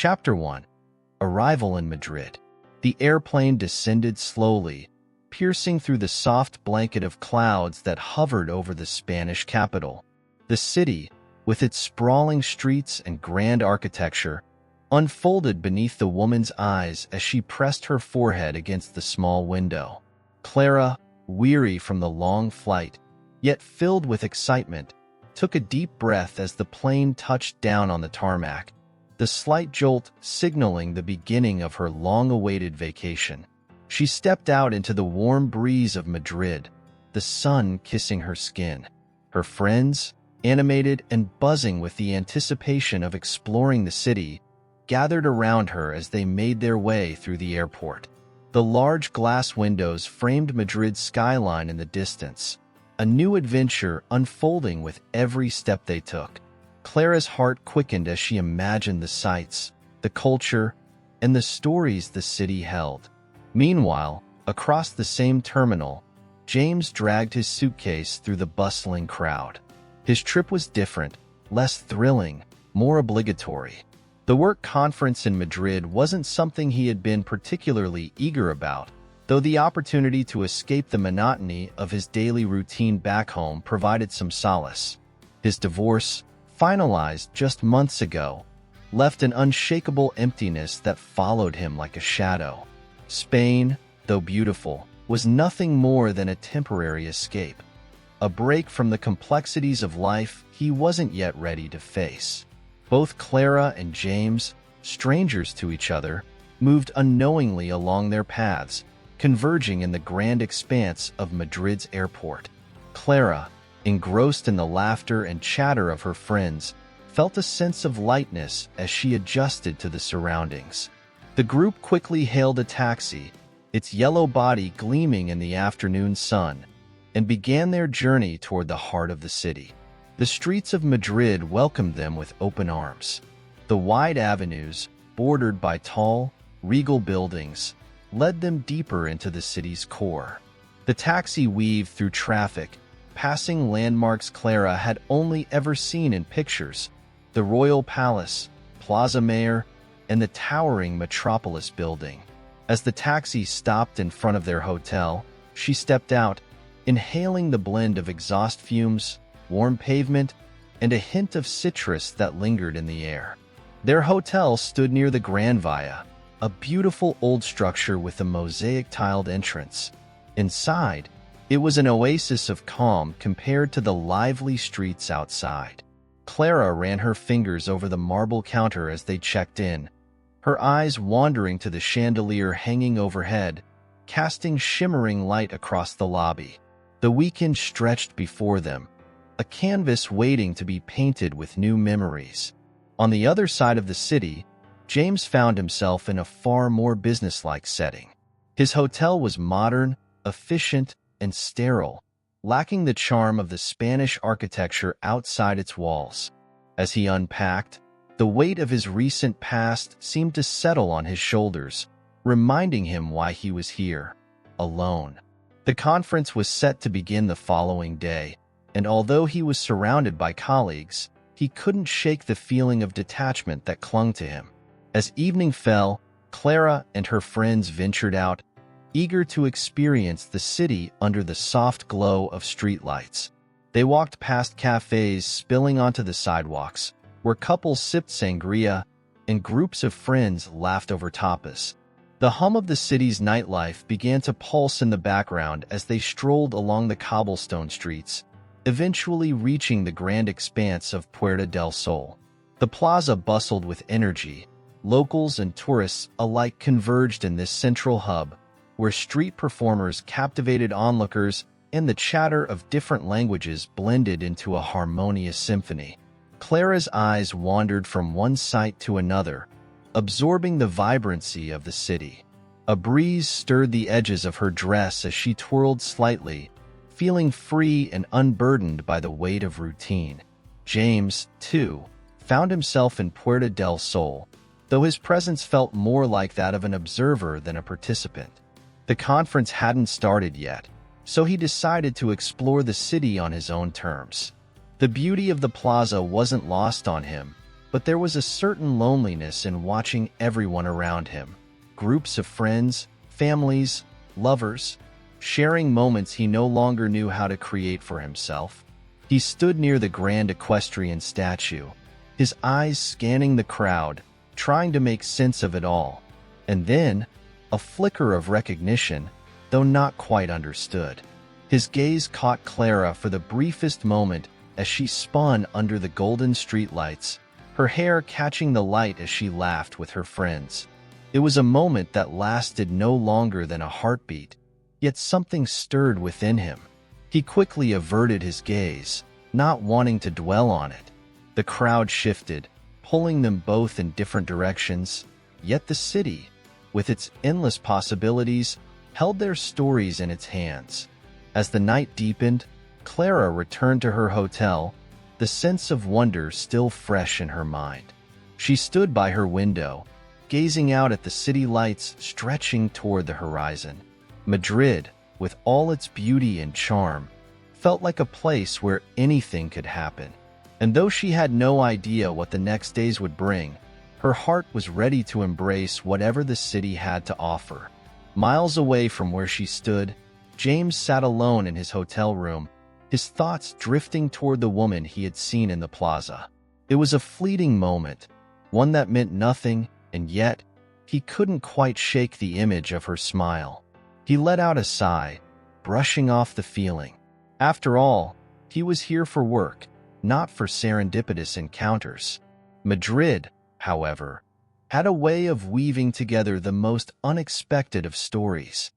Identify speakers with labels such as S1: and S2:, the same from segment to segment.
S1: Chapter 1. Arrival in Madrid. The airplane descended slowly, piercing through the soft blanket of clouds that hovered over the Spanish capital. The city, with its sprawling streets and grand architecture, unfolded beneath the woman's eyes as she pressed her forehead against the small window. Clara, weary from the long flight, yet filled with excitement, took a deep breath as the plane touched down on the tarmac, the slight jolt signaling the beginning of her long-awaited vacation. She stepped out into the warm breeze of Madrid, the sun kissing her skin. Her friends, animated and buzzing with the anticipation of exploring the city, gathered around her as they made their way through the airport. The large glass windows framed Madrid's skyline in the distance, a new adventure unfolding with every step they took. Clara's heart quickened as she imagined the sights, the culture, and the stories the city held. Meanwhile, across the same terminal, James dragged his suitcase through the bustling crowd. His trip was different, less thrilling, more obligatory. The work conference in Madrid wasn't something he had been particularly eager about, though the opportunity to escape the monotony of his daily routine back home provided some solace. His divorce, finalized just months ago, left an unshakable emptiness that followed him like a shadow. Spain, though beautiful, was nothing more than a temporary escape, a break from the complexities of life he wasn't yet ready to face. Both Clara and James, strangers to each other, moved unknowingly along their paths, converging in the grand expanse of Madrid's airport. Clara, engrossed in the laughter and chatter of her friends, felt a sense of lightness as she adjusted to the surroundings. The group quickly hailed a taxi, its yellow body gleaming in the afternoon sun, and began their journey toward the heart of the city. The streets of Madrid welcomed them with open arms. The wide avenues, bordered by tall, regal buildings, led them deeper into the city's core. The taxi weaved through traffic, passing landmarks Clara had only ever seen in pictures: the Royal Palace, Plaza Mayor, and the towering Metropolis building. As the taxi stopped in front of their hotel, she stepped out, inhaling the blend of exhaust fumes, warm pavement, and a hint of citrus that lingered in the air. Their hotel stood near the Gran Via, a beautiful old structure with a mosaic-tiled entrance. Inside, it was an oasis of calm compared to the lively streets outside. Clara ran her fingers over the marble counter as they checked in, her eyes wandering to the chandelier hanging overhead, casting shimmering light across the lobby. The weekend stretched before them, a canvas waiting to be painted with new memories. On the other side of the city, James found himself in a far more businesslike setting. His hotel was modern, efficient, and sterile, lacking the charm of the Spanish architecture outside its walls. As he unpacked, the weight of his recent past seemed to settle on his shoulders, reminding him why he was here, alone. The conference was set to begin the following day, and although he was surrounded by colleagues, he couldn't shake the feeling of detachment that clung to him. As evening fell, Clara and her friends ventured out, eager to experience the city under the soft glow of streetlights. They walked past cafes spilling onto the sidewalks, where couples sipped sangria and groups of friends laughed over tapas. The hum of the city's nightlife began to pulse in the background as they strolled along the cobblestone streets, eventually reaching the grand expanse of Puerta del Sol. The plaza bustled with energy. Locals and tourists alike converged in this central hub, where street performers captivated onlookers and the chatter of different languages blended into a harmonious symphony. Clara's eyes wandered from one sight to another, absorbing the vibrancy of the city. A breeze stirred the edges of her dress as she twirled slightly, feeling free and unburdened by the weight of routine. James, too, found himself in Puerta del Sol, though his presence felt more like that of an observer than a participant. The conference hadn't started yet, so he decided to explore the city on his own terms. The beauty of the plaza wasn't lost on him, But there was a certain loneliness in watching everyone around him. Groups of friends, families, lovers, sharing moments he no longer knew how to create for himself. He stood near the grand equestrian statue, his eyes scanning the crowd, trying to make sense of it all. And then, a flicker of recognition, though not quite understood. His gaze caught Clara for the briefest moment as she spun under the golden streetlights, her hair catching the light as she laughed with her friends. It was a moment that lasted no longer than a heartbeat, yet something stirred within him. He quickly averted his gaze, not wanting to dwell on it. The crowd shifted, pulling them both in different directions, yet the city, with its endless possibilities, held their stories in its hands. As the night deepened, Clara returned to her hotel, the sense of wonder still fresh in her mind. She stood by her window, gazing out at the city lights stretching toward the horizon. Madrid, with all its beauty and charm, felt like a place where anything could happen. And though she had no idea what the next days would bring, her heart was ready to embrace whatever the city had to offer. Miles away from where she stood, James sat alone in his hotel room, his thoughts drifting toward the woman he had seen in the plaza. It was a fleeting moment, one that meant nothing, and yet, he couldn't quite shake the image of her smile. He let out a sigh, brushing off the feeling. After all, he was here for work, not for serendipitous encounters. Madrid, however, had a way of weaving together the most unexpected of stories.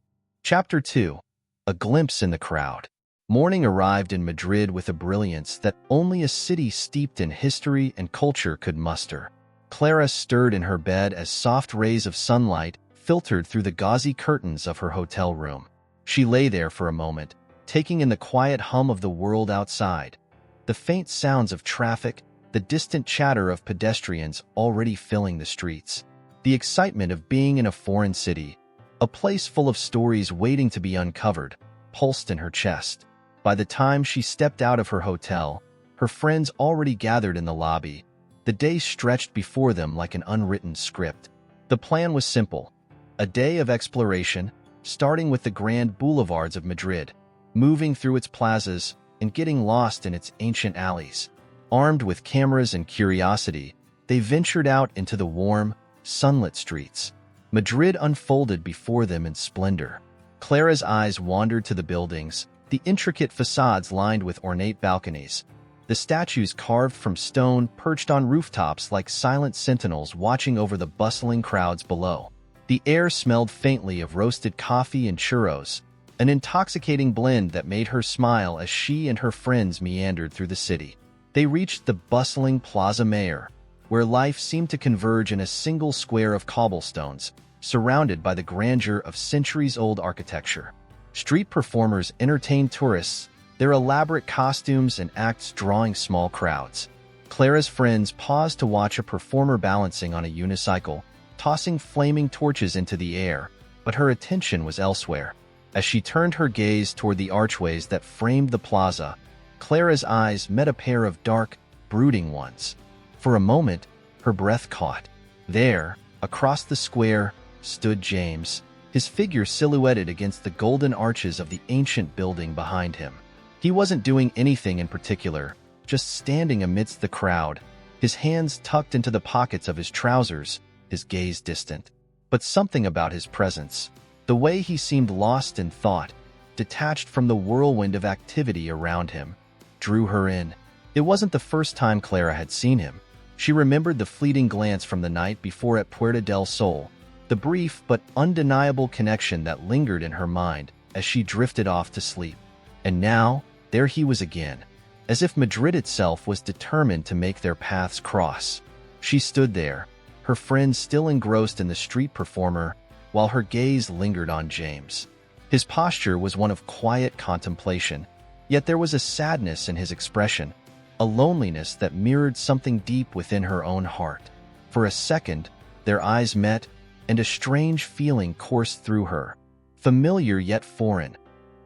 S1: Chapter 2. A glimpse in the crowd. Morning arrived in Madrid with a brilliance that only a city steeped in history and culture could muster. Clara stirred in her bed as soft rays of sunlight filtered through the gauzy curtains of her hotel room. She lay there for a moment, taking in the quiet hum of the world outside, the faint sounds of traffic, the distant chatter of pedestrians already filling the streets, the excitement of being in a foreign city, a place full of stories waiting to be uncovered, pulsed in her chest. By the time she stepped out of her hotel, her friends already gathered in the lobby. The day stretched before them like an unwritten script. The plan was simple: a day of exploration, starting with the grand boulevards of Madrid, moving through its plazas, and getting lost in its ancient alleys. Armed with cameras and curiosity, they ventured out into the warm, sunlit streets. Madrid unfolded before them in splendor. Clara's eyes wandered to the buildings, the intricate facades lined with ornate balconies, the statues carved from stone perched on rooftops like silent sentinels watching over the bustling crowds below. The air smelled faintly of roasted coffee and churros, an intoxicating blend that made her smile as she and her friends meandered through the city. They reached the bustling Plaza Mayor, where life seemed to converge in a single square of cobblestones, surrounded by the grandeur of centuries-old architecture. Street performers entertained tourists, their elaborate costumes and acts drawing small crowds. Clara's friends paused to watch a performer balancing on a unicycle, tossing flaming torches into the air, but her attention was elsewhere. As she turned her gaze toward the archways that framed the plaza, Clara's eyes met a pair of dark, brooding ones. For a moment, her breath caught. There, across the square, stood James, his figure silhouetted against the golden arches of the ancient building behind him. He wasn't doing anything in particular, just standing amidst the crowd, his hands tucked into the pockets of his trousers, his gaze distant. But something about his presence, the way he seemed lost in thought, detached from the whirlwind of activity around him, drew her in. It wasn't the first time Clara had seen him. She remembered the fleeting glance from the night before at Puerta del Sol, the brief but undeniable connection that lingered in her mind as she drifted off to sleep. And now, there he was again, as if Madrid itself was determined to make their paths cross. She stood there, her friends still engrossed in the street performer, while her gaze lingered on James. His posture was one of quiet contemplation, yet there was a sadness in his expression, a loneliness that mirrored something deep within her own heart. For a second, their eyes met, and a strange feeling coursed through her, familiar yet foreign,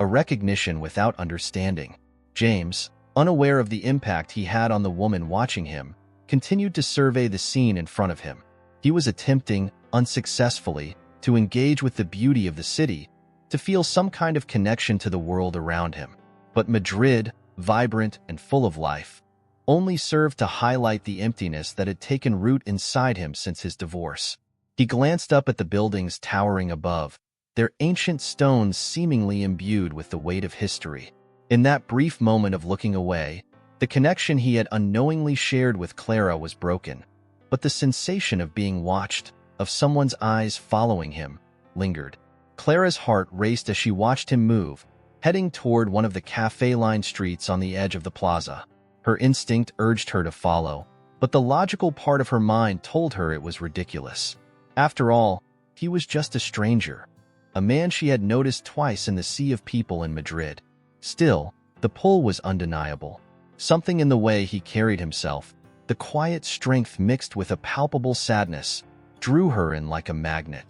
S1: a recognition without understanding. James, unaware of the impact he had on the woman watching him, continued to survey the scene in front of him. He was attempting, unsuccessfully, to engage with the beauty of the city, to feel some kind of connection to the world around him. But Madrid, vibrant and full of life, only served to highlight the emptiness that had taken root inside him since his divorce. He glanced up at the buildings towering above, their ancient stones seemingly imbued with the weight of history. In that brief moment of looking away, the connection he had unknowingly shared with Clara was broken, but the sensation of being watched, of someone's eyes following him, lingered. Clara's heart raced as she watched him move, heading toward one of the cafe-lined streets on the edge of the plaza. Her instinct urged her to follow, but the logical part of her mind told her it was ridiculous. After all, he was just a stranger, a man she had noticed twice in the sea of people in Madrid. Still, the pull was undeniable. Something in the way he carried himself, the quiet strength mixed with a palpable sadness, drew her in like a magnet.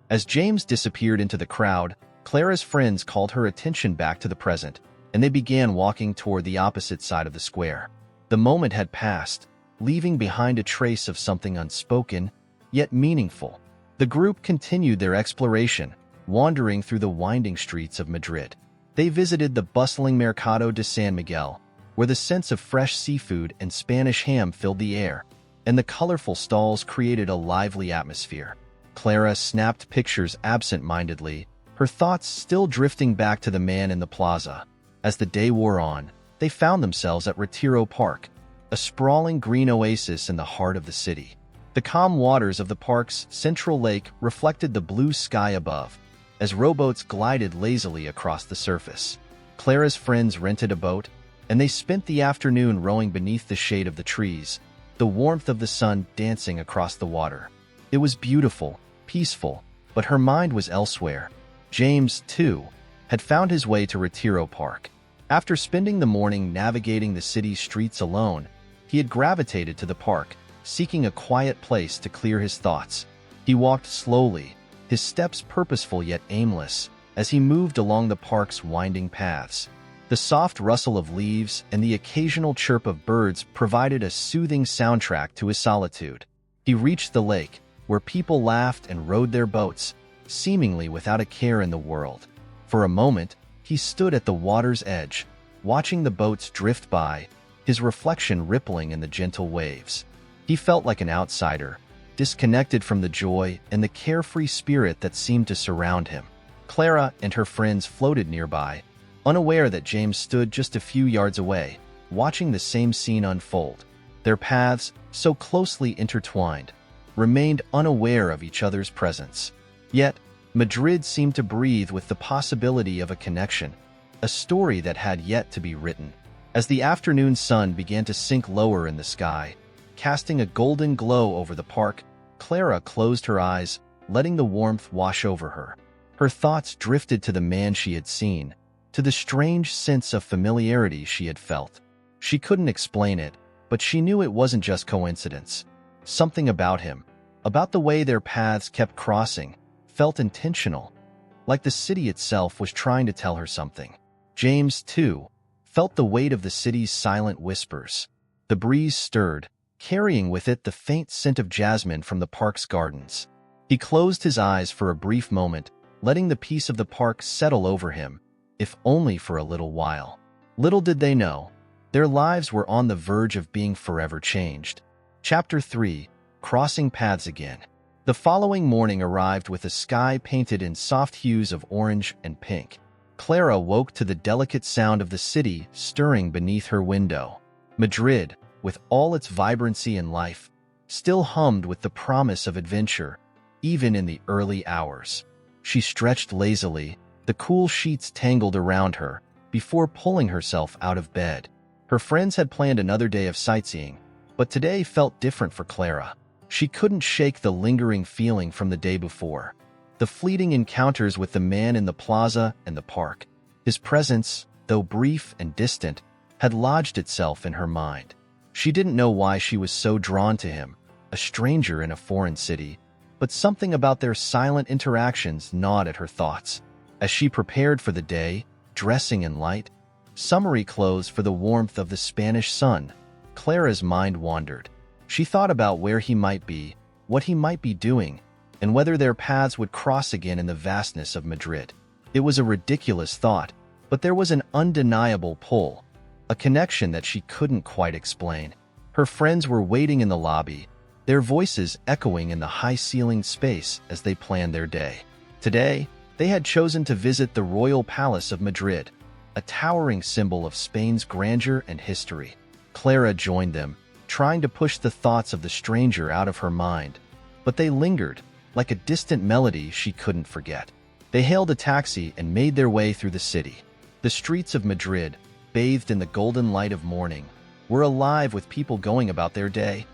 S1: As James disappeared into the crowd, Clara's friends called her attention back to the present, and they began walking toward the opposite side of the square. The moment had passed, leaving behind a trace of something unspoken, yet meaningful. The group continued their exploration, wandering through the winding streets of Madrid. They visited the bustling Mercado de San Miguel, where the sense of fresh seafood and Spanish ham filled the air, and the colorful stalls created a lively atmosphere. Clara snapped pictures absent-mindedly, her thoughts still drifting back to the man in the plaza. As the day wore on, they found themselves at Retiro Park, a sprawling green oasis in the heart of the city. The calm waters of the park's central lake reflected the blue sky above, as rowboats glided lazily across the surface. Clara's friends rented a boat, and they spent the afternoon rowing beneath the shade of the trees, the warmth of the sun dancing across the water. It was beautiful, peaceful, but her mind was elsewhere. James, too, had found his way to Retiro Park. After spending the morning navigating the city's streets alone, he had gravitated to the park, seeking a quiet place to clear his thoughts. He walked slowly, his steps purposeful yet aimless, as he moved along the park's winding paths. The soft rustle of leaves and the occasional chirp of birds provided a soothing soundtrack to his solitude. He reached the lake, where people laughed and rowed their boats, seemingly without a care in the world. For a moment, he stood at the water's edge, watching the boats drift by, his reflection rippling in the gentle waves. He felt like an outsider, disconnected from the joy and the carefree spirit that seemed to surround him. Clara and her friends floated nearby, unaware that James stood just a few yards away, watching the same scene unfold. Their paths, so closely intertwined, remained unaware of each other's presence. Yet, Madrid seemed to breathe with the possibility of a connection, a story that had yet to be written. As the afternoon sun began to sink lower in the sky, casting a golden glow over the park, Clara closed her eyes, letting the warmth wash over her. Her thoughts drifted to the man she had seen, to the strange sense of familiarity she had felt. She couldn't explain it, but she knew it wasn't just coincidence. Something about him, about the way their paths kept crossing, felt intentional, like the city itself was trying to tell her something. James, too, felt the weight of the city's silent whispers. The breeze stirred, carrying with it the faint scent of jasmine from the park's gardens. He closed his eyes for a brief moment, letting the peace of the park settle over him, if only for a little while. Little did they know, their lives were on the verge of being forever changed. Chapter 3: Crossing Paths Again. The following morning arrived with a sky painted in soft hues of orange and pink. Clara woke to the delicate sound of the city stirring beneath her window. Madrid, with all its vibrancy and life, still hummed with the promise of adventure, even in the early hours. She stretched lazily, the cool sheets tangled around her, before pulling herself out of bed. Her friends had planned another day of sightseeing, but today felt different for Clara. She couldn't shake the lingering feeling from the day before. The fleeting encounters with the man in the plaza and the park. His presence, though brief and distant, had lodged itself in her mind. She didn't know why she was so drawn to him, a stranger in a foreign city, but something about their silent interactions gnawed at her thoughts. As she prepared for the day, dressing in light, summery clothes for the warmth of the Spanish sun, Clara's mind wandered. She thought about where he might be, what he might be doing, and whether their paths would cross again in the vastness of Madrid. It was a ridiculous thought, but there was an undeniable pull, a connection that she couldn't quite explain. Her friends were waiting in the lobby, their voices echoing in the high-ceilinged space as they planned their day. Today, they had chosen to visit the Royal Palace of Madrid, a towering symbol of Spain's grandeur and history. Clara joined them, trying to push the thoughts of the stranger out of her mind, but they lingered, like a distant melody she couldn't forget. They hailed a taxi and made their way through the city. The streets of Madrid, bathed in the golden light of morning, were alive with people going about their day.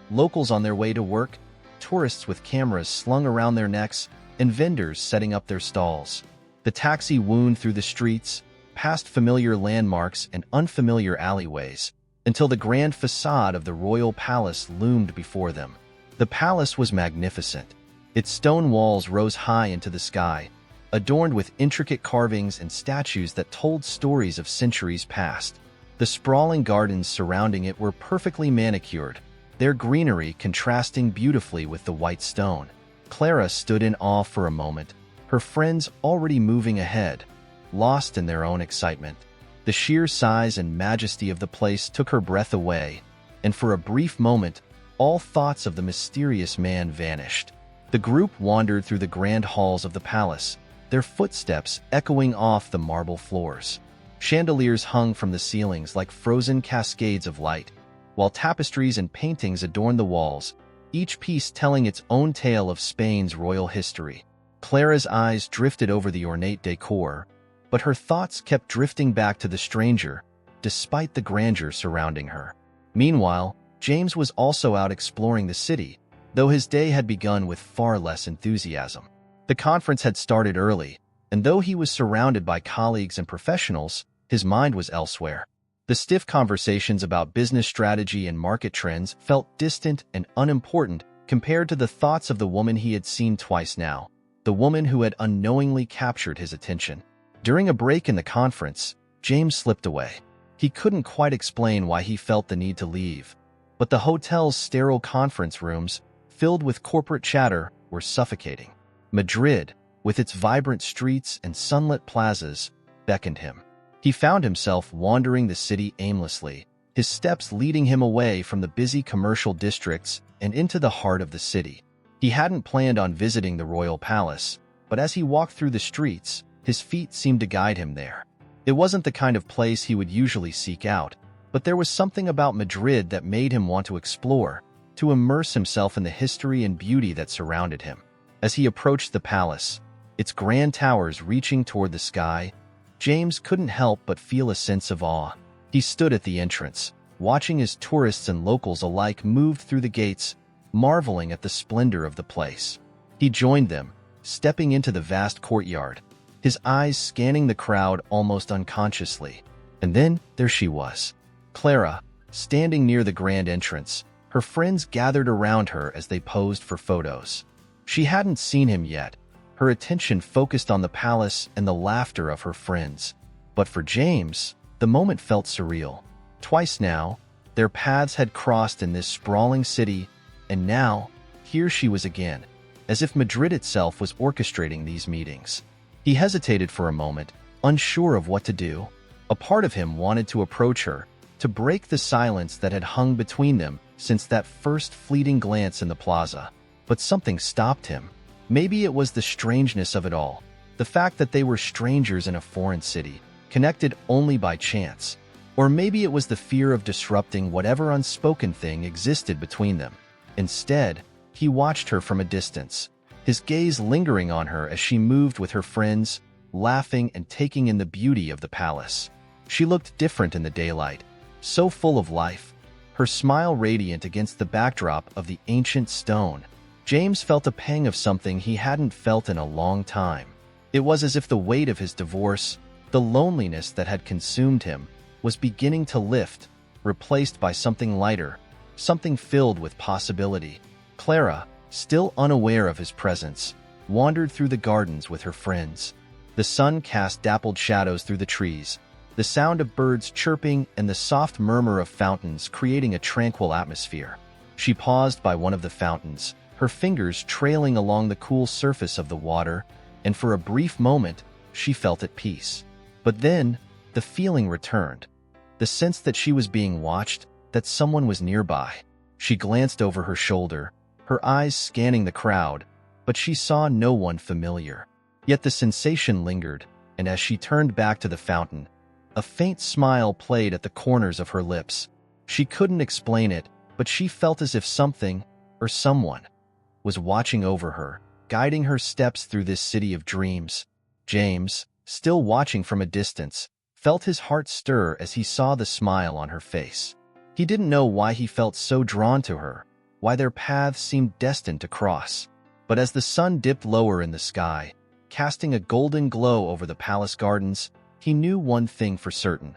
S1: Locals on their way to work, tourists with cameras slung around their necks, and vendors setting up their stalls. The taxi wound through the streets, past familiar landmarks and unfamiliar alleyways, until the grand facade of the royal palace loomed before them. The palace was magnificent. Its stone walls rose high into the sky, adorned with intricate carvings and statues that told stories of centuries past. The sprawling gardens surrounding it were perfectly manicured, their greenery contrasting beautifully with the white stone. Clara stood in awe for a moment, her friends already moving ahead, lost in their own excitement. The sheer size and majesty of the place took her breath away, and for a brief moment, all thoughts of the mysterious man vanished. The group wandered through the grand halls of the palace, their footsteps echoing off the marble floors. Chandeliers hung from the ceilings like frozen cascades of light, while tapestries and paintings adorned the walls, each piece telling its own tale of Spain's royal history. Clara's eyes drifted over the ornate decor, but her thoughts kept drifting back to the stranger, despite the grandeur surrounding her. Meanwhile, James was also out exploring the city, though his day had begun with far less enthusiasm. The conference had started early, and though he was surrounded by colleagues and professionals, his mind was elsewhere. The stiff conversations about business strategy and market trends felt distant and unimportant compared to the thoughts of the woman he had seen twice now, the woman who had unknowingly captured his attention. During a break in the conference, James slipped away. He couldn't quite explain why he felt the need to leave, but the hotel's sterile conference rooms, filled with corporate chatter, were suffocating. Madrid, with its vibrant streets and sunlit plazas, beckoned him. He found himself wandering the city aimlessly, his steps leading him away from the busy commercial districts and into the heart of the city. He hadn't planned on visiting the royal palace, but as he walked through the streets, his feet seemed to guide him there. It wasn't the kind of place he would usually seek out, but there was something about Madrid that made him want to explore, to immerse himself in the history and beauty that surrounded him. As he approached the palace, its grand towers reaching toward the sky, James couldn't help but feel a sense of awe. He stood at the entrance, watching as tourists and locals alike moved through the gates, marveling at the splendor of the place. He joined them, stepping into the vast courtyard, his eyes scanning the crowd almost unconsciously. And then there she was, Clara, standing near the grand entrance, her friends gathered around her as they posed for photos. She hadn't seen him yet, her attention focused on the palace and the laughter of her friends. But for James, the moment felt surreal. Twice now, their paths had crossed in this sprawling city, and now, here she was again, as if Madrid itself was orchestrating these meetings. He hesitated for a moment, unsure of what to do. A part of him wanted to approach her, to break the silence that had hung between them since that first fleeting glance in the plaza. But something stopped him. Maybe it was the strangeness of it all, the fact that they were strangers in a foreign city, connected only by chance. Or maybe it was the fear of disrupting whatever unspoken thing existed between them. Instead, he watched her from a distance, his gaze lingering on her as she moved with her friends, laughing and taking in the beauty of the palace. She looked different in the daylight, so full of life, her smile radiant against the backdrop of the ancient stone. James felt a pang of something he hadn't felt in a long time. It was as if the weight of his divorce, the loneliness that had consumed him, was beginning to lift, replaced by something lighter, something filled with possibility. Clara, still unaware of his presence, wandered through the gardens with her friends. The sun cast dappled shadows through the trees, the sound of birds chirping and the soft murmur of fountains creating a tranquil atmosphere. She paused by one of the fountains, her fingers trailing along the cool surface of the water, and for a brief moment, she felt at peace. But then, the feeling returned. The sense that she was being watched, that someone was nearby. She glanced over her shoulder, her eyes scanning the crowd, but she saw no one familiar. Yet the sensation lingered, and as she turned back to the fountain, a faint smile played at the corners of her lips. She couldn't explain it, but she felt as if something, or someone, was watching over her, guiding her steps through this city of dreams. James, still watching from a distance, felt his heart stir as he saw the smile on her face. He didn't know why he felt so drawn to her, why their paths seemed destined to cross. But as the sun dipped lower in the sky, casting a golden glow over the palace gardens, he knew one thing for certain.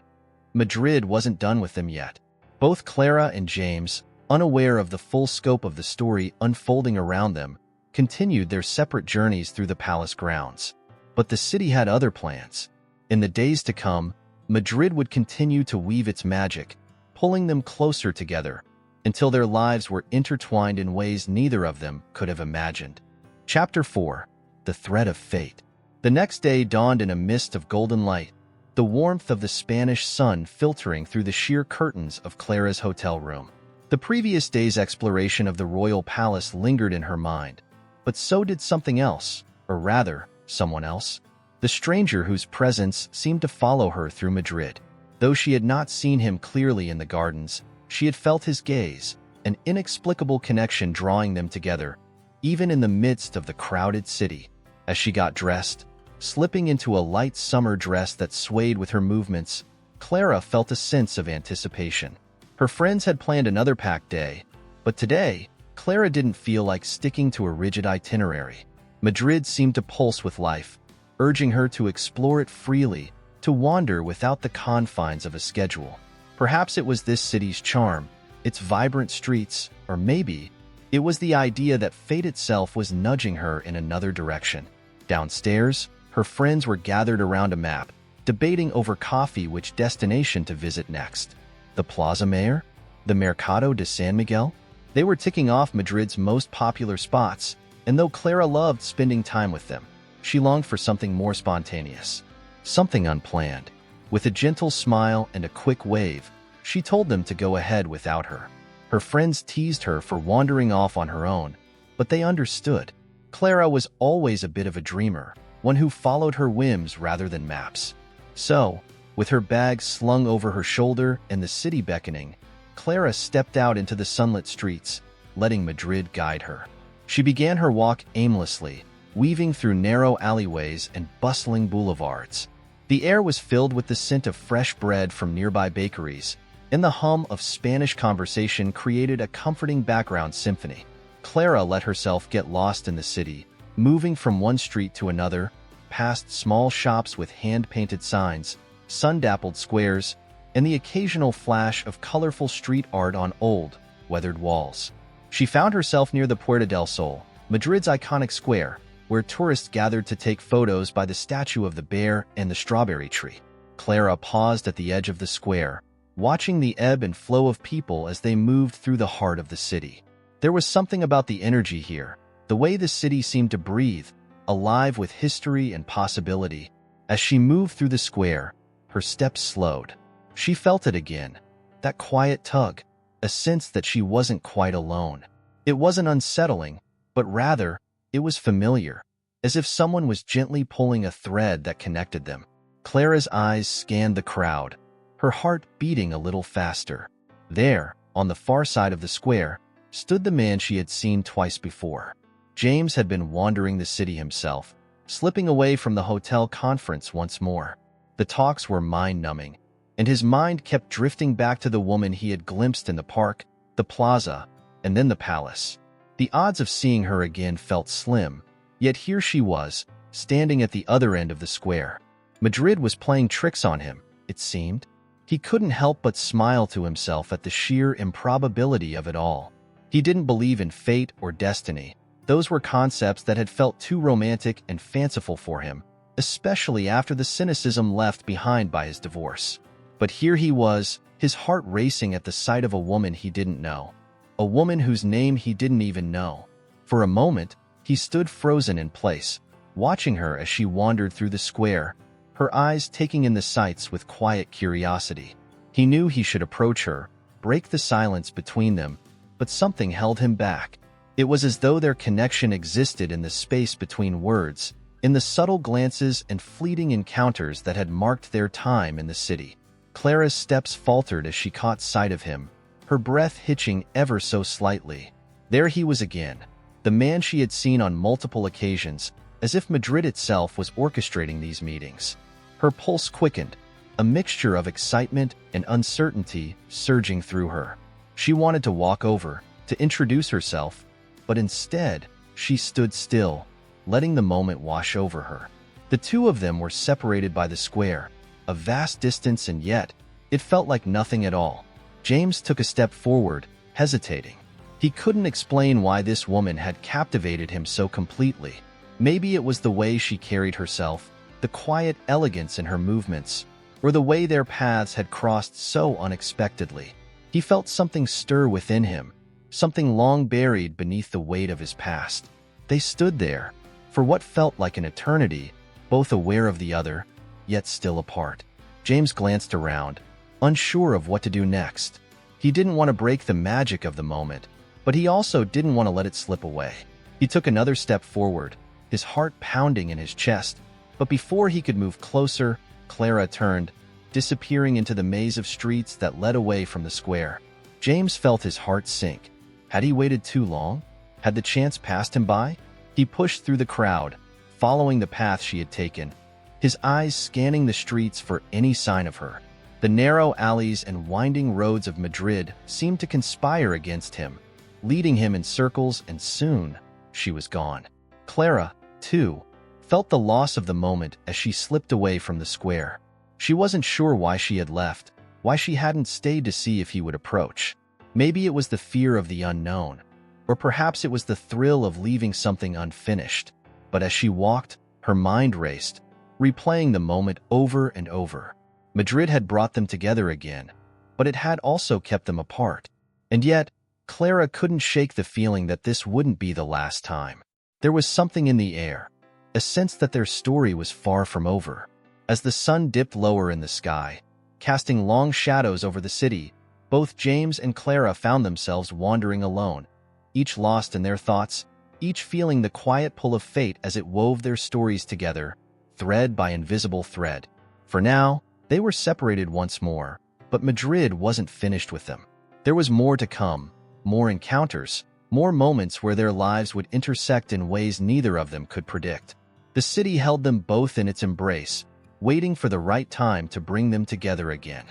S1: Madrid wasn't done with them yet. Both Clara and James, unaware of the full scope of the story unfolding around them, continued their separate journeys through the palace grounds. But the city had other plans. In the days to come, Madrid would continue to weave its magic, pulling them closer together, until their lives were intertwined in ways neither of them could have imagined. Chapter 4. The Thread of Fate. The next day dawned in a mist of golden light, the warmth of the Spanish sun filtering through the sheer curtains of Clara's hotel room. The previous day's exploration of the royal palace lingered in her mind, but so did something else, or rather, someone else. The stranger whose presence seemed to follow her through Madrid. Though she had not seen him clearly in the gardens, she had felt his gaze, an inexplicable connection drawing them together, even in the midst of the crowded city. As she got dressed, slipping into a light summer dress that swayed with her movements, Clara felt a sense of anticipation. Her friends had planned another packed day, but today, Clara didn't feel like sticking to a rigid itinerary. Madrid seemed to pulse with life, urging her to explore it freely, to wander without the confines of a schedule. Perhaps it was this city's charm, its vibrant streets, or maybe it was the idea that fate itself was nudging her in another direction. Downstairs, her friends were gathered around a map, debating over coffee which destination to visit next. The Plaza Mayor? The Mercado de San Miguel? They were ticking off Madrid's most popular spots, and though Clara loved spending time with them, she longed for something more spontaneous, something unplanned. With a gentle smile and a quick wave, she told them to go ahead without her. Her friends teased her for wandering off on her own, but they understood. Clara was always a bit of a dreamer, one who followed her whims rather than maps. So, with her bag slung over her shoulder and the city beckoning, Clara stepped out into the sunlit streets, letting Madrid guide her. She began her walk aimlessly, weaving through narrow alleyways and bustling boulevards. The air was filled with the scent of fresh bread from nearby bakeries, and the hum of Spanish conversation created a comforting background symphony. Clara let herself get lost in the city, moving from one street to another, past small shops with hand-painted signs, sun-dappled squares, and the occasional flash of colorful street art on old, weathered walls. She found herself near the Puerta del Sol, Madrid's iconic square, where tourists gathered to take photos by the statue of the bear and the strawberry tree. Clara paused at the edge of the square, watching the ebb and flow of people as they moved through the heart of the city. There was something about the energy here, the way the city seemed to breathe, alive with history and possibility. As she moved through the square, her steps slowed. She felt it again, that quiet tug, a sense that she wasn't quite alone. It wasn't unsettling, but rather, it was familiar, as if someone was gently pulling a thread that connected them. Clara's eyes scanned the crowd, her heart beating a little faster. There, on the far side of the square, stood the man she had seen twice before. James had been wandering the city himself, slipping away from the hotel conference once more. The talks were mind-numbing, and his mind kept drifting back to the woman he had glimpsed in the park, the plaza, and then the palace. The odds of seeing her again felt slim, yet here she was, standing at the other end of the square. Madrid was playing tricks on him, it seemed. He couldn't help but smile to himself at the sheer improbability of it all. He didn't believe in fate or destiny. Those were concepts that had felt too romantic and fanciful for him, especially after the cynicism left behind by his divorce. But here he was, his heart racing at the sight of a woman he didn't know. a woman whose name he didn't even know. For a moment, he stood frozen in place, watching her as she wandered through the square, her eyes taking in the sights with quiet curiosity. He knew he should approach her, break the silence between them, but something held him back. It was as though their connection existed in the space between words, in the subtle glances and fleeting encounters that had marked their time in the city. Clara's steps faltered as she caught sight of him, her breath hitching ever so slightly. There he was again, the man she had seen on multiple occasions, as if Madrid itself was orchestrating these meetings. Her pulse quickened, a mixture of excitement and uncertainty surging through her. She wanted to walk over, to introduce herself, but instead, she stood still, letting the moment wash over her. The two of them were separated by the square, a vast distance, and yet, it felt like nothing at all. James took a step forward, hesitating. He couldn't explain why this woman had captivated him so completely. Maybe it was the way she carried herself, the quiet elegance in her movements, or the way their paths had crossed so unexpectedly. He felt something stir within him, something long buried beneath the weight of his past. They stood there, for what felt like an eternity, both aware of the other, yet still apart. James glanced around, unsure of what to do next. He didn't want to break the magic of the moment, but he also didn't want to let it slip away. He took another step forward, his heart pounding in his chest, but before he could move closer, Clara turned, disappearing into the maze of streets that led away from the square. James felt his heart sink. Had he waited too long? Had the chance passed him by? He pushed through the crowd, following the path she had taken, his eyes scanning the streets for any sign of her. The narrow alleys and winding roads of Madrid seemed to conspire against him, leading him in circles, and soon she was gone. Clara, too, felt the loss of the moment as she slipped away from the square. She wasn't sure why she had left, why she hadn't stayed to see if he would approach. Maybe it was the fear of the unknown, or perhaps it was the thrill of leaving something unfinished. But as she walked, her mind raced, replaying the moment over and over. Madrid had brought them together again, but it had also kept them apart. And yet, Clara couldn't shake the feeling that this wouldn't be the last time. There was something in the air, a sense that their story was far from over. As the sun dipped lower in the sky, casting long shadows over the city, both James and Clara found themselves wandering alone, each lost in their thoughts, each feeling the quiet pull of fate as it wove their stories together, thread by invisible thread. For now, they were separated once more, but Madrid wasn't finished with them. There was more to come, more encounters, more moments where their lives would intersect in ways neither of them could predict. The city held them both in its embrace, waiting for the right time to bring them together again.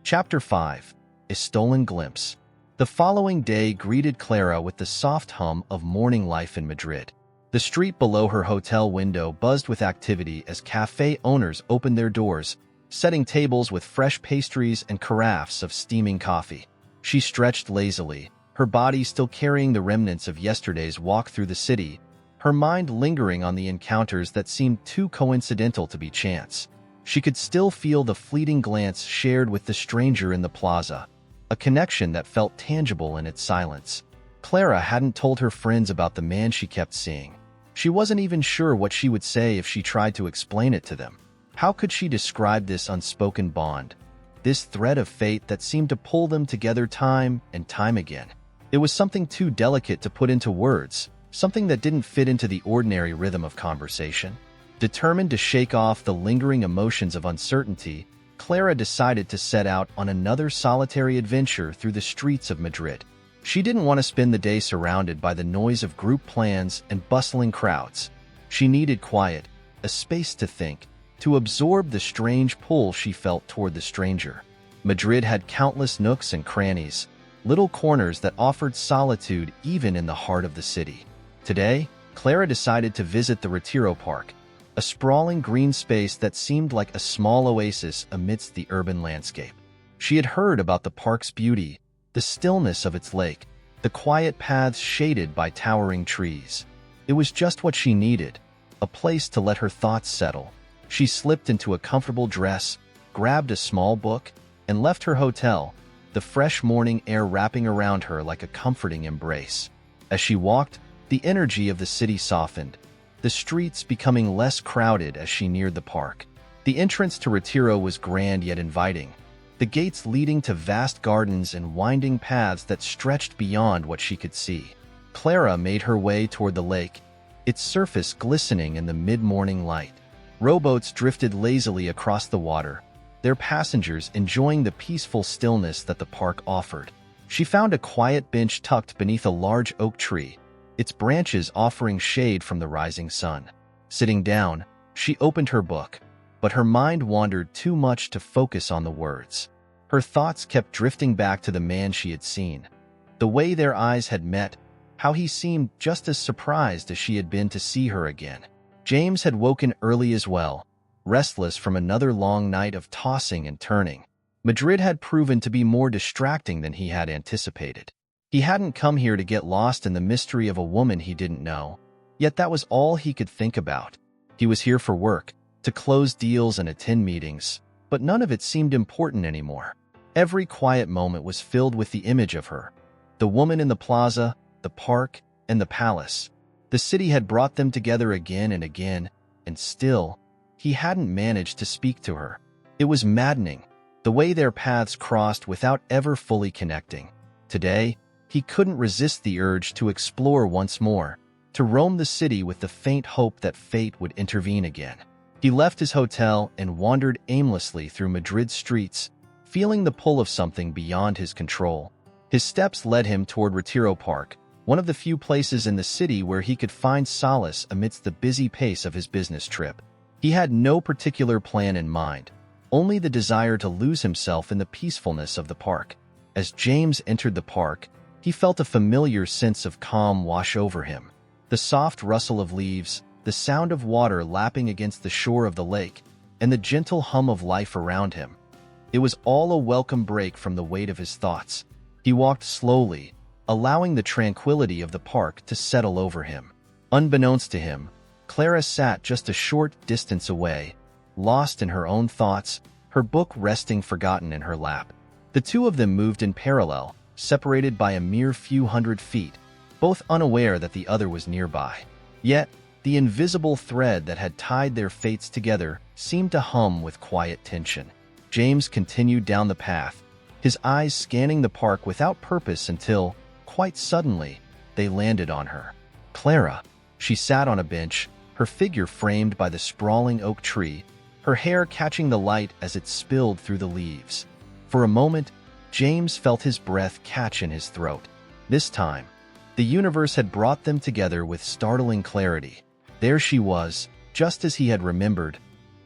S1: Chapter 5. A Stolen Glimpse. The following day greeted Clara with the soft hum of morning life in Madrid. The street below her hotel window buzzed with activity as cafe owners opened their doors, setting tables with fresh pastries and carafes of steaming coffee. She stretched lazily, her body still carrying the remnants of yesterday's walk through the city, her mind lingering on the encounters that seemed too coincidental to be chance. She could still feel the fleeting glance shared with the stranger in the plaza, a connection that felt tangible in its silence. Clara hadn't told her friends about the man she kept seeing. She wasn't even sure what she would say if she tried to explain it to them. How could she describe this unspoken bond, this thread of fate that seemed to pull them together time and time again? It was something too delicate to put into words, something that didn't fit into the ordinary rhythm of conversation. Determined to shake off the lingering emotions of uncertainty, Clara decided to set out on another solitary adventure through the streets of Madrid. She didn't want to spend the day surrounded by the noise of group plans and bustling crowds. She needed quiet, a space to think, to absorb the strange pull she felt toward the stranger. Madrid had countless nooks and crannies, little corners that offered solitude even in the heart of the city. Today, Clara decided to visit the Retiro Park, a sprawling green space that seemed like a small oasis amidst the urban landscape. She had heard about the park's beauty, the stillness of its lake, the quiet paths shaded by towering trees. It was just what she needed, a place to let her thoughts settle. She slipped into a comfortable dress, grabbed a small book, and left her hotel, the fresh morning air wrapping around her like a comforting embrace. As she walked, the energy of the city softened, the streets becoming less crowded as she neared the park. The entrance to Retiro was grand yet inviting, the gates leading to vast gardens and winding paths that stretched beyond what she could see. Clara made her way toward the lake, its surface glistening in the mid-morning light. Rowboats drifted lazily across the water, their passengers enjoying the peaceful stillness that the park offered. She found a quiet bench tucked beneath a large oak tree, its branches offering shade from the rising sun. Sitting down, she opened her book, but her mind wandered too much to focus on the words. Her thoughts kept drifting back to the man she had seen. The way their eyes had met, how he seemed just as surprised as she had been to see her again. James had woken early as well, restless from another long night of tossing and turning. Madrid had proven to be more distracting than he had anticipated. He hadn't come here to get lost in the mystery of a woman he didn't know, yet that was all he could think about. He was here for work, to close deals and attend meetings, but none of it seemed important anymore. Every quiet moment was filled with the image of her. The woman in the plaza, the park, and the palace. The city had brought them together again and again, and still, he hadn't managed to speak to her. It was maddening, the way their paths crossed without ever fully connecting. Today, he couldn't resist the urge to explore once more, to roam the city with the faint hope that fate would intervene again. He left his hotel and wandered aimlessly through Madrid's streets, feeling the pull of something beyond his control. His steps led him toward Retiro Park, one of the few places in the city where he could find solace amidst the busy pace of his business trip. He had no particular plan in mind, only the desire to lose himself in the peacefulness of the park. As James entered the park, he felt a familiar sense of calm wash over him. The soft rustle of leaves, the sound of water lapping against the shore of the lake, and the gentle hum of life around him. It was all a welcome break from the weight of his thoughts. He walked slowly, allowing the tranquility of the park to settle over him. Unbeknownst to him, Clara sat just a short distance away, lost in her own thoughts, her book resting forgotten in her lap. The two of them moved in parallel, separated by a mere few hundred feet, both unaware that the other was nearby. Yet, the invisible thread that had tied their fates together seemed to hum with quiet tension. James continued down the path, his eyes scanning the park without purpose until, quite suddenly, they landed on her. Clara. She sat on a bench, her figure framed by the sprawling oak tree, her hair catching the light as it spilled through the leaves. For a moment, James felt his breath catch in his throat. This time, the universe had brought them together with startling clarity. There she was, just as he had remembered,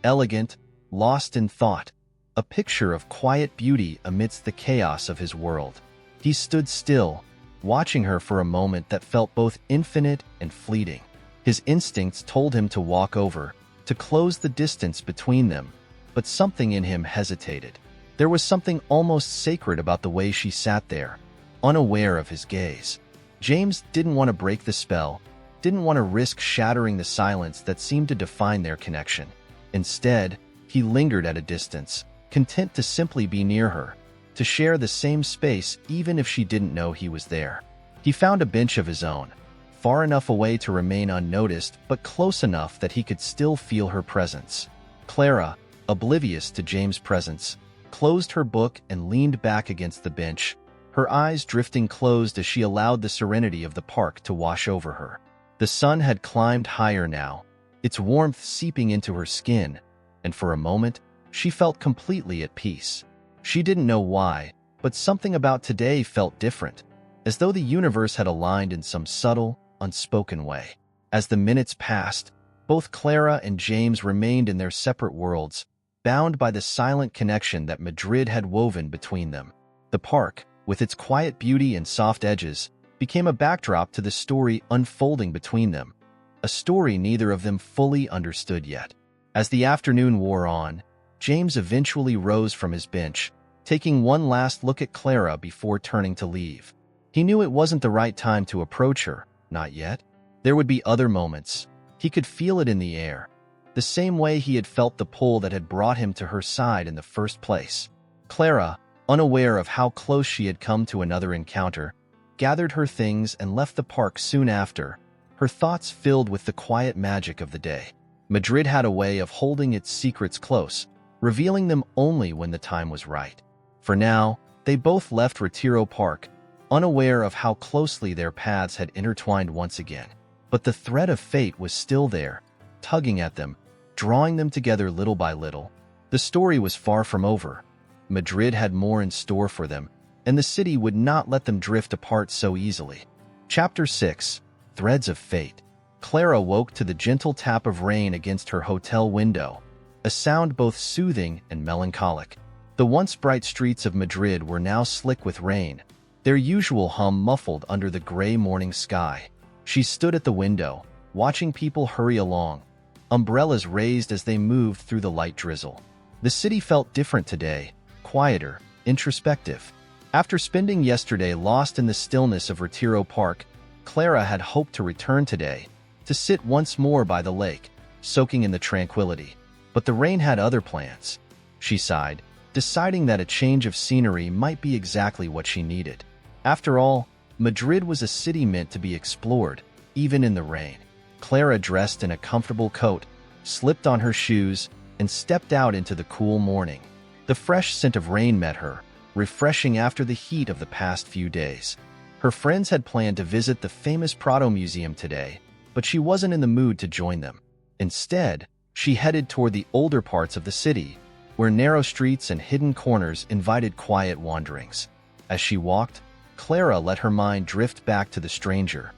S1: elegant, lost in thought, a picture of quiet beauty amidst the chaos of his world. He stood still, watching her for a moment that felt both infinite and fleeting. His instincts told him to walk over, to close the distance between them, but something in him hesitated. There was something almost sacred about the way she sat there, unaware of his gaze. James didn't want to break the spell, didn't want to risk shattering the silence that seemed to define their connection. Instead, he lingered at a distance, content to simply be near her, to share the same space even if she didn't know he was there. He found a bench of his own, far enough away to remain unnoticed but close enough that he could still feel her presence. Clara, oblivious to James' presence, closed her book and leaned back against the bench, her eyes drifting closed as she allowed the serenity of the park to wash over her. The sun had climbed higher now, its warmth seeping into her skin, and for a moment, she felt completely at peace. She didn't know why, but something about today felt different, as though the universe had aligned in some subtle, unspoken way. As the minutes passed, both Clara and James remained in their separate worlds, bound by the silent connection that Madrid had woven between them. The park, with its quiet beauty and soft edges, became a backdrop to the story unfolding between them, a story neither of them fully understood yet. As the afternoon wore on, James eventually rose from his bench, taking one last look at Clara before turning to leave. He knew it wasn't the right time to approach her, not yet. There would be other moments. He could feel it in the air, the same way he had felt the pull that had brought him to her side in the first place. Clara, unaware of how close she had come to another encounter, gathered her things and left the park soon after, her thoughts filled with the quiet magic of the day. Madrid had a way of holding its secrets close, revealing them only when the time was right. For now, they both left Retiro Park, unaware of how closely their paths had intertwined once again. But the thread of fate was still there, tugging at them, drawing them together little by little. The story was far from over. Madrid had more in store for them, and the city would not let them drift apart so easily. Chapter 6: Threads of Fate. Clara woke to the gentle tap of rain against her hotel window, a sound both soothing and melancholic. The once bright streets of Madrid were now slick with rain, their usual hum muffled under the gray morning sky. She stood at the window, watching people hurry along, umbrellas raised as they moved through the light drizzle. The city felt different today, quieter, introspective. After spending yesterday lost in the stillness of Retiro Park, Clara had hoped to return today, to sit once more by the lake, soaking in the tranquility. But the rain had other plans. She sighed, deciding that a change of scenery might be exactly what she needed. After all, Madrid was a city meant to be explored, even in the rain. Clara dressed in a comfortable coat, slipped on her shoes, and stepped out into the cool morning. The fresh scent of rain met her, refreshing after the heat of the past few days. Her friends had planned to visit the famous Prado Museum today, but she wasn't in the mood to join them. Instead, she headed toward the older parts of the city, where narrow streets and hidden corners invited quiet wanderings. As she walked, Clara let her mind drift back to the stranger,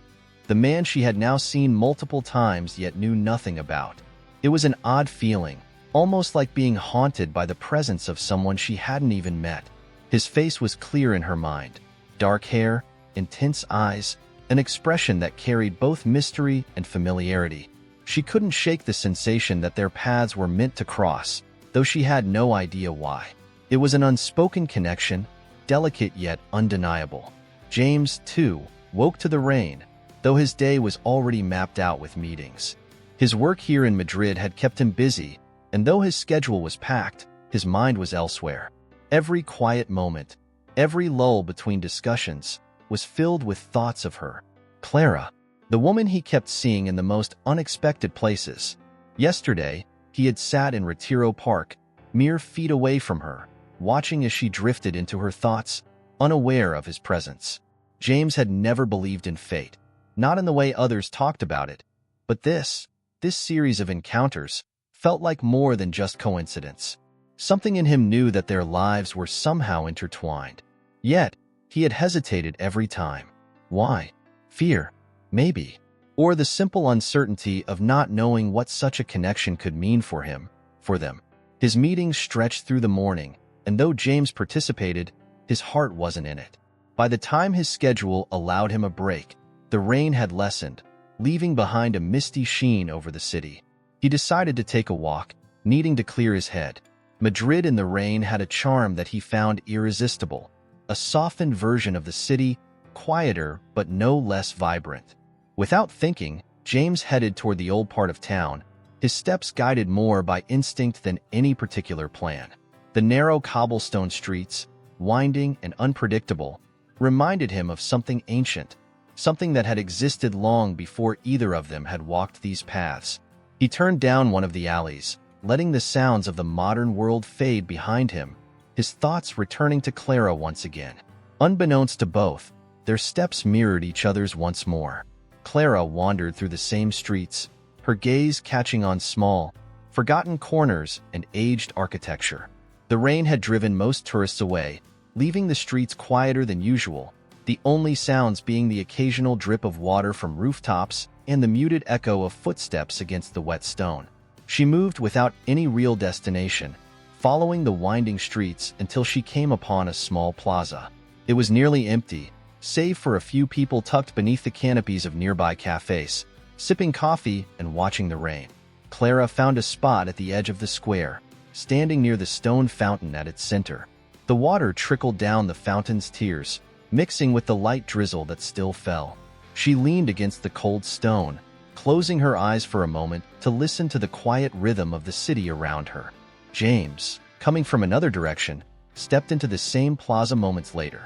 S1: the man she had now seen multiple times yet knew nothing about. It was an odd feeling, almost like being haunted by the presence of someone she hadn't even met. His face was clear in her mind: dark hair, intense eyes, an expression that carried both mystery and familiarity. She couldn't shake the sensation that their paths were meant to cross, though she had no idea why. It was an unspoken connection, delicate yet undeniable. James, too, woke to the rain, though his day was already mapped out with meetings. His work here in Madrid had kept him busy, and though his schedule was packed, his mind was elsewhere. Every quiet moment, every lull between discussions, was filled with thoughts of her. Clara, the woman he kept seeing in the most unexpected places. Yesterday, he had sat in Retiro Park, mere feet away from her, watching as she drifted into her thoughts, unaware of his presence. James had never believed in fate, not in the way others talked about it, but this series of encounters felt like more than just coincidence. Something in him knew that their lives were somehow intertwined. Yet, he had hesitated every time. Why? Fear? Maybe. Or the simple uncertainty of not knowing what such a connection could mean for him, for them. His meetings stretched through the morning, and though James participated, his heart wasn't in it. By the time his schedule allowed him a break, the rain had lessened, leaving behind a misty sheen over the city. He decided to take a walk, needing to clear his head. Madrid in the rain had a charm that he found irresistible, a softened version of the city, quieter but no less vibrant. Without thinking, James headed toward the old part of town, his steps guided more by instinct than any particular plan. The narrow cobblestone streets, winding and unpredictable, reminded him of something ancient, something that had existed long before either of them had walked these paths. He turned down one of the alleys, letting the sounds of the modern world fade behind him, his thoughts returning to Clara once again. Unbeknownst to both, their steps mirrored each other's once more. Clara wandered through the same streets, her gaze catching on small, forgotten corners and aged architecture. The rain had driven most tourists away, leaving the streets quieter than usual, the only sounds being the occasional drip of water from rooftops and the muted echo of footsteps against the wet stone. She moved without any real destination, following the winding streets until she came upon a small plaza. It was nearly empty, save for a few people tucked beneath the canopies of nearby cafes, sipping coffee and watching the rain. Clara found a spot at the edge of the square, standing near the stone fountain at its center. The water trickled down the fountain's tiers, mixing with the light drizzle that still fell. She leaned against the cold stone, closing her eyes for a moment to listen to the quiet rhythm of the city around her. James, coming from another direction, stepped into the same plaza moments later.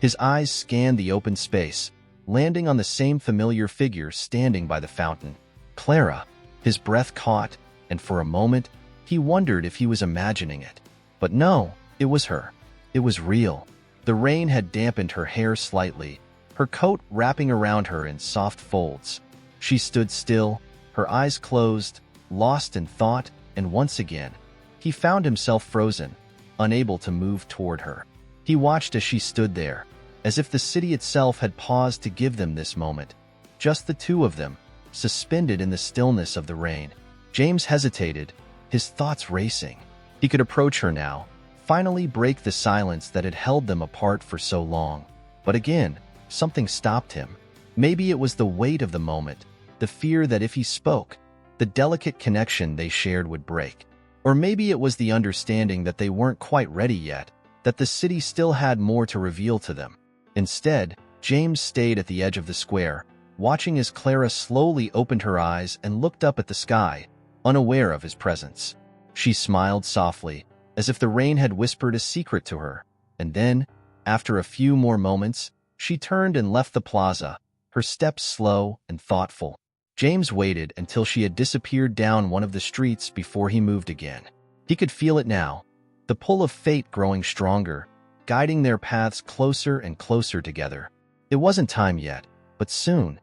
S1: His eyes scanned the open space, landing on the same familiar figure standing by the fountain. Clara. His breath caught, and for a moment, he wondered if he was imagining it. But no, it was her. It was real. The rain had dampened her hair slightly, her coat wrapping around her in soft folds. She stood still, her eyes closed, lost in thought, and once again, he found himself frozen, unable to move toward her. He watched as she stood there, as if the city itself had paused to give them this moment. Just the two of them, suspended in the stillness of the rain. James hesitated, his thoughts racing. He could approach her now, finally break the silence that had held them apart for so long. But again, something stopped him. Maybe it was the weight of the moment, the fear that if he spoke, the delicate connection they shared would break. Or maybe it was the understanding that they weren't quite ready yet, that the city still had more to reveal to them. Instead, James stayed at the edge of the square, watching as Clara slowly opened her eyes and looked up at the sky, unaware of his presence. She smiled softly, as if the rain had whispered a secret to her, and then, after a few more moments, she turned and left the plaza, her steps slow and thoughtful. James waited until she had disappeared down one of the streets before he moved again. He could feel it now, the pull of fate growing stronger, guiding their paths closer and closer together. It wasn't time yet, but soon,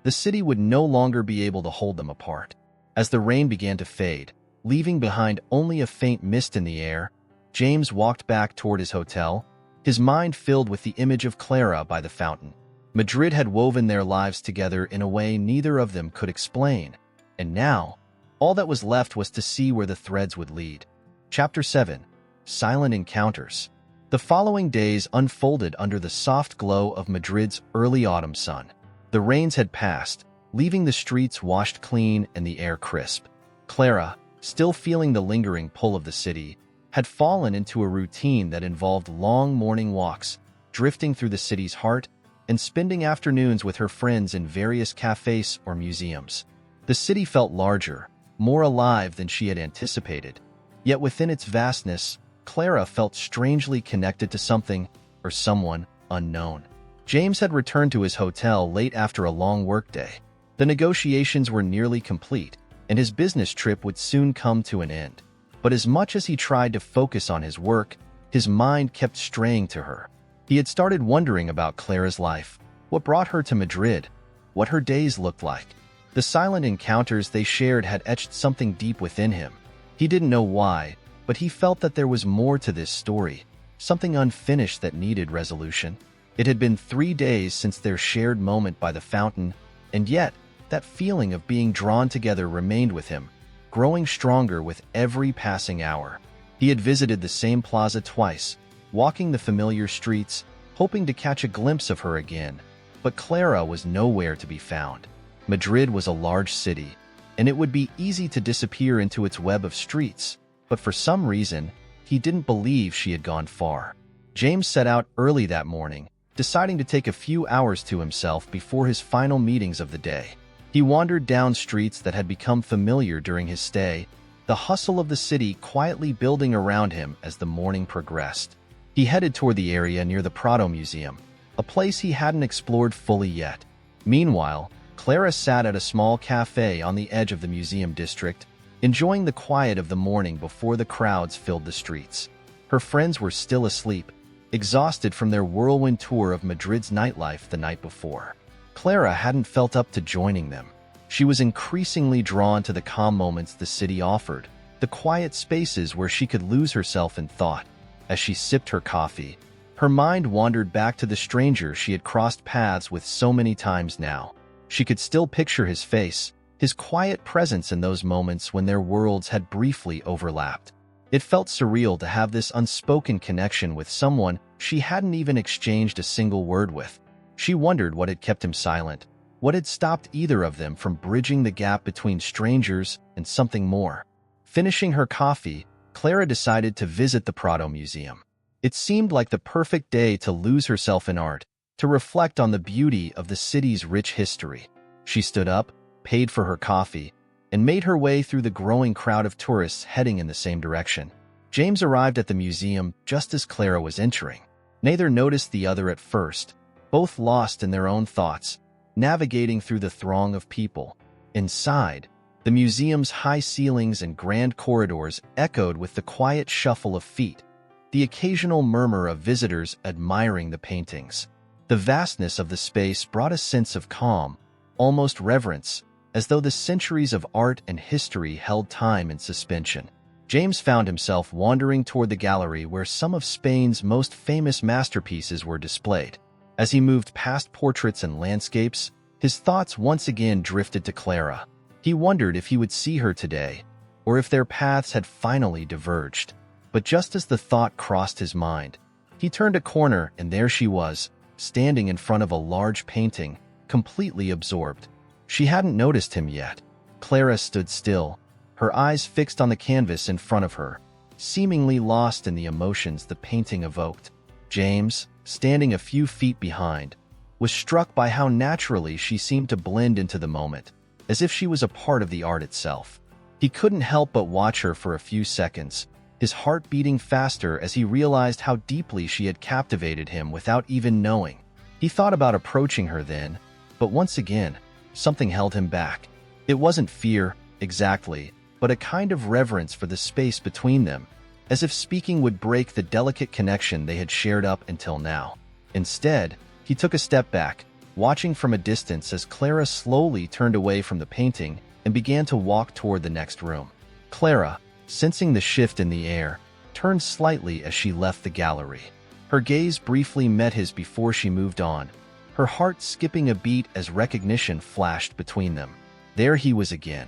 S1: the city would no longer be able to hold them apart. As the rain began to fade, leaving behind only a faint mist in the air, James walked back toward his hotel, his mind filled with the image of Clara by the fountain. Madrid had woven their lives together in a way neither of them could explain, and now, all that was left was to see where the threads would lead. Chapter 7. Silent Encounters. The following days unfolded under the soft glow of Madrid's early autumn sun. The rains had passed, leaving the streets washed clean and the air crisp. Clara, still feeling the lingering pull of the city, had fallen into a routine that involved long morning walks, drifting through the city's heart, and spending afternoons with her friends in various cafes or museums. The city felt larger, more alive than she had anticipated. Yet within its vastness, Clara felt strangely connected to something or someone unknown. James had returned to his hotel late after a long workday. The negotiations were nearly complete, and his business trip would soon come to an end. But as much as he tried to focus on his work, his mind kept straying to her. He had started wondering about Clara's life, what brought her to Madrid, what her days looked like. The silent encounters they shared had etched something deep within him. He didn't know why, but he felt that there was more to this story, something unfinished that needed resolution. It had been 3 days since their shared moment by the fountain, and yet, that feeling of being drawn together remained with him, growing stronger with every passing hour. He had visited the same plaza twice, walking the familiar streets, hoping to catch a glimpse of her again, but Clara was nowhere to be found. Madrid was a large city, and it would be easy to disappear into its web of streets, but for some reason, he didn't believe she had gone far. James set out early that morning, deciding to take a few hours to himself before his final meetings of the day. He wandered down streets that had become familiar during his stay, the hustle of the city quietly building around him as the morning progressed. He headed toward the area near the Prado Museum, a place he hadn't explored fully yet. Meanwhile, Clara sat at a small cafe on the edge of the museum district, enjoying the quiet of the morning before the crowds filled the streets. Her friends were still asleep, exhausted from their whirlwind tour of Madrid's nightlife the night before. Clara hadn't felt up to joining them. She was increasingly drawn to the calm moments the city offered, the quiet spaces where she could lose herself in thought. As she sipped her coffee, her mind wandered back to the stranger she had crossed paths with so many times now. She could still picture his face, his quiet presence in those moments when their worlds had briefly overlapped. It felt surreal to have this unspoken connection with someone she hadn't even exchanged a single word with. She wondered what had kept him silent, what had stopped either of them from bridging the gap between strangers and something more. Finishing her coffee, Clara decided to visit the Prado Museum. It seemed like the perfect day to lose herself in art, to reflect on the beauty of the city's rich history. She stood up, paid for her coffee, and made her way through the growing crowd of tourists heading in the same direction. James arrived at the museum just as Clara was entering. Neither noticed the other at first, both lost in their own thoughts, navigating through the throng of people. Inside, the museum's high ceilings and grand corridors echoed with the quiet shuffle of feet, the occasional murmur of visitors admiring the paintings. The vastness of the space brought a sense of calm, almost reverence, as though the centuries of art and history held time in suspension. James found himself wandering toward the gallery where some of Spain's most famous masterpieces were displayed. As he moved past portraits and landscapes, his thoughts once again drifted to Clara. He wondered if he would see her today, or if their paths had finally diverged. But just as the thought crossed his mind, he turned a corner and there she was, standing in front of a large painting, completely absorbed. She hadn't noticed him yet. Clara stood still, her eyes fixed on the canvas in front of her, seemingly lost in the emotions the painting evoked. James, standing a few feet behind, was struck by how naturally she seemed to blend into the moment, as if she was a part of the art itself. He couldn't help but watch her for a few seconds, his heart beating faster as he realized how deeply she had captivated him without even knowing. He thought about approaching her then, but once again, something held him back. It wasn't fear, exactly, but a kind of reverence for the space between them, as if speaking would break the delicate connection they had shared up until now. Instead, he took a step back, watching from a distance as Clara slowly turned away from the painting and began to walk toward the next room. Clara, sensing the shift in the air, turned slightly as she left the gallery. Her gaze briefly met his before she moved on, her heart skipping a beat as recognition flashed between them. There he was again,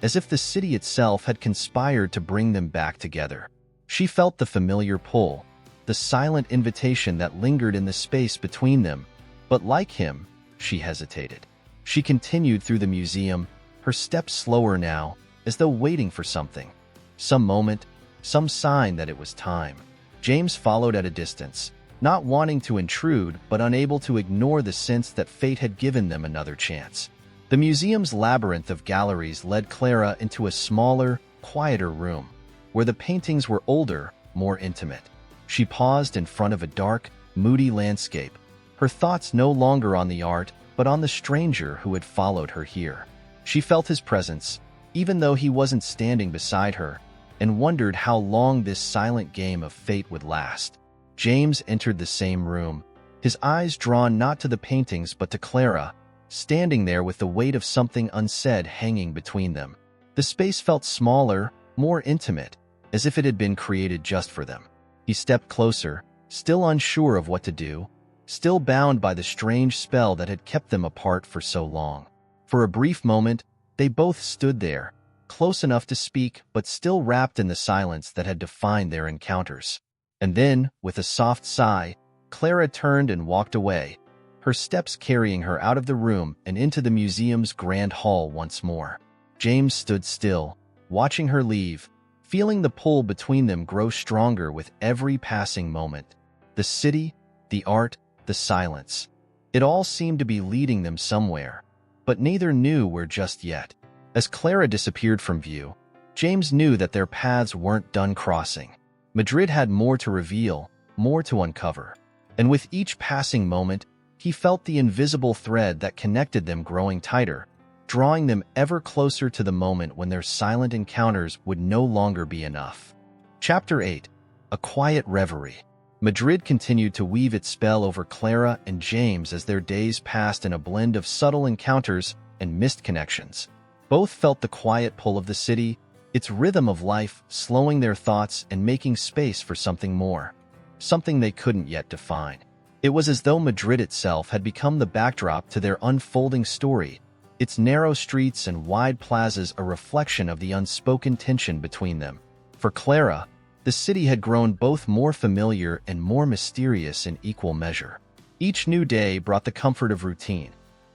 S1: as if the city itself had conspired to bring them back together. She felt the familiar pull, the silent invitation that lingered in the space between them, but like him, she hesitated. She continued through the museum, her steps slower now, as though waiting for something. Some moment, some sign that it was time. James followed at a distance, not wanting to intrude but unable to ignore the sense that fate had given them another chance. The museum's labyrinth of galleries led Clara into a smaller, quieter room, where the paintings were older, more intimate. She paused in front of a dark, moody landscape, her thoughts no longer on the art but on the stranger who had followed her here. She felt his presence, even though he wasn't standing beside her, and wondered how long this silent game of fate would last. James entered the same room, his eyes drawn not to the paintings but to Clara, standing there with the weight of something unsaid hanging between them. The space felt smaller, more intimate, as if it had been created just for them. He stepped closer, still unsure of what to do, still bound by the strange spell that had kept them apart for so long. For a brief moment, they both stood there, close enough to speak but still wrapped in the silence that had defined their encounters. And then, with a soft sigh, Clara turned and walked away, her steps carrying her out of the room and into the museum's grand hall once more. James stood still, watching her leave, feeling the pull between them grow stronger with every passing moment. The city, the art, the silence. It all seemed to be leading them somewhere, but neither knew where just yet. As Clara disappeared from view, James knew that their paths weren't done crossing. Madrid had more to reveal, more to uncover. And with each passing moment, he felt the invisible thread that connected them growing tighter, drawing them ever closer to the moment when their silent encounters would no longer be enough. Chapter 8. A Quiet Reverie. Madrid continued to weave its spell over Clara and James as their days passed in a blend of subtle encounters and missed connections. Both felt the quiet pull of the city, its rhythm of life slowing their thoughts and making space for something more, something they couldn't yet define. It was as though Madrid itself had become the backdrop to their unfolding story, its narrow streets and wide plazas a reflection of the unspoken tension between them. For Clara, the city had grown both more familiar and more mysterious in equal measure. Each new day brought the comfort of routine,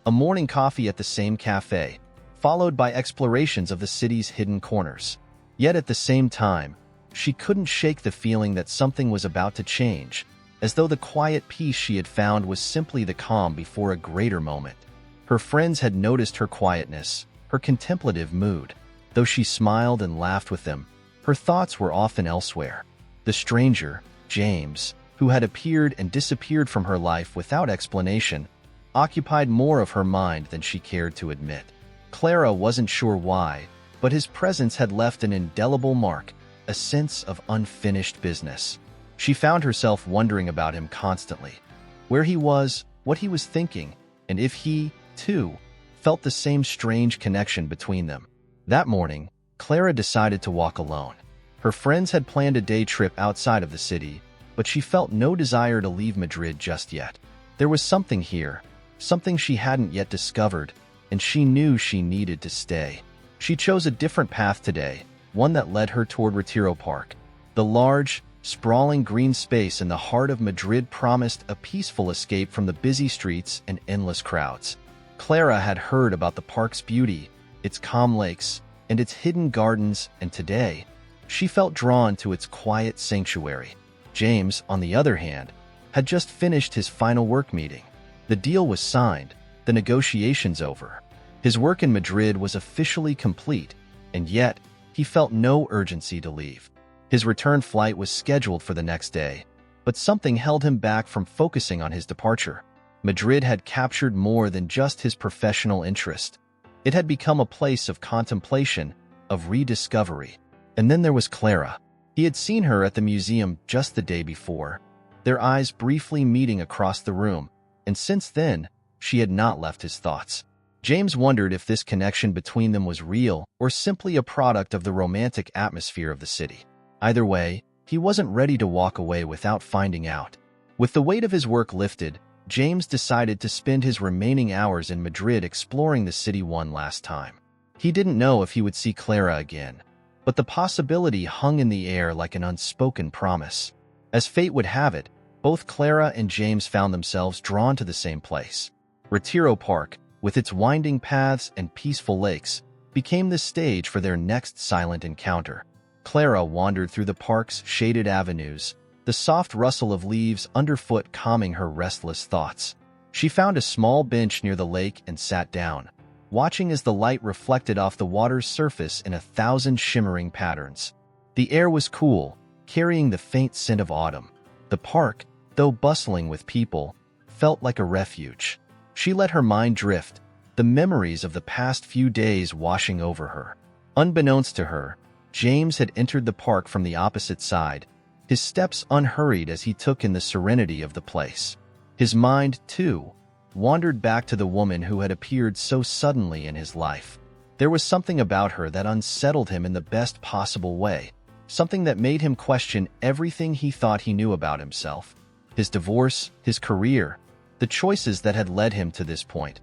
S1: a morning coffee at the same cafe, followed by explorations of the city's hidden corners. Yet at the same time, she couldn't shake the feeling that something was about to change, as though the quiet peace she had found was simply the calm before a greater moment. Her friends had noticed her quietness, her contemplative mood. Though she smiled and laughed with them, Her thoughts were often elsewhere. The stranger, James, who had appeared and disappeared from her life without explanation, occupied more of her mind than she cared to admit. Clara wasn't sure why, but his presence had left an indelible mark, a sense of unfinished business. She found herself wondering about him constantly. Where he was, what he was thinking, and if he, too, felt the same strange connection between them. That morning, Clara decided to walk alone. Her friends had planned a day trip outside of the city, but she felt no desire to leave Madrid just yet. There was something here, something she hadn't yet discovered, and she knew she needed to stay. She chose a different path today, one that led her toward Retiro Park. The large, sprawling green space in the heart of Madrid promised a peaceful escape from the busy streets and endless crowds. Clara had heard about the park's beauty, its calm lakes, and its hidden gardens, and today, she felt drawn to its quiet sanctuary. James, on the other hand, had just finished his final work meeting. The deal was signed, the negotiations over. His work in Madrid was officially complete, and yet, he felt no urgency to leave. His return flight was scheduled for the next day, but something held him back from focusing on his departure. Madrid had captured more than just his professional interest. It had become a place of contemplation, of rediscovery. And then there was Clara. He had seen her at the museum just the day before, their eyes briefly meeting across the room, and since then, she had not left his thoughts. James wondered if this connection between them was real or simply a product of the romantic atmosphere of the city. Either way, he wasn't ready to walk away without finding out. With the weight of his work lifted, James decided to spend his remaining hours in Madrid exploring the city one last time. He didn't know if he would see Clara again, but the possibility hung in the air like an unspoken promise. As fate would have it, both Clara and James found themselves drawn to the same place. Retiro Park, with its winding paths and peaceful lakes, became the stage for their next silent encounter. Clara wandered through the park's shaded avenues, the soft rustle of leaves underfoot calming her restless thoughts. She found a small bench near the lake and sat down, watching as the light reflected off the water's surface in 1,000 shimmering patterns. The air was cool, carrying the faint scent of autumn. The park, though bustling with people, felt like a refuge. She let her mind drift, the memories of the past few days washing over her. Unbeknownst to her, James had entered the park from the opposite side, his steps unhurried as he took in the serenity of the place. His mind, too, wandered back to the woman who had appeared so suddenly in his life. There was something about her that unsettled him in the best possible way, something that made him question everything he thought he knew about himself. His divorce, his career, the choices that had led him to this point.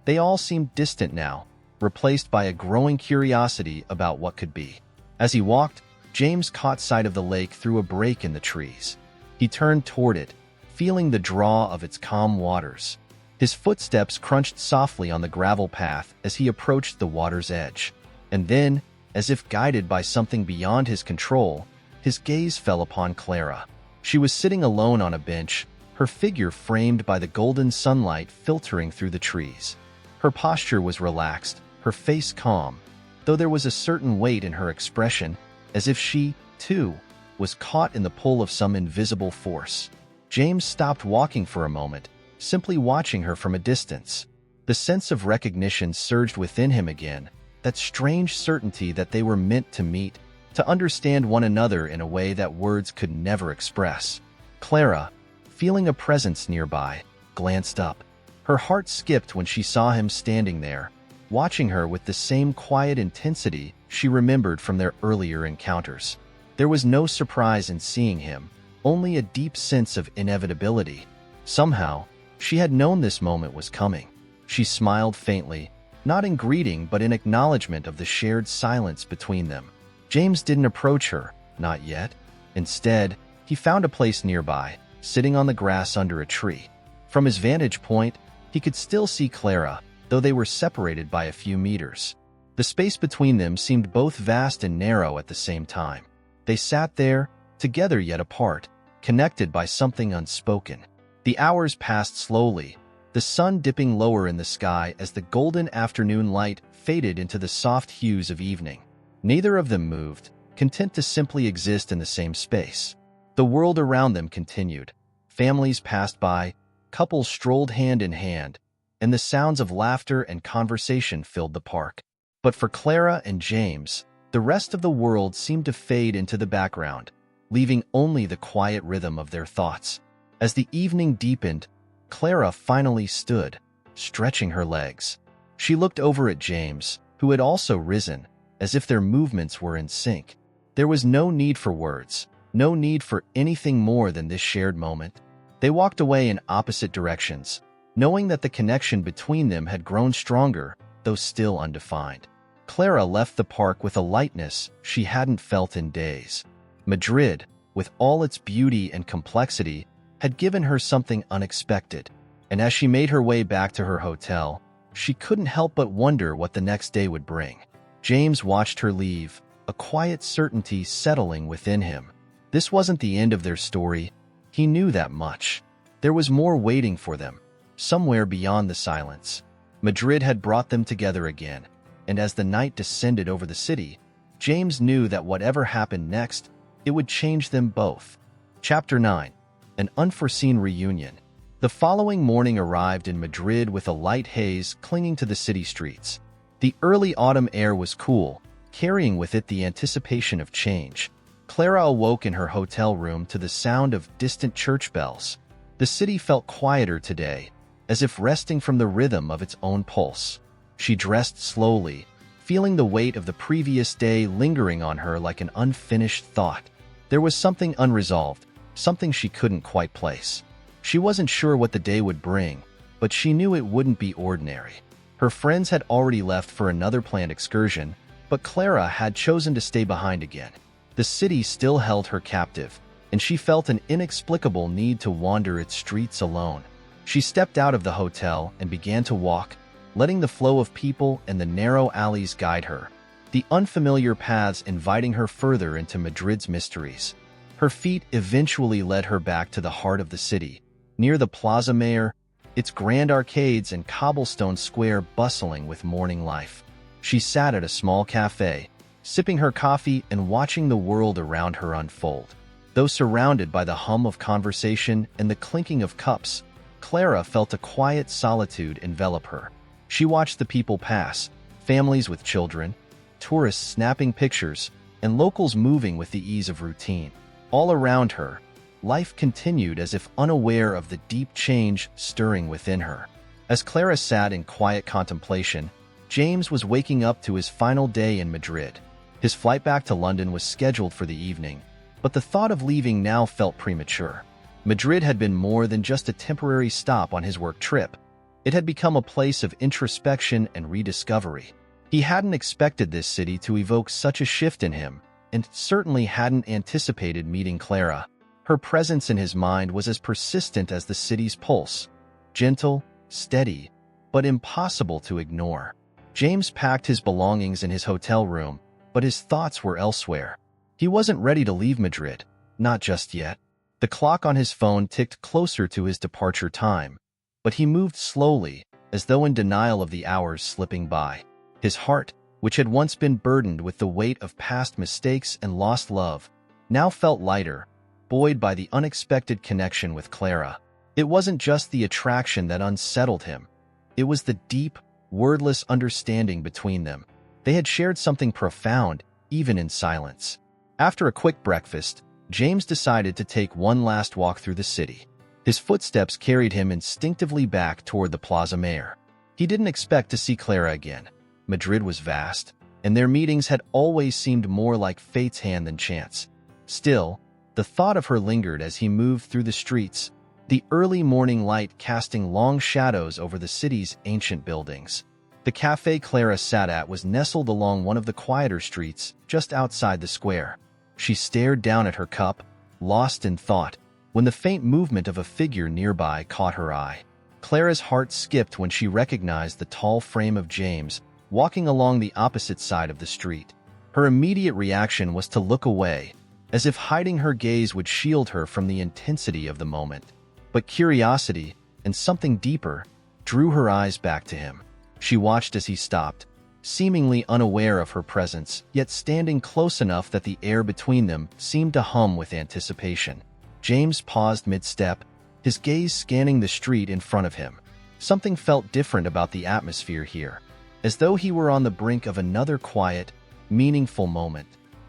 S1: They all seemed distant now, replaced by a growing curiosity about what could be. As he walked, James caught sight of the lake through a break in the trees. He turned toward it, feeling the draw of its calm waters. His footsteps crunched softly on the gravel path as he approached the water's edge. And then, as if guided by something beyond his control, his gaze fell upon Clara. She was sitting alone on a bench, her figure framed by the golden sunlight filtering through the trees. Her posture was relaxed, her face calm, though there was a certain weight in her expression, as if she, too, was caught in the pull of some invisible force. James stopped walking for a moment, simply watching her from a distance. The sense of recognition surged within him again, that strange certainty that they were meant to meet, to understand one another in a way that words could never express. Clara, feeling a presence nearby, glanced up. Her heart skipped when she saw him standing there, watching her with the same quiet intensity she remembered from their earlier encounters. There was no surprise in seeing him, only a deep sense of inevitability. Somehow, she had known this moment was coming. She smiled faintly, not in greeting but in acknowledgement of the shared silence between them. James didn't approach her, not yet. Instead, he found a place nearby, sitting on the grass under a tree. From his vantage point, he could still see Clara, though they were separated by a few meters. The space between them seemed both vast and narrow at the same time. They sat there, together yet apart, connected by something unspoken. The hours passed slowly, the sun dipping lower in the sky as the golden afternoon light faded into the soft hues of evening. Neither of them moved, content to simply exist in the same space. The world around them continued. Families passed by, couples strolled hand in hand, and the sounds of laughter and conversation filled the park. But for Clara and James, the rest of the world seemed to fade into the background, leaving only the quiet rhythm of their thoughts. As the evening deepened, Clara finally stood, stretching her legs. She looked over at James, who had also risen, as if their movements were in sync. There was no need for words, no need for anything more than this shared moment. They walked away in opposite directions, knowing that the connection between them had grown stronger, though still undefined. Clara left the park with a lightness she hadn't felt in days. Madrid, with all its beauty and complexity, had given her something unexpected, and as she made her way back to her hotel, she couldn't help but wonder what the next day would bring. James watched her leave, a quiet certainty settling within him. This wasn't the end of their story. He knew that much. There was more waiting for them, somewhere beyond the silence. Madrid had brought them together again, and as the night descended over the city, James knew that whatever happened next, it would change them both. Chapter 9. An Unforeseen Reunion. The following morning arrived in Madrid with a light haze clinging to the city streets. The early autumn air was cool, carrying with it the anticipation of change. Clara awoke in her hotel room to the sound of distant church bells. The city felt quieter today, as if resting from the rhythm of its own pulse. She dressed slowly, feeling the weight of the previous day lingering on her like an unfinished thought. There was something unresolved, something she couldn't quite place. She wasn't sure what the day would bring, but she knew it wouldn't be ordinary. Her friends had already left for another planned excursion, but Clara had chosen to stay behind again. The city still held her captive, and she felt an inexplicable need to wander its streets alone. She stepped out of the hotel and began to walk, letting the flow of people and the narrow alleys guide her, the unfamiliar paths inviting her further into Madrid's mysteries. Her feet eventually led her back to the heart of the city, near the Plaza Mayor, its grand arcades and cobblestone square bustling with morning life. She sat at a small cafe, sipping her coffee and watching the world around her unfold. Though surrounded by the hum of conversation and the clinking of cups, Clara felt a quiet solitude envelop her. She watched the people pass, families with children, tourists snapping pictures, and locals moving with the ease of routine. All around her, life continued as if unaware of the deep change stirring within her. As Clara sat in quiet contemplation, James was waking up to his final day in Madrid. His flight back to London was scheduled for the evening, but the thought of leaving now felt premature. Madrid had been more than just a temporary stop on his work trip. It had become a place of introspection and rediscovery. He hadn't expected this city to evoke such a shift in him, and certainly hadn't anticipated meeting Clara. Her presence in his mind was as persistent as the city's pulse, gentle, steady, but impossible to ignore. James packed his belongings in his hotel room, but his thoughts were elsewhere. He wasn't ready to leave Madrid, not just yet. The clock on his phone ticked closer to his departure time, but he moved slowly, as though in denial of the hours slipping by. His heart, which had once been burdened with the weight of past mistakes and lost love, now felt lighter, buoyed by the unexpected connection with Clara. It wasn't just the attraction that unsettled him. It was the deep, wordless understanding between them. They had shared something profound, even in silence. After a quick breakfast, James decided to take one last walk through the city. His footsteps carried him instinctively back toward the Plaza Mayor. He didn't expect to see Clara again. Madrid was vast, and their meetings had always seemed more like fate's hand than chance. Still, the thought of her lingered as he moved through the streets, the early morning light casting long shadows over the city's ancient buildings. The cafe Clara sat at was nestled along one of the quieter streets just outside the square. She stared down at her cup, lost in thought, when the faint movement of a figure nearby caught her eye. Clara's heart skipped when she recognized the tall frame of James, walking along the opposite side of the street. Her immediate reaction was to look away, as if hiding her gaze would shield her from the intensity of the moment. But curiosity, and something deeper, drew her eyes back to him. She watched as he stopped, seemingly unaware of her presence, yet standing close enough that the air between them seemed to hum with anticipation. James paused mid-step, his gaze scanning the street in front of him. Something felt different about the atmosphere here, as though he were on the brink of another quiet, meaningful moment.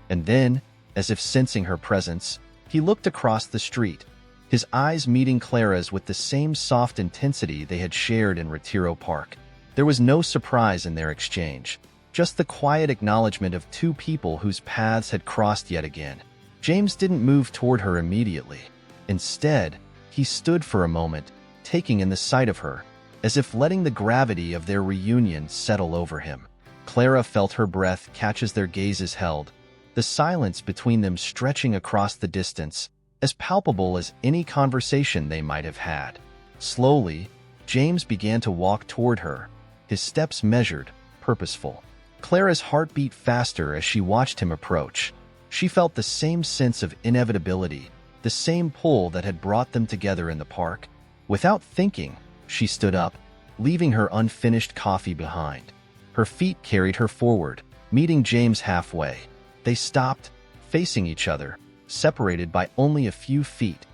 S1: And then, as if sensing her presence, he looked across the street, his eyes meeting Clara's with the same soft intensity they had shared in Retiro Park. There was no surprise in their exchange, just the quiet acknowledgement of two people whose paths had crossed yet again. James didn't move toward her immediately. Instead, he stood for a moment, taking in the sight of her, as if letting the gravity of their reunion settle over him. Clara felt her breath catch as their gazes held, the silence between them stretching across the distance, as palpable as any conversation they might have had. Slowly, James began to walk toward her, his steps measured, purposeful. Clara's heart beat faster as she watched him approach. She felt the same sense of inevitability, the same pull that had brought them together in the park. Without thinking, she stood up, leaving her unfinished coffee behind. Her feet carried her forward, meeting James halfway. They stopped, facing each other, separated by only a few feet,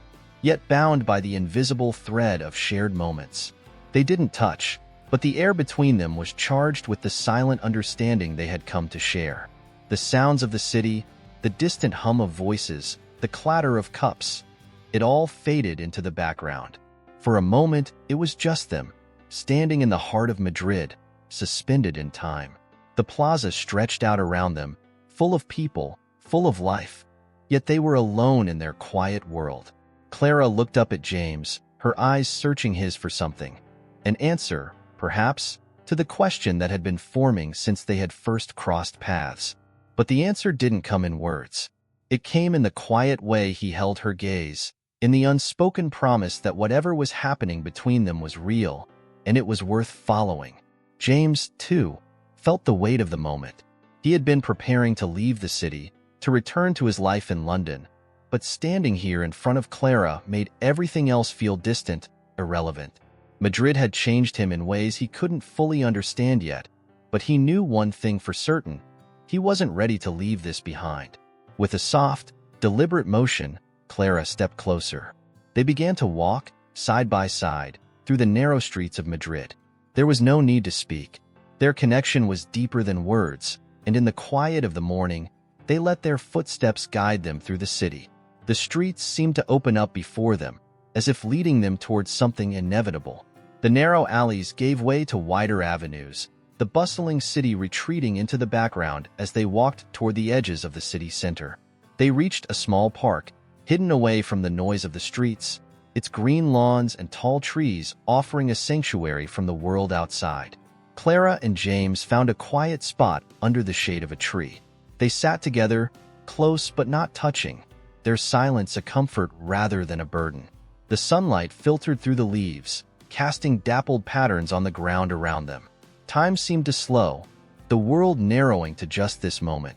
S1: yet bound by the invisible thread of shared moments. They didn't touch, but the air between them was charged with the silent understanding they had come to share. The sounds of the city, the distant hum of voices, the clatter of cups, it all faded into the background. For a moment, it was just them, standing in the heart of Madrid, suspended in time. The plaza stretched out around them, full of people, full of life. Yet they were alone in their quiet world. Clara looked up at James, her eyes searching his for something. An answer, perhaps, to the question that had been forming since they had first crossed paths. But the answer didn't come in words. It came in the quiet way he held her gaze, in the unspoken promise that whatever was happening between them was real, and it was worth following. James, too, felt the weight of the moment. He had been preparing to leave the city, to return to his life in London, but standing here in front of Clara made everything else feel distant, irrelevant. Madrid had changed him in ways he couldn't fully understand yet, but he knew one thing for certain: he wasn't ready to leave this behind. With a soft, deliberate motion, Clara stepped closer. They began to walk, side by side, through the narrow streets of Madrid. There was no need to speak. Their connection was deeper than words, and in the quiet of the morning, they let their footsteps guide them through the city. The streets seemed to open up before them, as if leading them towards something inevitable. The narrow alleys gave way to wider avenues, the bustling city retreating into the background as they walked toward the edges of the city center. They reached a small park, hidden away from the noise of the streets, its green lawns and tall trees offering a sanctuary from the world outside. Clara and James found a quiet spot under the shade of a tree. They sat together, close but not touching, their silence a comfort rather than a burden. The sunlight filtered through the leaves, casting dappled patterns on the ground around them. Time seemed to slow, the world narrowing to just this moment.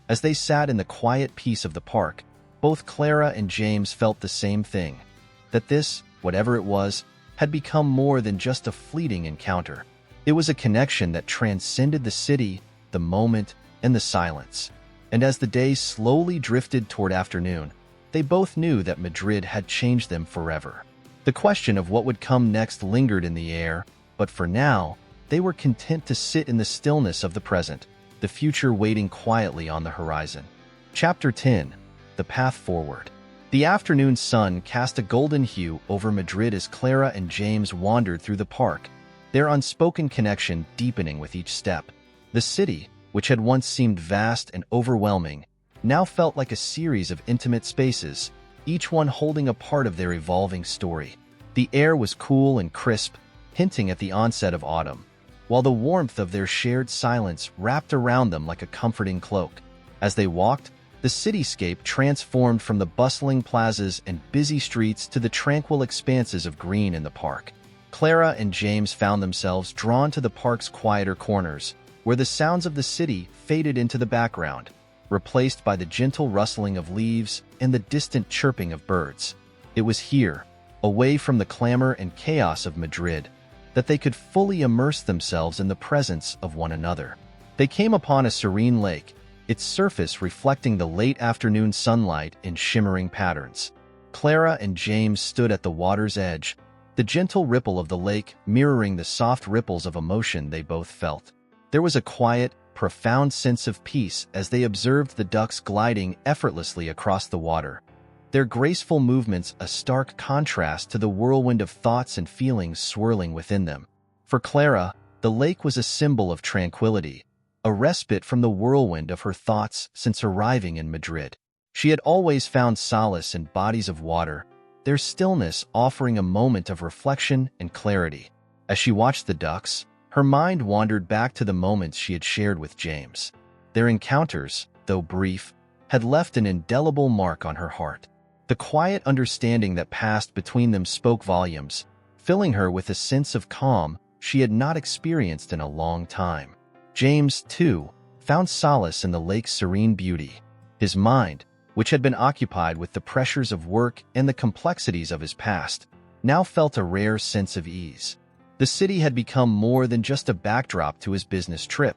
S1: As they sat in the quiet peace of the park, both Clara and James felt the same thing: that this, whatever it was, had become more than just a fleeting encounter. It was a connection that transcended the city, the moment, and the silence. And as the day slowly drifted toward afternoon, they both knew that Madrid had changed them forever. The question of what would come next lingered in the air, but for now, they were content to sit in the stillness of the present, the future waiting quietly on the horizon. Chapter 10: The Path Forward. The afternoon sun cast a golden hue over Madrid as Clara and James wandered through the park, their unspoken connection deepening with each step. The city, which had once seemed vast and overwhelming, now felt like a series of intimate spaces, each one holding a part of their evolving story. The air was cool and crisp, hinting at the onset of autumn, while the warmth of their shared silence wrapped around them like a comforting cloak. As they walked, the cityscape transformed from the bustling plazas and busy streets to the tranquil expanses of green in the park. Clara and James found themselves drawn to the park's quieter corners, where the sounds of the city faded into the background, replaced by the gentle rustling of leaves and the distant chirping of birds. It was here, away from the clamor and chaos of Madrid, that they could fully immerse themselves in the presence of one another. They came upon a serene lake, its surface reflecting the late afternoon sunlight in shimmering patterns. Clara and James stood at the water's edge, the gentle ripple of the lake mirroring the soft ripples of emotion they both felt. There was a quiet, profound sense of peace as they observed the ducks gliding effortlessly across the water, their graceful movements a stark contrast to the whirlwind of thoughts and feelings swirling within them. For Clara, the lake was a symbol of tranquility, a respite from the whirlwind of her thoughts since arriving in Madrid. She had always found solace in bodies of water, their stillness offering a moment of reflection and clarity. As she watched the ducks, her mind wandered back to the moments she had shared with James. Their encounters, though brief, had left an indelible mark on her heart. The quiet understanding that passed between them spoke volumes, filling her with a sense of calm she had not experienced in a long time. James, too, found solace in the lake's serene beauty. His mind, which had been occupied with the pressures of work and the complexities of his past, now felt a rare sense of ease. The city had become more than just a backdrop to his business trip.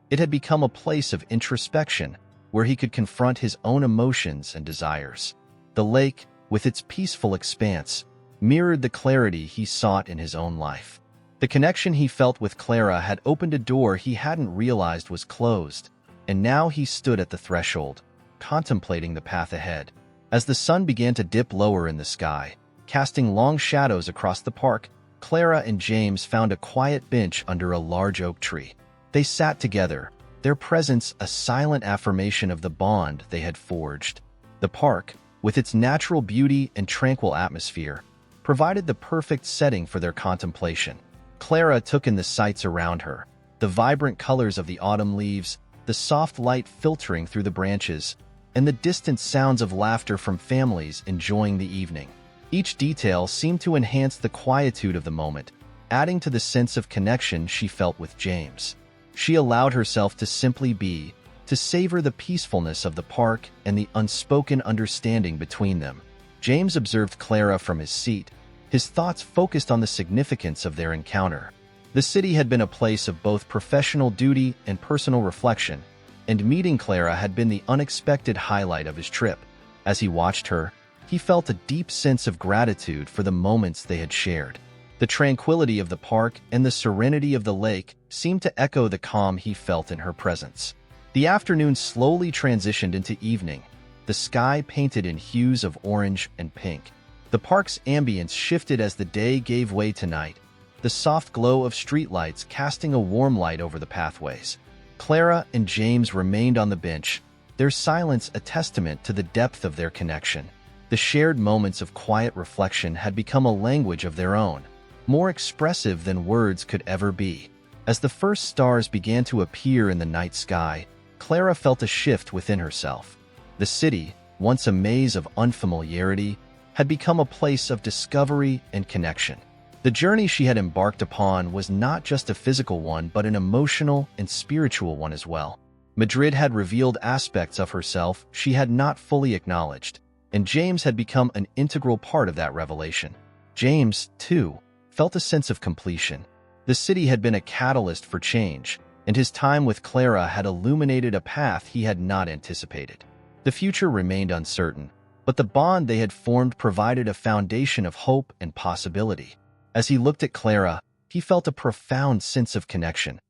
S1: It had become a place of introspection where he could confront his own emotions and desires. The lake, with its peaceful expanse, mirrored the clarity he sought in his own life. The connection he felt with Clara had opened a door he hadn't realized was closed, and now he stood at the threshold, contemplating the path ahead. As the sun began to dip lower in the sky, casting long shadows across the park, Clara and James found a quiet bench under a large oak tree. They sat together, their presence a silent affirmation of the bond they had forged. The park, with its natural beauty and tranquil atmosphere, provided the perfect setting for their contemplation. Clara took in the sights around her, the vibrant colors of the autumn leaves, the soft light filtering through the branches, and the distant sounds of laughter from families enjoying the evening. Each detail seemed to enhance the quietude of the moment, adding to the sense of connection she felt with James. She allowed herself to simply be, to savor the peacefulness of the park and the unspoken understanding between them. James observed Clara from his seat, his thoughts focused on the significance of their encounter. The city had been a place of both professional duty and personal reflection, and meeting Clara had been the unexpected highlight of his trip. As he watched her, he felt a deep sense of gratitude for the moments they had shared. The tranquility of the park and the serenity of the lake seemed to echo the calm he felt in her presence. The afternoon slowly transitioned into evening, the sky painted in hues of orange and pink. The park's ambience shifted as the day gave way to night, the soft glow of streetlights casting a warm light over the pathways. Clara and James remained on the bench, their silence a testament to the depth of their connection. The shared moments of quiet reflection had become a language of their own, more expressive than words could ever be. As the first stars began to appear in the night sky, Clara felt a shift within herself. The city, once a maze of unfamiliarity, had become a place of discovery and connection. The journey she had embarked upon was not just a physical one but an emotional and spiritual one as well. Madrid had revealed aspects of herself she had not fully acknowledged, and James had become an integral part of that revelation. James, too, felt a sense of completion. The city had been a catalyst for change, and his time with Clara had illuminated a path he had not anticipated. The future remained uncertain, but the bond they had formed provided a foundation of hope and possibility. As he looked at Clara, he felt a profound sense of connection,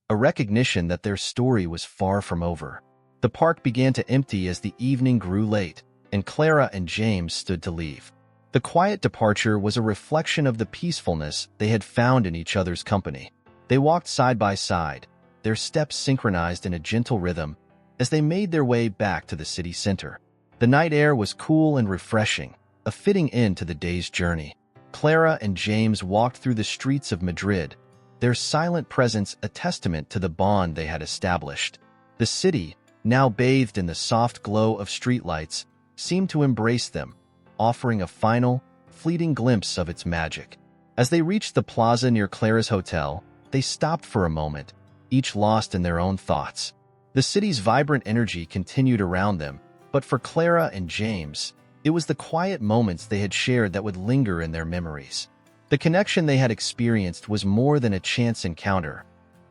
S1: a recognition that their story was far from over. The park began to empty as the evening grew late, and Clara and James stood to leave. The quiet departure was a reflection of the peacefulness they had found in each other's company. They walked side by side, their steps synchronized in a gentle rhythm, as they made their way back to the city center. The night air was cool and refreshing, a fitting end to the day's journey. Clara and James walked through the streets of Madrid, their silent presence a testament to the bond they had established. The city, now bathed in the soft glow of streetlights, seemed to embrace them, offering a final, fleeting glimpse of its magic. As they reached the plaza near Clara's hotel, they stopped for a moment, each lost in their own thoughts. The city's vibrant energy continued around them, but for Clara and James, it was the quiet moments they had shared that would linger in their memories. The connection they had experienced was more than a chance encounter.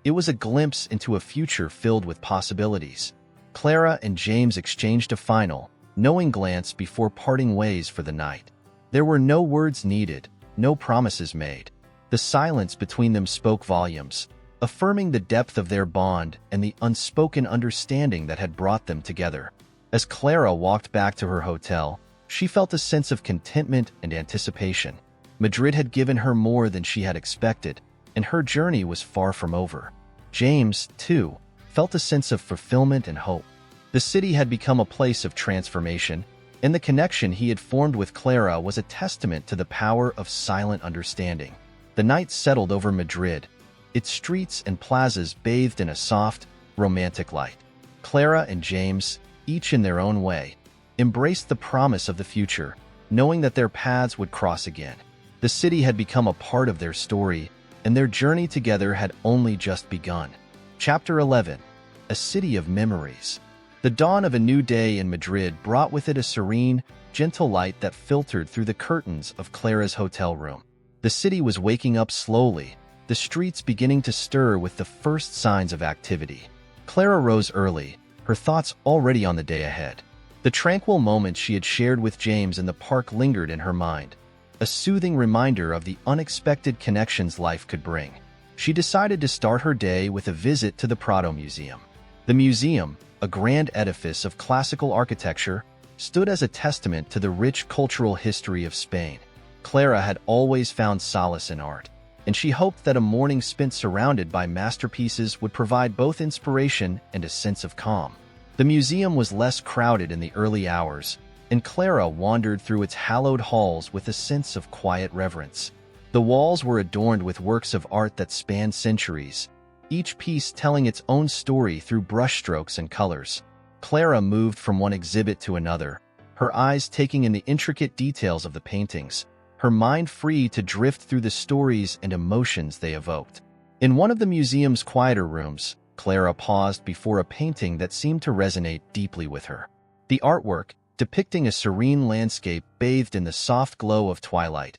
S1: It was a glimpse into a future filled with possibilities. Clara and James exchanged a final, knowing glance before parting ways for the night. There were no words needed, no promises made. The silence between them spoke volumes, affirming the depth of their bond and the unspoken understanding that had brought them together. As Clara walked back to her hotel, she felt a sense of contentment and anticipation. Madrid had given her more than she had expected, and her journey was far from over. James, too, felt a sense of fulfillment and hope. The city had become a place of transformation, and the connection he had formed with Clara was a testament to the power of silent understanding. The night settled over Madrid, its streets and plazas bathed in a soft, romantic light. Clara and James, each in their own way, embraced the promise of the future, knowing that their paths would cross again. The city had become a part of their story, and their journey together had only just begun. Chapter 11. A City of Memories. The dawn of a new day in Madrid brought with it a serene, gentle light that filtered through the curtains of Clara's hotel room. The city was waking up slowly, the streets beginning to stir with the first signs of activity. Clara rose early, her thoughts already on the day ahead. The tranquil moments she had shared with James in the park lingered in her mind, a soothing reminder of the unexpected connections life could bring. She decided to start her day with a visit to the Prado Museum. The museum, a grand edifice of classical architecture, stood as a testament to the rich cultural history of Spain. Clara had always found solace in art, and she hoped that a morning spent surrounded by masterpieces would provide both inspiration and a sense of calm. The museum was less crowded in the early hours, and Clara wandered through its hallowed halls with a sense of quiet reverence. The walls were adorned with works of art that spanned centuries, each piece telling its own story through brushstrokes and colors. Clara moved from one exhibit to another, her eyes taking in the intricate details of the paintings, her mind free to drift through the stories and emotions they evoked. In one of the museum's quieter rooms, Clara paused before a painting that seemed to resonate deeply with her. The artwork, depicting a serene landscape bathed in the soft glow of twilight,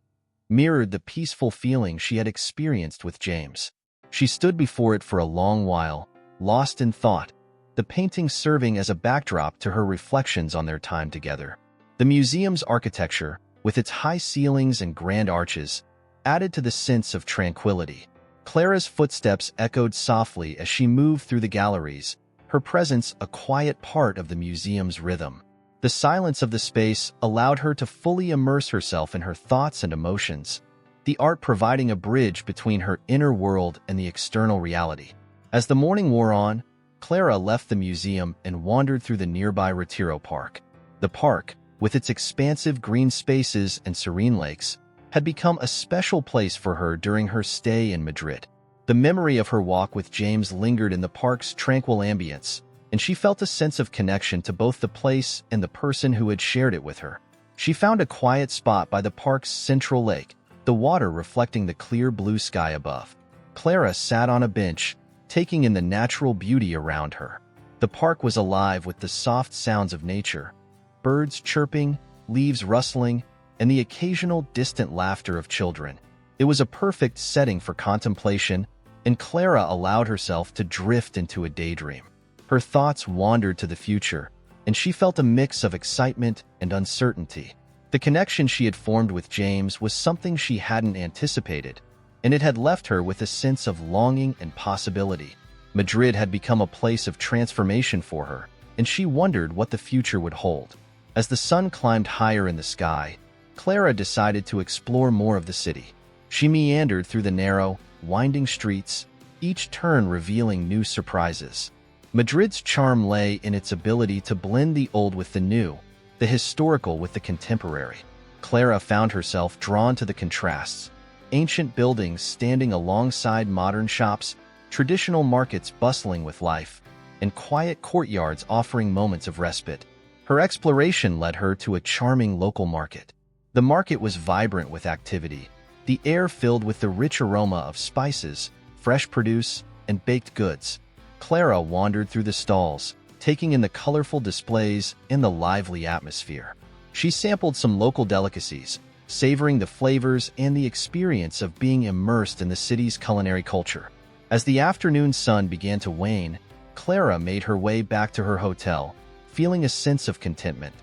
S1: mirrored the peaceful feeling she had experienced with James. She stood before it for a long while, lost in thought, the painting serving as a backdrop to her reflections on their time together. The museum's architecture, with its high ceilings and grand arches, added to the sense of tranquility. Clara's footsteps echoed softly as she moved through the galleries, her presence a quiet part of the museum's rhythm. The silence of the space allowed her to fully immerse herself in her thoughts and emotions, the art providing a bridge between her inner world and the external reality. As the morning wore on, Clara left the museum and wandered through the nearby Retiro Park. The park, with its expansive green spaces and serene lakes, had become a special place for her during her stay in Madrid. The memory of her walk with James lingered in the park's tranquil ambience, and she felt a sense of connection to both the place and the person who had shared it with her. She found a quiet spot by the park's central lake, the water reflecting the clear blue sky above. Clara sat on a bench, taking in the natural beauty around her. The park was alive with the soft sounds of nature, birds chirping, leaves rustling, and the occasional distant laughter of children. It was a perfect setting for contemplation, and Clara allowed herself to drift into a daydream. Her thoughts wandered to the future, and she felt a mix of excitement and uncertainty. The connection she had formed with James was something she hadn't anticipated, and it had left her with a sense of longing and possibility. Madrid had become a place of transformation for her, and she wondered what the future would hold. As the sun climbed higher in the sky, Clara decided to explore more of the city. She meandered through the narrow, winding streets, each turn revealing new surprises. Madrid's charm lay in its ability to blend the old with the new, the historical with the contemporary. Clara found herself drawn to the contrasts, ancient buildings standing alongside modern shops, traditional markets bustling with life, and quiet courtyards offering moments of respite. Her exploration led her to a charming local market. The market was vibrant with activity, the air filled with the rich aroma of spices, fresh produce, and baked goods. Clara wandered through the stalls, taking in the colorful displays and the lively atmosphere. She sampled some local delicacies, savoring the flavors and the experience of being immersed in the city's culinary culture. As the afternoon sun began to wane, Clara made her way back to her hotel, feeling a sense of contentment.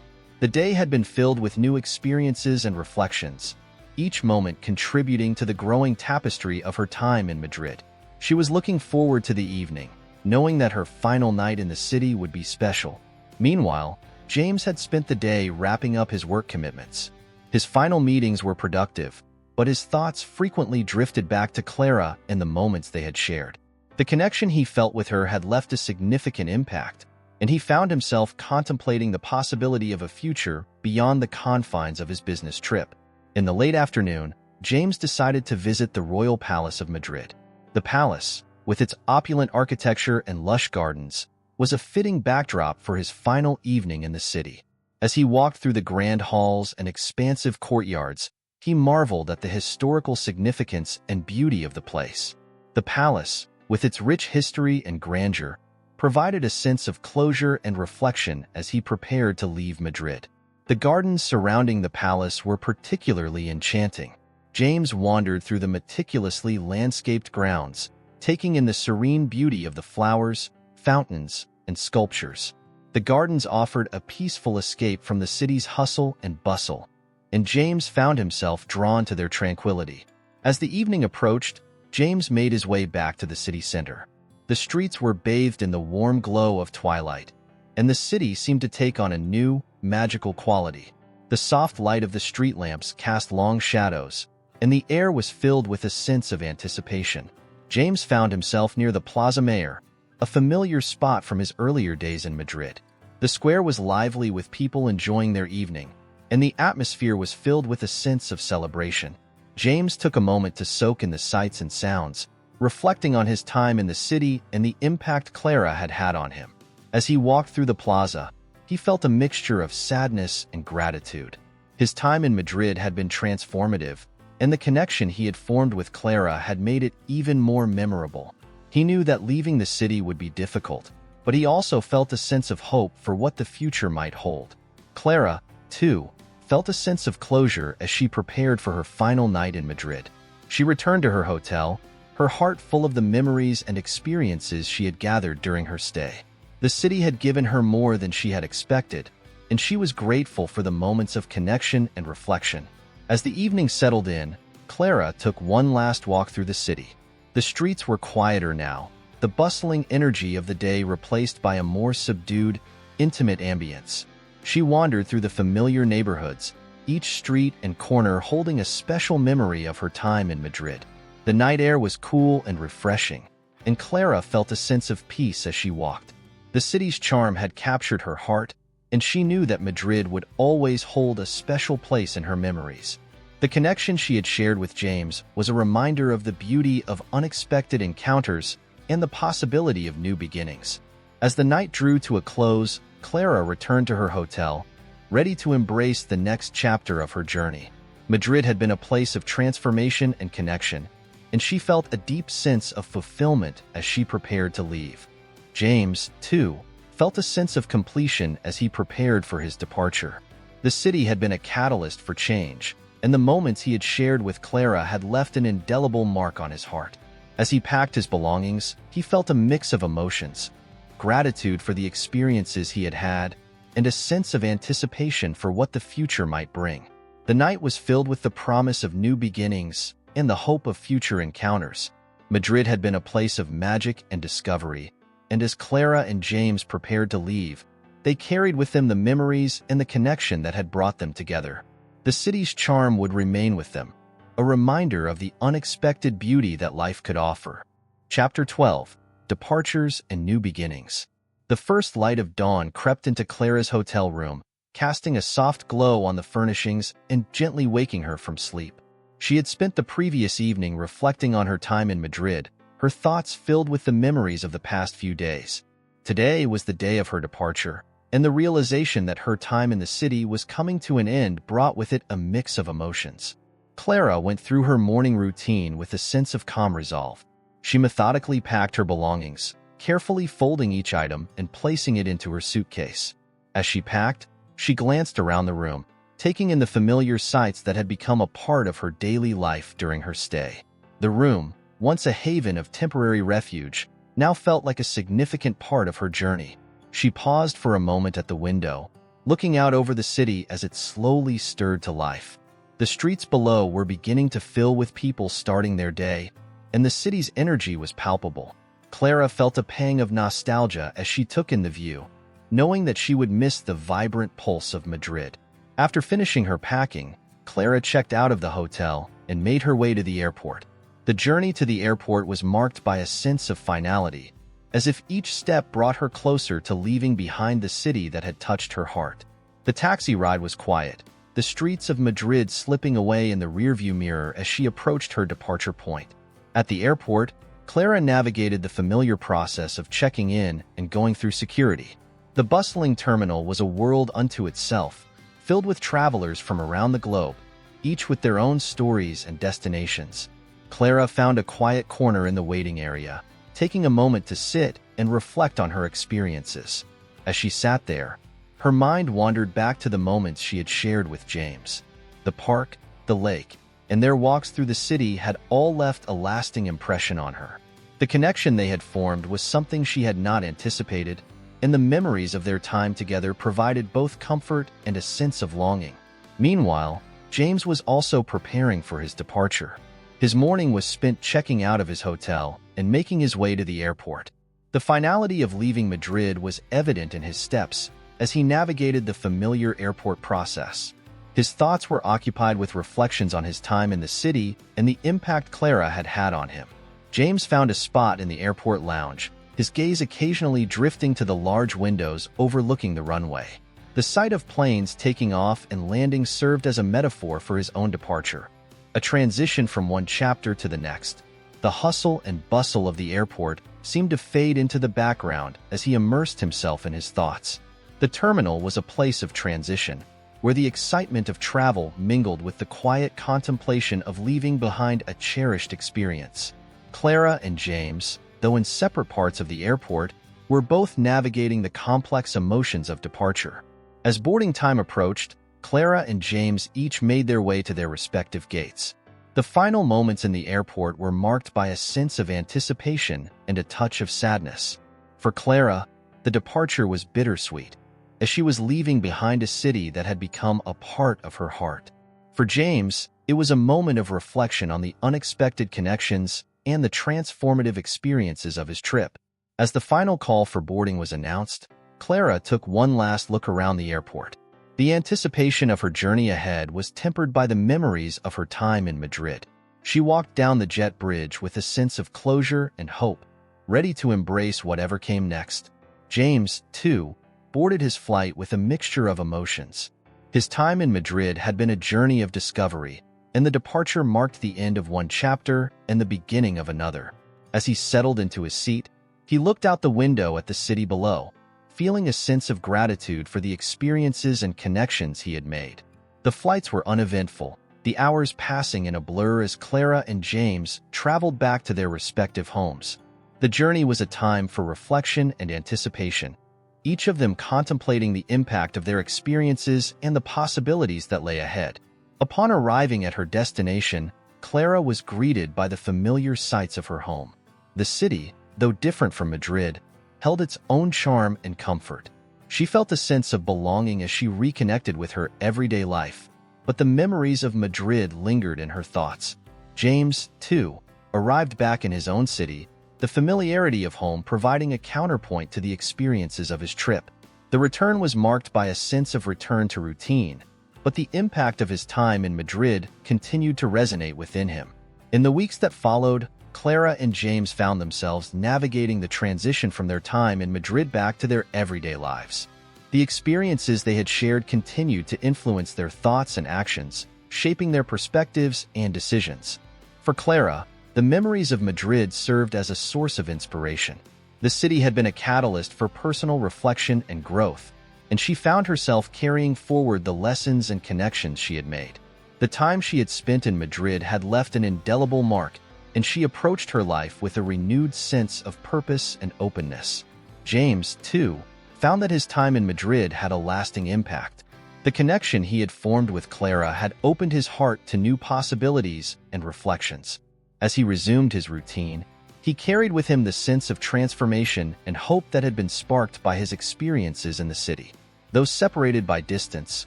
S1: The day had been filled with new experiences and reflections, each moment contributing to the growing tapestry of her time in Madrid. She was looking forward to the evening, knowing that her final night in the city would be special. Meanwhile, James had spent the day wrapping up his work commitments. His final meetings were productive, but his thoughts frequently drifted back to Clara and the moments they had shared. The connection he felt with her had left a significant impact, and he found himself contemplating the possibility of a future beyond the confines of his business trip. In the late afternoon, James decided to visit the Royal Palace of Madrid. The palace, with its opulent architecture and lush gardens, was a fitting backdrop for his final evening in the city. As he walked through the grand halls and expansive courtyards, he marveled at the historical significance and beauty of the place. The palace, with its rich history and grandeur, provided a sense of closure and reflection as he prepared to leave Madrid. The gardens surrounding the palace were particularly enchanting. James wandered through the meticulously landscaped grounds, taking in the serene beauty of the flowers, fountains, and sculptures. The gardens offered a peaceful escape from the city's hustle and bustle, and James found himself drawn to their tranquility. As the evening approached, James made his way back to the city center. The streets were bathed in the warm glow of twilight, and the city seemed to take on a new, magical quality. The soft light of the street lamps cast long shadows, and the air was filled with a sense of anticipation. James found himself near the Plaza Mayor, a familiar spot from his earlier days in Madrid. The square was lively with people enjoying their evening, and the atmosphere was filled with a sense of celebration. James took a moment to soak in the sights and sounds, reflecting on his time in the city and the impact Clara had had on him. As he walked through the plaza, he felt a mixture of sadness and gratitude. His time in Madrid had been transformative, and the connection he had formed with Clara had made it even more memorable. He knew that leaving the city would be difficult, but he also felt a sense of hope for what the future might hold. Clara, too, felt a sense of closure as she prepared for her final night in Madrid. She returned to her hotel, her heart full of the memories and experiences she had gathered during her stay. The city had given her more than she had expected, and she was grateful for the moments of connection and reflection. As the evening settled in, Clara took one last walk through the city. The streets were quieter now, the bustling energy of the day replaced by a more subdued, intimate ambience. She wandered through the familiar neighborhoods, each street and corner holding a special memory of her time in Madrid. The night air was cool and refreshing, and Clara felt a sense of peace as she walked. The city's charm had captured her heart, and she knew that Madrid would always hold a special place in her memories. The connection she had shared with James was a reminder of the beauty of unexpected encounters and the possibility of new beginnings. As the night drew to a close, Clara returned to her hotel, ready to embrace the next chapter of her journey. Madrid had been a place of transformation and connection, and she felt a deep sense of fulfillment as she prepared to leave. James, too, felt a sense of completion as he prepared for his departure. The city had been a catalyst for change, and the moments he had shared with Clara had left an indelible mark on his heart. As he packed his belongings, he felt a mix of emotions: gratitude for the experiences he had had, and a sense of anticipation for what the future might bring. The night was filled with the promise of new beginnings and the hope of future encounters. Madrid had been a place of magic and discovery, and as Clara and James prepared to leave, they carried with them the memories and the connection that had brought them together. The city's charm would remain with them, a reminder of the unexpected beauty that life could offer. Chapter 12: Departures and New Beginnings. The first light of dawn crept into Clara's hotel room, casting a soft glow on the furnishings and gently waking her from sleep. She had spent the previous evening reflecting on her time in Madrid, her thoughts filled with the memories of the past few days. Today was the day of her departure, and the realization that her time in the city was coming to an end brought with it a mix of emotions. Clara went through her morning routine with a sense of calm resolve. She methodically packed her belongings, carefully folding each item and placing it into her suitcase. As she packed, she glanced around the room, taking in the familiar sights that had become a part of her daily life during her stay. The room, once a haven of temporary refuge, now felt like a significant part of her journey. She paused for a moment at the window, looking out over the city as it slowly stirred to life. The streets below were beginning to fill with people starting their day, and the city's energy was palpable. Clara felt a pang of nostalgia as she took in the view, knowing that she would miss the vibrant pulse of Madrid. After finishing her packing, Clara checked out of the hotel and made her way to the airport. The journey to the airport was marked by a sense of finality, as if each step brought her closer to leaving behind the city that had touched her heart. The taxi ride was quiet, the streets of Madrid slipping away in the rearview mirror as she approached her departure point. At the airport, Clara navigated the familiar process of checking in and going through security. The bustling terminal was a world unto itself, filled with travelers from around the globe, each with their own stories and destinations. Clara found a quiet corner in the waiting area, taking a moment to sit and reflect on her experiences. As she sat there, her mind wandered back to the moments she had shared with James. The park, the lake, and their walks through the city had all left a lasting impression on her. The connection they had formed was something she had not anticipated, and the memories of their time together provided both comfort and a sense of longing. Meanwhile, James was also preparing for his departure. His morning was spent checking out of his hotel and making his way to the airport. The finality of leaving Madrid was evident in his steps as he navigated the familiar airport process. His thoughts were occupied with reflections on his time in the city and the impact Clara had had on him. James found a spot in the airport lounge, his gaze occasionally drifting to the large windows overlooking the runway. The sight of planes taking off and landing served as a metaphor for his own departure, a transition from one chapter to the next. The hustle and bustle of the airport seemed to fade into the background as he immersed himself in his thoughts. The terminal was a place of transition, where the excitement of travel mingled with the quiet contemplation of leaving behind a cherished experience. Clara and James, though in separate parts of the airport, were both navigating the complex emotions of departure. As boarding time approached, Clara and James each made their way to their respective gates. The final moments in the airport were marked by a sense of anticipation and a touch of sadness. For Clara, the departure was bittersweet, as she was leaving behind a city that had become a part of her heart. For James, it was a moment of reflection on the unexpected connections and the transformative experiences of his trip. As the final call for boarding was announced, Clara took one last look around the airport. The anticipation of her journey ahead was tempered by the memories of her time in Madrid. She walked down the jet bridge with a sense of closure and hope, ready to embrace whatever came next. James, too, boarded his flight with a mixture of emotions. His time in Madrid had been a journey of discovery, and the departure marked the end of one chapter and the beginning of another. As he settled into his seat, he looked out the window at the city below, feeling a sense of gratitude for the experiences and connections he had made. The flights were uneventful, the hours passing in a blur as Clara and James traveled back to their respective homes. The journey was a time for reflection and anticipation, each of them contemplating the impact of their experiences and the possibilities that lay ahead. Upon arriving at her destination, Clara was greeted by the familiar sights of her home. The city, though different from Madrid, held its own charm and comfort. She felt a sense of belonging as she reconnected with her everyday life, but the memories of Madrid lingered in her thoughts. James, too, arrived back in his own city, the familiarity of home providing a counterpoint to the experiences of his trip. The return was marked by a sense of return to routine, but the impact of his time in Madrid continued to resonate within him. In the weeks that followed, Clara and James found themselves navigating the transition from their time in Madrid back to their everyday lives. The experiences they had shared continued to influence their thoughts and actions, shaping their perspectives and decisions. For Clara, the memories of Madrid served as a source of inspiration. The city had been a catalyst for personal reflection and growth, and she found herself carrying forward the lessons and connections she had made. The time she had spent in Madrid had left an indelible mark, and she approached her life with a renewed sense of purpose and openness. James, too, found that his time in Madrid had a lasting impact. The connection he had formed with Clara had opened his heart to new possibilities and reflections. As he resumed his routine, he carried with him the sense of transformation and hope that had been sparked by his experiences in the city. Though separated by distance,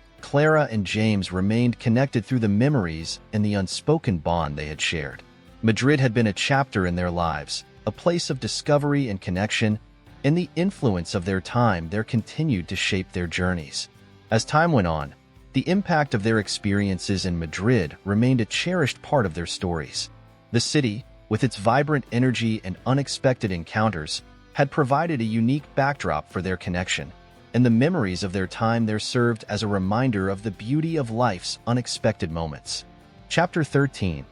S1: Clara and James remained connected through the memories and the unspoken bond they had shared. Madrid had been a chapter in their lives, a place of discovery and connection, and the influence of their time there continued to shape their journeys. As time went on, the impact of their experiences in Madrid remained a cherished part of their stories. The city, with its vibrant energy and unexpected encounters, had provided a unique backdrop for their connection, and the memories of their time there served as a reminder of the beauty of life's unexpected moments. Chapter 13.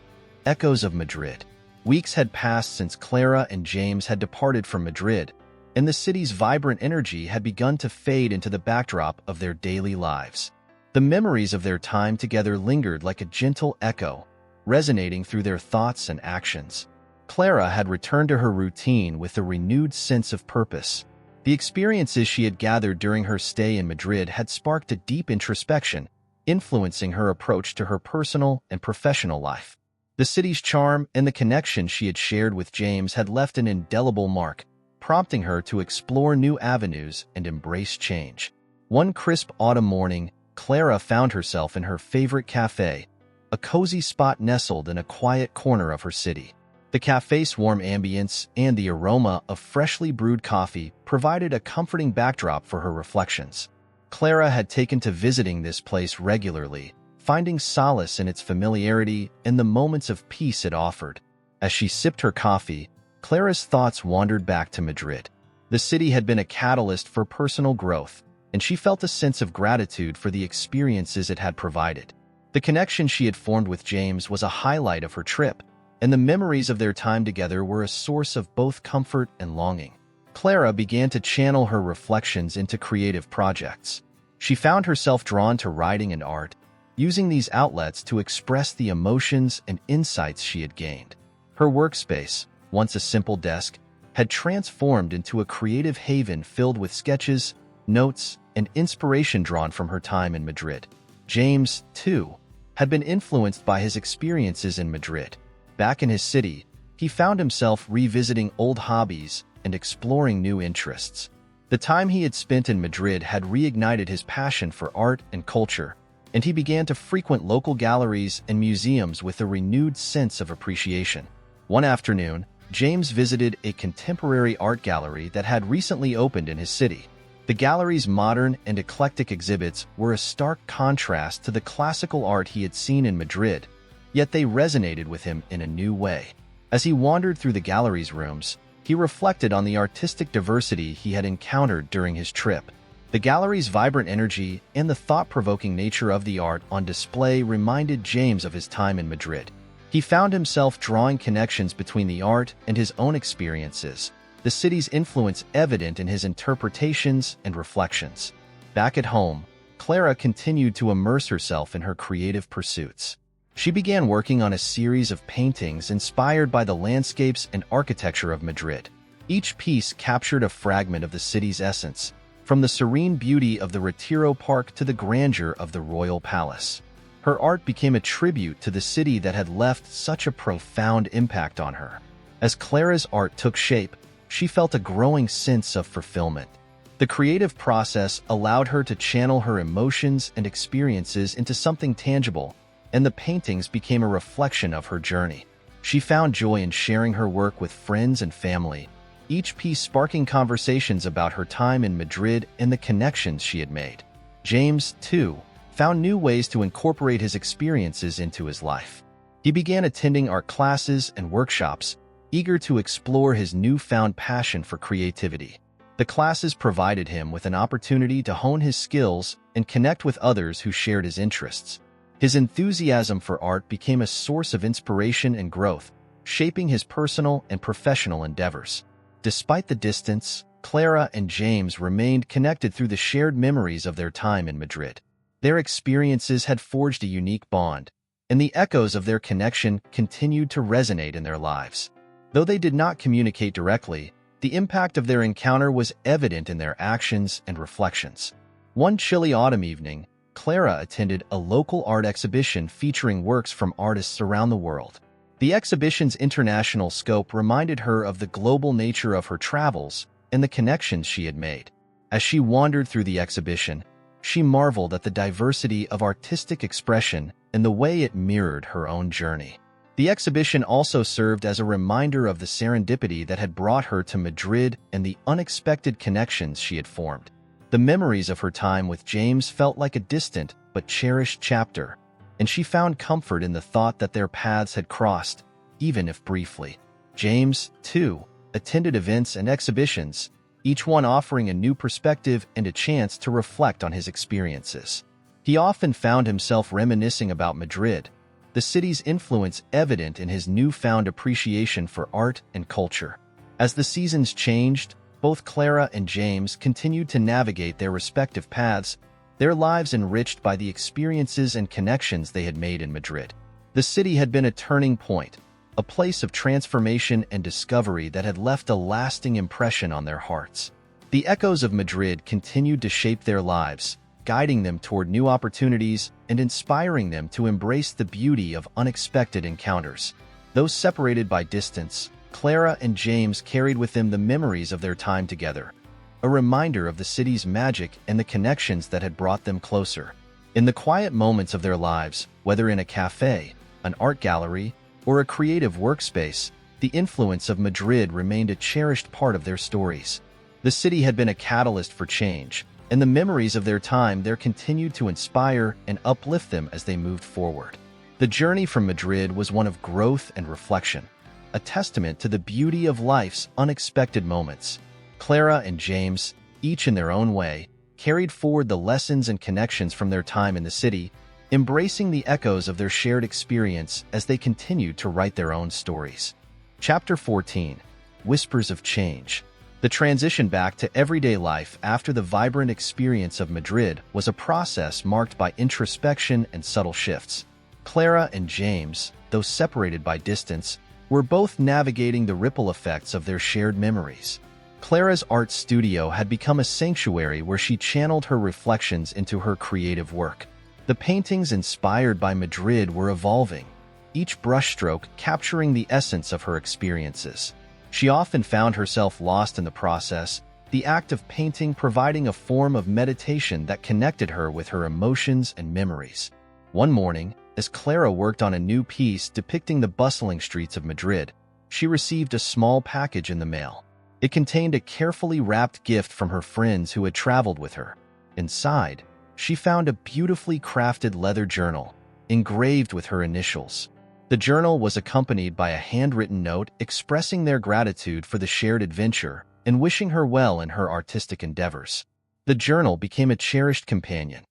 S1: Echoes of Madrid. Weeks had passed since Clara and James had departed from Madrid, and the city's vibrant energy had begun to fade into the backdrop of their daily lives. The memories of their time together lingered like a gentle echo, resonating through their thoughts and actions. Clara had returned to her routine with a renewed sense of purpose. The experiences she had gathered during her stay in Madrid had sparked a deep introspection, influencing her approach to her personal and professional life. The city's charm and the connection she had shared with James had left an indelible mark, prompting her to explore new avenues and embrace change. One crisp autumn morning, Clara found herself in her favorite cafe, a cozy spot nestled in a quiet corner of her city. The cafe's warm ambience and the aroma of freshly brewed coffee provided a comforting backdrop for her reflections. Clara had taken to visiting this place regularly, finding solace in its familiarity and the moments of peace it offered. As she sipped her coffee, Clara's thoughts wandered back to Madrid. The city had been a catalyst for personal growth, and she felt a sense of gratitude for the experiences it had provided. The connection she had formed with James was a highlight of her trip, and the memories of their time together were a source of both comfort and longing. Clara began to channel her reflections into creative projects. She found herself drawn to writing and art, using these outlets to express the emotions and insights she had gained. Her workspace, once a simple desk, had transformed into a creative haven filled with sketches, notes, and inspiration drawn from her time in Madrid. James, too, had been influenced by his experiences in Madrid. Back in his city, he found himself revisiting old hobbies and exploring new interests. The time he had spent in Madrid had reignited his passion for art and culture, and he began to frequent local galleries and museums with a renewed sense of appreciation. One afternoon, James visited a contemporary art gallery that had recently opened in his city. The gallery's modern and eclectic exhibits were a stark contrast to the classical art he had seen in Madrid, yet they resonated with him in a new way. As he wandered through the gallery's rooms, he reflected on the artistic diversity he had encountered during his trip. The gallery's vibrant energy and the thought-provoking nature of the art on display reminded James of his time in Madrid. He found himself drawing connections between the art and his own experiences, the city's influence evident in his interpretations and reflections. Back at home, Clara continued to immerse herself in her creative pursuits. She began working on a series of paintings inspired by the landscapes and architecture of Madrid. Each piece captured a fragment of the city's essence, from the serene beauty of the Retiro Park to the grandeur of the Royal Palace. Her art became a tribute to the city that had left such a profound impact on her. As Clara's art took shape, she felt a growing sense of fulfillment. The creative process allowed her to channel her emotions and experiences into something tangible, and the paintings became a reflection of her journey. She found joy in sharing her work with friends and family, each piece sparking conversations about her time in Madrid and the connections she had made. James, too, found new ways to incorporate his experiences into his life. He began attending art classes and workshops, eager to explore his newfound passion for creativity. The classes provided him with an opportunity to hone his skills and connect with others who shared his interests. His enthusiasm for art became a source of inspiration and growth, shaping his personal and professional endeavors. Despite the distance, Clara and James remained connected through the shared memories of their time in Madrid. Their experiences had forged a unique bond, and the echoes of their connection continued to resonate in their lives. Though they did not communicate directly, the impact of their encounter was evident in their actions and reflections. One chilly autumn evening, Clara attended a local art exhibition featuring works from artists around the world. The exhibition's international scope reminded her of the global nature of her travels and the connections she had made. As she wandered through the exhibition, she marveled at the diversity of artistic expression and the way it mirrored her own journey. The exhibition also served as a reminder of the serendipity that had brought her to Madrid and the unexpected connections she had formed. The memories of her time with James felt like a distant but cherished chapter, and she found comfort in the thought that their paths had crossed, even if briefly. James, too, attended events and exhibitions, each one offering a new perspective and a chance to reflect on his experiences. He often found himself reminiscing about Madrid, the city's influence evident in his newfound appreciation for art and culture. As the seasons changed, both Clara and James continued to navigate their respective paths, their lives enriched by the experiences and connections they had made in Madrid. The city had been a turning point, a place of transformation and discovery that had left a lasting impression on their hearts. The echoes of Madrid continued to shape their lives, guiding them toward new opportunities and inspiring them to embrace the beauty of unexpected encounters. Though separated by distance, Clara and James carried with them the memories of their time together, a reminder of the city's magic and the connections that had brought them closer. In the quiet moments of their lives, whether in a cafe, an art gallery, or a creative workspace, the influence of Madrid remained a cherished part of their stories. The city had been a catalyst for change, and the memories of their time there continued to inspire and uplift them as they moved forward. The journey from Madrid was one of growth and reflection, a testament to the beauty of life's unexpected moments. Clara and James, each in their own way, carried forward the lessons and connections from their time in the city, embracing the echoes of their shared experience as they continued to write their own stories. Chapter 14: Whispers of Change. The transition back to everyday life after the vibrant experience of Madrid was a process marked by introspection and subtle shifts. Clara and James, though separated by distance, were both navigating the ripple effects of their shared memories. Clara's art studio had become a sanctuary where she channeled her reflections into her creative work. The paintings inspired by Madrid were evolving, each brushstroke capturing the essence of her experiences. She often found herself lost in the process, the act of painting providing a form of meditation that connected her with her emotions and memories. One morning, as Clara worked on a new piece depicting the bustling streets of Madrid, she received a small package in the mail. It contained a carefully wrapped gift from her friends who had traveled with her. Inside, she found a beautifully crafted leather journal, engraved with her initials. The journal was accompanied by a handwritten note expressing their gratitude for the shared adventure and wishing her well in her artistic endeavors. The journal became a cherished companion,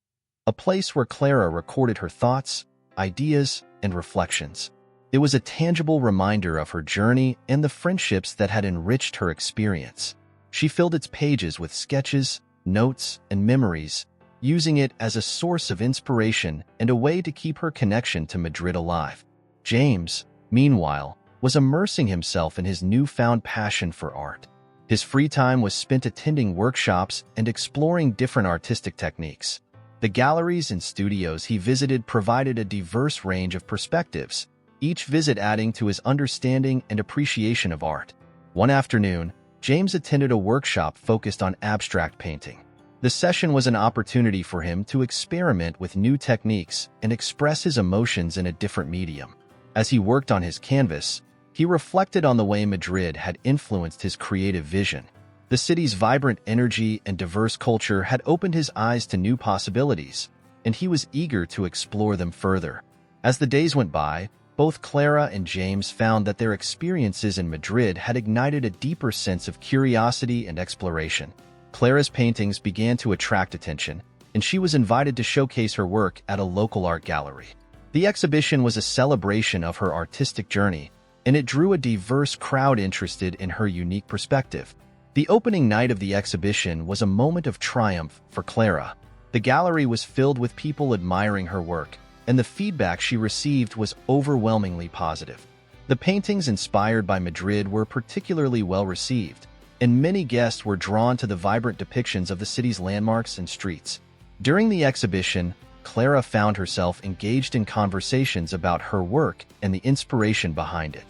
S1: a place where Clara recorded her thoughts, ideas, and reflections. It was a tangible reminder of her journey and the friendships that had enriched her experience. She filled its pages with sketches, notes, and memories, using it as a source of inspiration and a way to keep her connection to Madrid alive. James, meanwhile, was immersing himself in his newfound passion for art. His free time was spent attending workshops and exploring different artistic techniques. The galleries and studios he visited provided a diverse range of perspectives, each visit adding to his understanding and appreciation of art. One afternoon, James attended a workshop focused on abstract painting. The session was an opportunity for him to experiment with new techniques and express his emotions in a different medium. As he worked on his canvas, he reflected on the way Madrid had influenced his creative vision. The city's vibrant energy and diverse culture had opened his eyes to new possibilities, and he was eager to explore them further. As the days went by, both Clara and James found that their experiences in Madrid had ignited a deeper sense of curiosity and exploration. Clara's paintings began to attract attention, and she was invited to showcase her work at a local art gallery. The exhibition was a celebration of her artistic journey, and it drew a diverse crowd interested in her unique perspective. The opening night of the exhibition was a moment of triumph for Clara. The gallery was filled with people admiring her work, and the feedback she received was overwhelmingly positive. The paintings inspired by Madrid were particularly well received, and many guests were drawn to the vibrant depictions of the city's landmarks and streets. During the exhibition, Clara found herself engaged in conversations about her work and the inspiration behind it.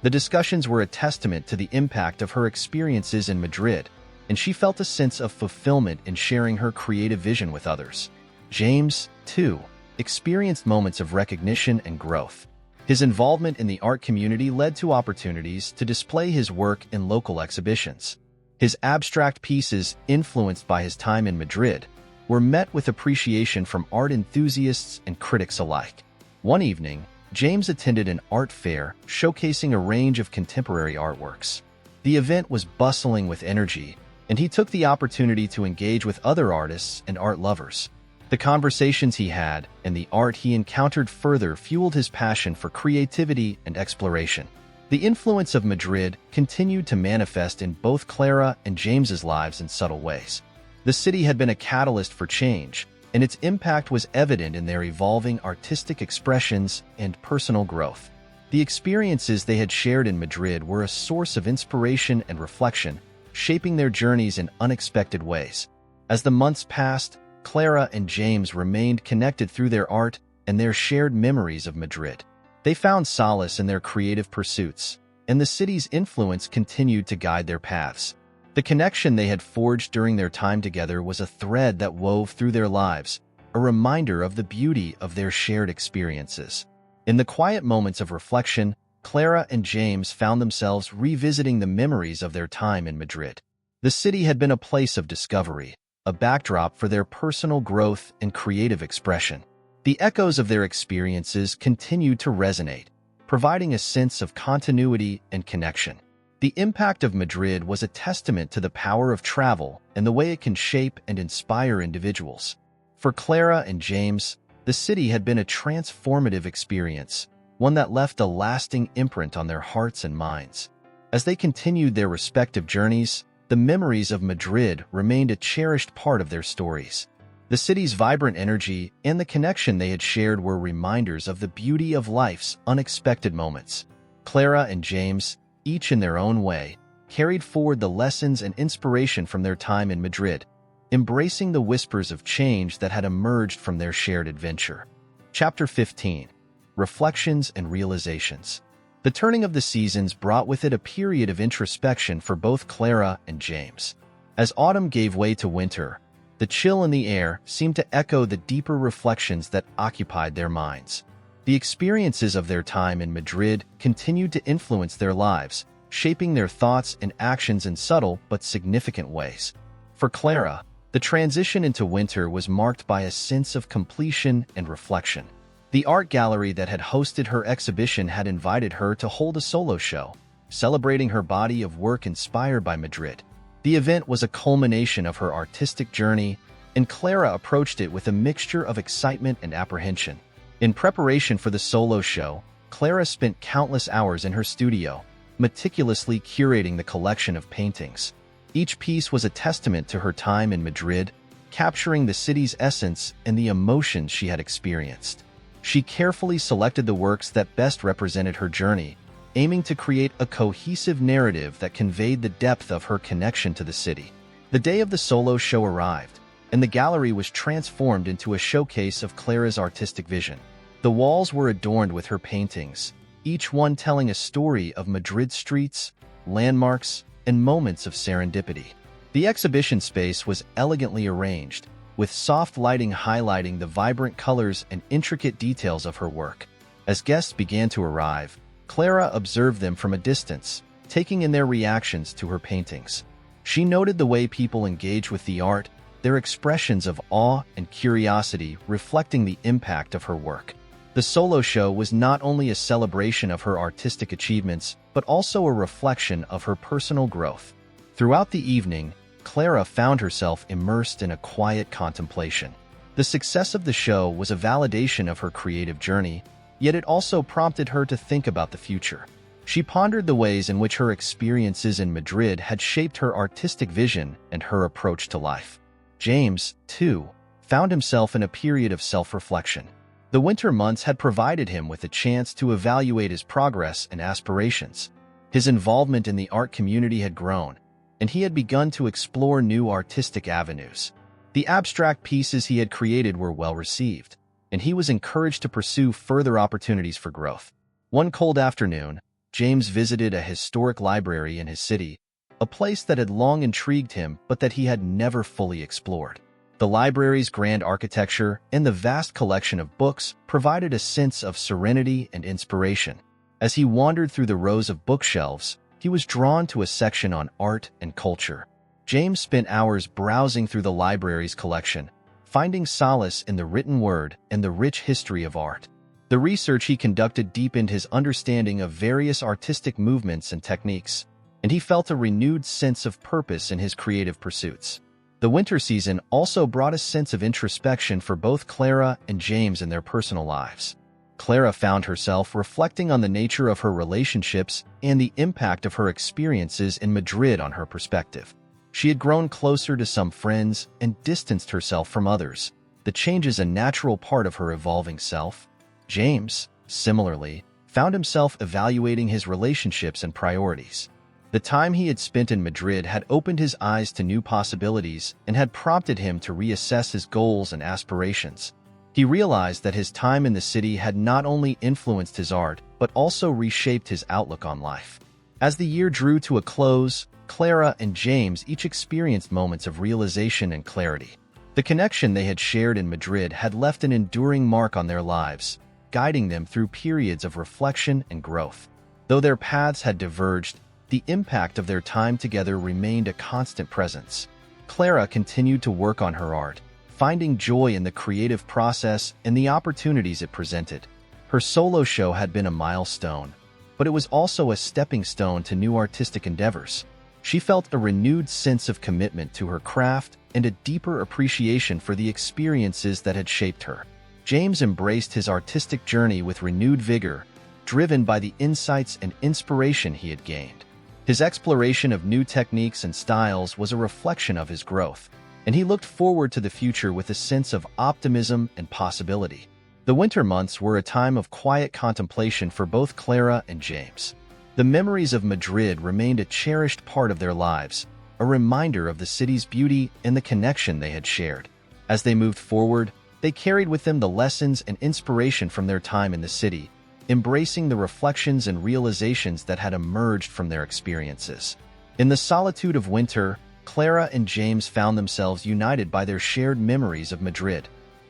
S1: The discussions were a testament to the impact of her experiences in Madrid, and she felt a sense of fulfillment in sharing her creative vision with others. James, too, experienced moments of recognition and growth. His involvement in the art community led to opportunities to display his work in local exhibitions. His abstract pieces, influenced by his time in Madrid, were met with appreciation from art enthusiasts and critics alike. One evening, James attended an art fair showcasing a range of contemporary artworks. The event was bustling with energy, and he took the opportunity to engage with other artists and art lovers. The conversations he had and the art he encountered further fueled his passion for creativity and exploration. The influence of Madrid continued to manifest in both Clara and James's lives in subtle ways. The city had been a catalyst for change, and its impact was evident in their evolving artistic expressions and personal growth. The experiences they had shared in Madrid were a source of inspiration and reflection, shaping their journeys in unexpected ways. As the months passed, Clara and James remained connected through their art and their shared memories of Madrid. They found solace in their creative pursuits, and the city's influence continued to guide their paths. The connection they had forged during their time together was a thread that wove through their lives, a reminder of the beauty of their shared experiences. In the quiet moments of reflection, Clara and James found themselves revisiting the memories of their time in Madrid. The city had been a place of discovery, a backdrop for their personal growth and creative expression. The echoes of their experiences continued to resonate, providing a sense of continuity and connection. The impact of Madrid was a testament to the power of travel and the way it can shape and inspire individuals. For Clara and James, the city had been a transformative experience, one that left a lasting imprint on their hearts and minds. As they continued their respective journeys, the memories of Madrid remained a cherished part of their stories. The city's vibrant energy and the connection they had shared were reminders of the beauty of life's unexpected moments. Clara and James, each in their own way, carried forward the lessons and inspiration from their time in Madrid, embracing the whispers of change that had emerged from their shared adventure. Chapter 15. Reflections and Realizations. The turning of the seasons brought with it a period of introspection for both Clara and James. As autumn gave way to winter, the chill in the air seemed to echo the deeper reflections that occupied their minds. The experiences of their time in Madrid continued to influence their lives, shaping their thoughts and actions in subtle but significant ways. For Clara, the transition into winter was marked by a sense of completion and reflection. The art gallery that had hosted her exhibition had invited her to hold a solo show, celebrating her body of work inspired by Madrid. The event was a culmination of her artistic journey, and Clara approached it with a mixture of excitement and apprehension. In preparation for the solo show, Clara spent countless hours in her studio, meticulously curating the collection of paintings. Each piece was a testament to her time in Madrid, capturing the city's essence and the emotions she had experienced. She carefully selected the works that best represented her journey, aiming to create a cohesive narrative that conveyed the depth of her connection to the city. The day of the solo show arrived, and the gallery was transformed into a showcase of Clara's artistic vision. The walls were adorned with her paintings, each one telling a story of Madrid streets, landmarks, and moments of serendipity. The exhibition space was elegantly arranged, with soft lighting highlighting the vibrant colors and intricate details of her work. As guests began to arrive, Clara observed them from a distance, taking in their reactions to her paintings. She noted the way people engaged with the art, their expressions of awe and curiosity reflecting the impact of her work. The solo show was not only a celebration of her artistic achievements, but also a reflection of her personal growth. Throughout the evening, Clara found herself immersed in a quiet contemplation. The success of the show was a validation of her creative journey, yet it also prompted her to think about the future. She pondered the ways in which her experiences in Madrid had shaped her artistic vision and her approach to life. James, too, found himself in a period of self-reflection. The winter months had provided him with a chance to evaluate his progress and aspirations. His involvement in the art community had grown, and he had begun to explore new artistic avenues. The abstract pieces he had created were well received, and he was encouraged to pursue further opportunities for growth. One cold afternoon, James visited a historic library in his city, a place that had long intrigued him but that he had never fully explored. The library's grand architecture and the vast collection of books provided a sense of serenity and inspiration. As he wandered through the rows of bookshelves, he was drawn to a section on art and culture. James spent hours browsing through the library's collection, finding solace in the written word and the rich history of art. The research he conducted deepened his understanding of various artistic movements and techniques, and he felt a renewed sense of purpose in his creative pursuits. The winter season also brought a sense of introspection for both Clara and James in their personal lives. Clara found herself reflecting on the nature of her relationships and the impact of her experiences in Madrid on her perspective. She had grown closer to some friends and distanced herself from others. The change is a natural part of her evolving self. James, similarly, found himself evaluating his relationships and priorities. The time he had spent in Madrid had opened his eyes to new possibilities and had prompted him to reassess his goals and aspirations. He realized that his time in the city had not only influenced his art, but also reshaped his outlook on life. As the year drew to a close, Clara and James each experienced moments of realization and clarity. The connection they had shared in Madrid had left an enduring mark on their lives, guiding them through periods of reflection and growth. Though their paths had diverged, the impact of their time together remained a constant presence. Clara continued to work on her art, finding joy in the creative process and the opportunities it presented. Her solo show had been a milestone, but it was also a stepping stone to new artistic endeavors. She felt a renewed sense of commitment to her craft and a deeper appreciation for the experiences that had shaped her. James embraced his artistic journey with renewed vigor, driven by the insights and inspiration he had gained. His exploration of new techniques and styles was a reflection of his growth, and he looked forward to the future with a sense of optimism and possibility. The winter months were a time of quiet contemplation for both Clara and James. The memories of Madrid remained a cherished part of their lives, a reminder of the city's beauty and the connection they had shared. As they moved forward, they carried with them the lessons and inspiration from their time in the city, embracing the reflections and realizations that had emerged from their experiences. In the solitude of winter, Clara and James found themselves united by their shared memories of Madrid,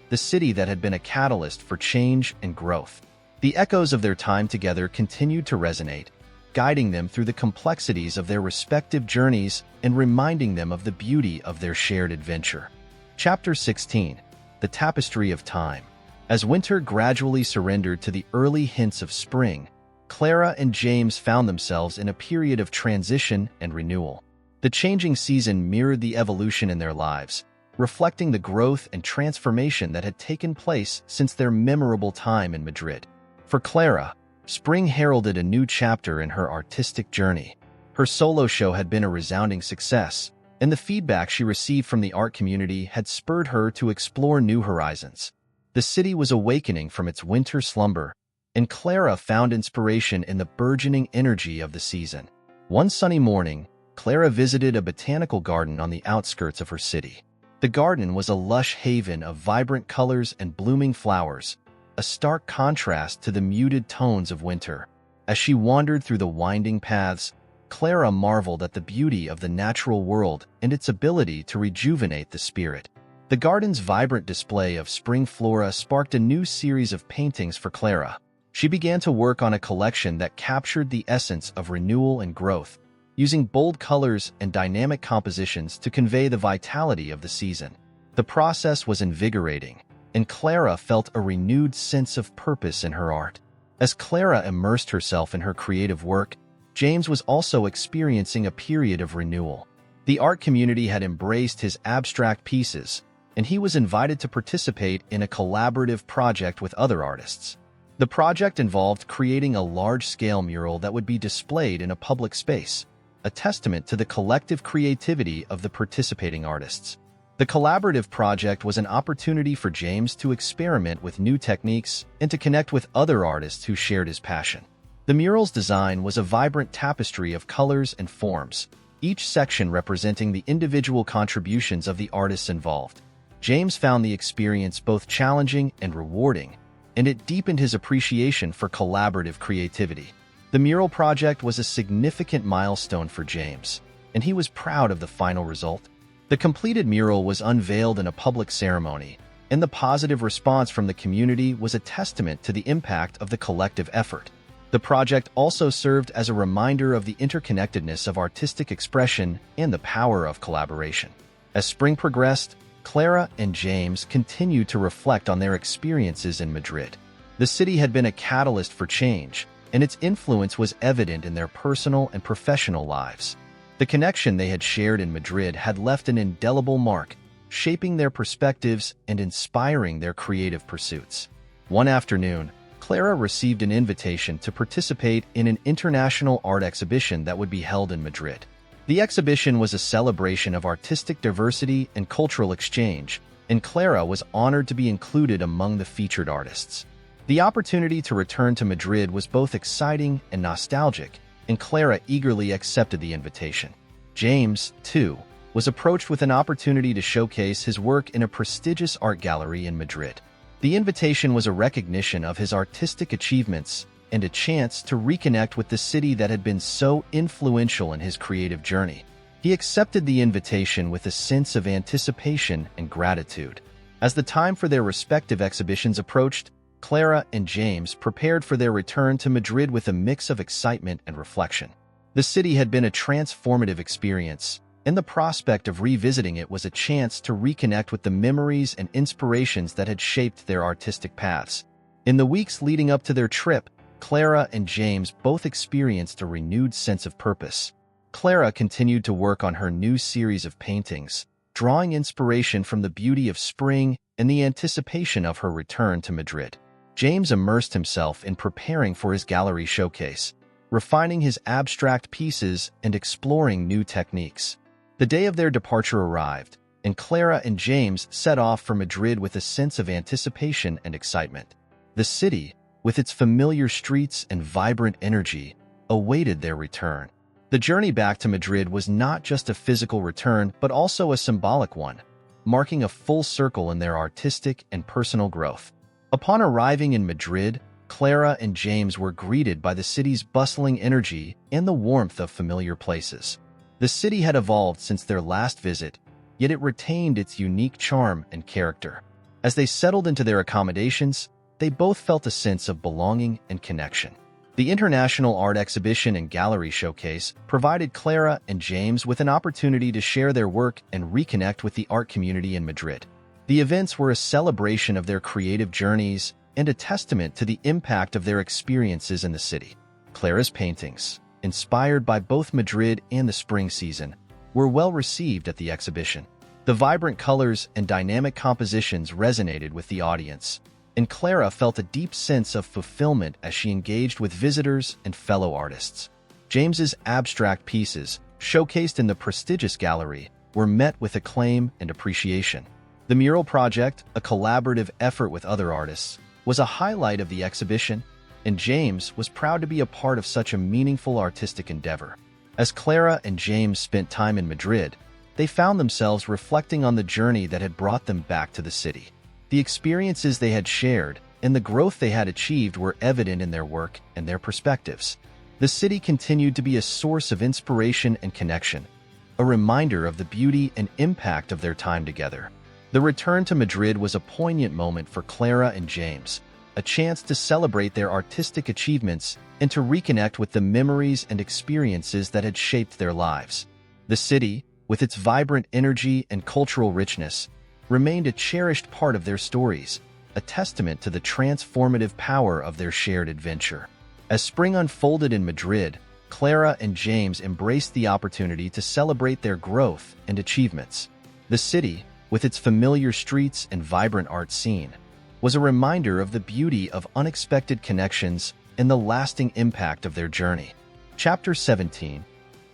S1: the city that had been a catalyst for change and growth. The echoes of their time together continued to resonate, guiding them through the complexities of their respective journeys and reminding them of the beauty of their shared adventure. Chapter 16: The Tapestry of Time. As winter gradually surrendered to the early hints of spring, Clara and James found themselves in a period of transition and renewal. The changing season mirrored the evolution in their lives, reflecting the growth and transformation that had taken place since their memorable time in Madrid. For Clara, spring heralded a new chapter in her artistic journey. Her solo show had been a resounding success, and the feedback she received from the art community had spurred her to explore new horizons. The city was awakening from its winter slumber, and Clara found inspiration in the burgeoning energy of the season. One sunny morning, Clara visited a botanical garden on the outskirts of her city. The garden was a lush haven of vibrant colors and blooming flowers, a stark contrast to the muted tones of winter. As she wandered through the winding paths, Clara marveled at the beauty of the natural world and its ability to rejuvenate the spirit. The garden's vibrant display of spring flora sparked a new series of paintings for Clara. She began to work on a collection that captured the essence of renewal and growth, using bold colors and dynamic compositions to convey the vitality of the season. The process was invigorating, and Clara felt a renewed sense of purpose in her art. As Clara immersed herself in her creative work, James was also experiencing a period of renewal. The art community had embraced his abstract pieces, and he was invited to participate in a collaborative project with other artists. The project involved creating a large-scale mural that would be displayed in a public space, a testament to the collective creativity of the participating artists. The collaborative project was an opportunity for James to experiment with new techniques and to connect with other artists who shared his passion. The mural's design was a vibrant tapestry of colors and forms, each section representing the individual contributions of the artists involved. James found the experience both challenging and rewarding, and it deepened his appreciation for collaborative creativity. The mural project was a significant milestone for James, and he was proud of the final result. The completed mural was unveiled in a public ceremony, and the positive response from the community was a testament to the impact of the collective effort. The project also served as a reminder of the interconnectedness of artistic expression and the power of collaboration. As spring progressed, Clara and James continued to reflect on their experiences in Madrid. The city had been a catalyst for change, and its influence was evident in their personal and professional lives. The connection they had shared in Madrid had left an indelible mark, shaping their perspectives and inspiring their creative pursuits. One afternoon, Clara received an invitation to participate in an international art exhibition that would be held in Madrid. The exhibition was a celebration of artistic diversity and cultural exchange, and Clara was honored to be included among the featured artists. The opportunity to return to Madrid was both exciting and nostalgic, and Clara eagerly accepted the invitation. James, too, was approached with an opportunity to showcase his work in a prestigious art gallery in Madrid. The invitation was a recognition of his artistic achievements and a chance to reconnect with the city that had been so influential in his creative journey. He accepted the invitation with a sense of anticipation and gratitude. As the time for their respective exhibitions approached, Clara and James prepared for their return to Madrid with a mix of excitement and reflection. The city had been a transformative experience, and the prospect of revisiting it was a chance to reconnect with the memories and inspirations that had shaped their artistic paths. In the weeks leading up to their trip, Clara and James both experienced a renewed sense of purpose. Clara continued to work on her new series of paintings, drawing inspiration from the beauty of spring and the anticipation of her return to Madrid. James immersed himself in preparing for his gallery showcase, refining his abstract pieces and exploring new techniques. The day of their departure arrived, and Clara and James set off for Madrid with a sense of anticipation and excitement. The city, with its familiar streets and vibrant energy, awaited their return. The journey back to Madrid was not just a physical return, but also a symbolic one, marking a full circle in their artistic and personal growth. Upon arriving in Madrid, Clara and James were greeted by the city's bustling energy and the warmth of familiar places. The city had evolved since their last visit, yet it retained its unique charm and character. As they settled into their accommodations, they both felt a sense of belonging and connection. The International Art Exhibition and Gallery Showcase provided Clara and James with an opportunity to share their work and reconnect with the art community in Madrid. The events were a celebration of their creative journeys and a testament to the impact of their experiences in the city. Clara's paintings, inspired by both Madrid and the spring season, were well received at the exhibition. The vibrant colors and dynamic compositions resonated with the audience, and Clara felt a deep sense of fulfillment as she engaged with visitors and fellow artists. James's abstract pieces, showcased in the prestigious gallery, were met with acclaim and appreciation. The mural project, a collaborative effort with other artists, was a highlight of the exhibition, and James was proud to be a part of such a meaningful artistic endeavor. As Clara and James spent time in Madrid, they found themselves reflecting on the journey that had brought them back to the city. The experiences they had shared and the growth they had achieved were evident in their work and their perspectives. The city continued to be a source of inspiration and connection, a reminder of the beauty and impact of their time together. The return to Madrid was a poignant moment for Clara and James, a chance to celebrate their artistic achievements and to reconnect with the memories and experiences that had shaped their lives. The city, with its vibrant energy and cultural richness, remained a cherished part of their stories, a testament to the transformative power of their shared adventure. As spring unfolded in Madrid, Clara and James embraced the opportunity to celebrate their growth and achievements. The city, with its familiar streets and vibrant art scene, was a reminder of the beauty of unexpected connections and the lasting impact of their journey. Chapter 17: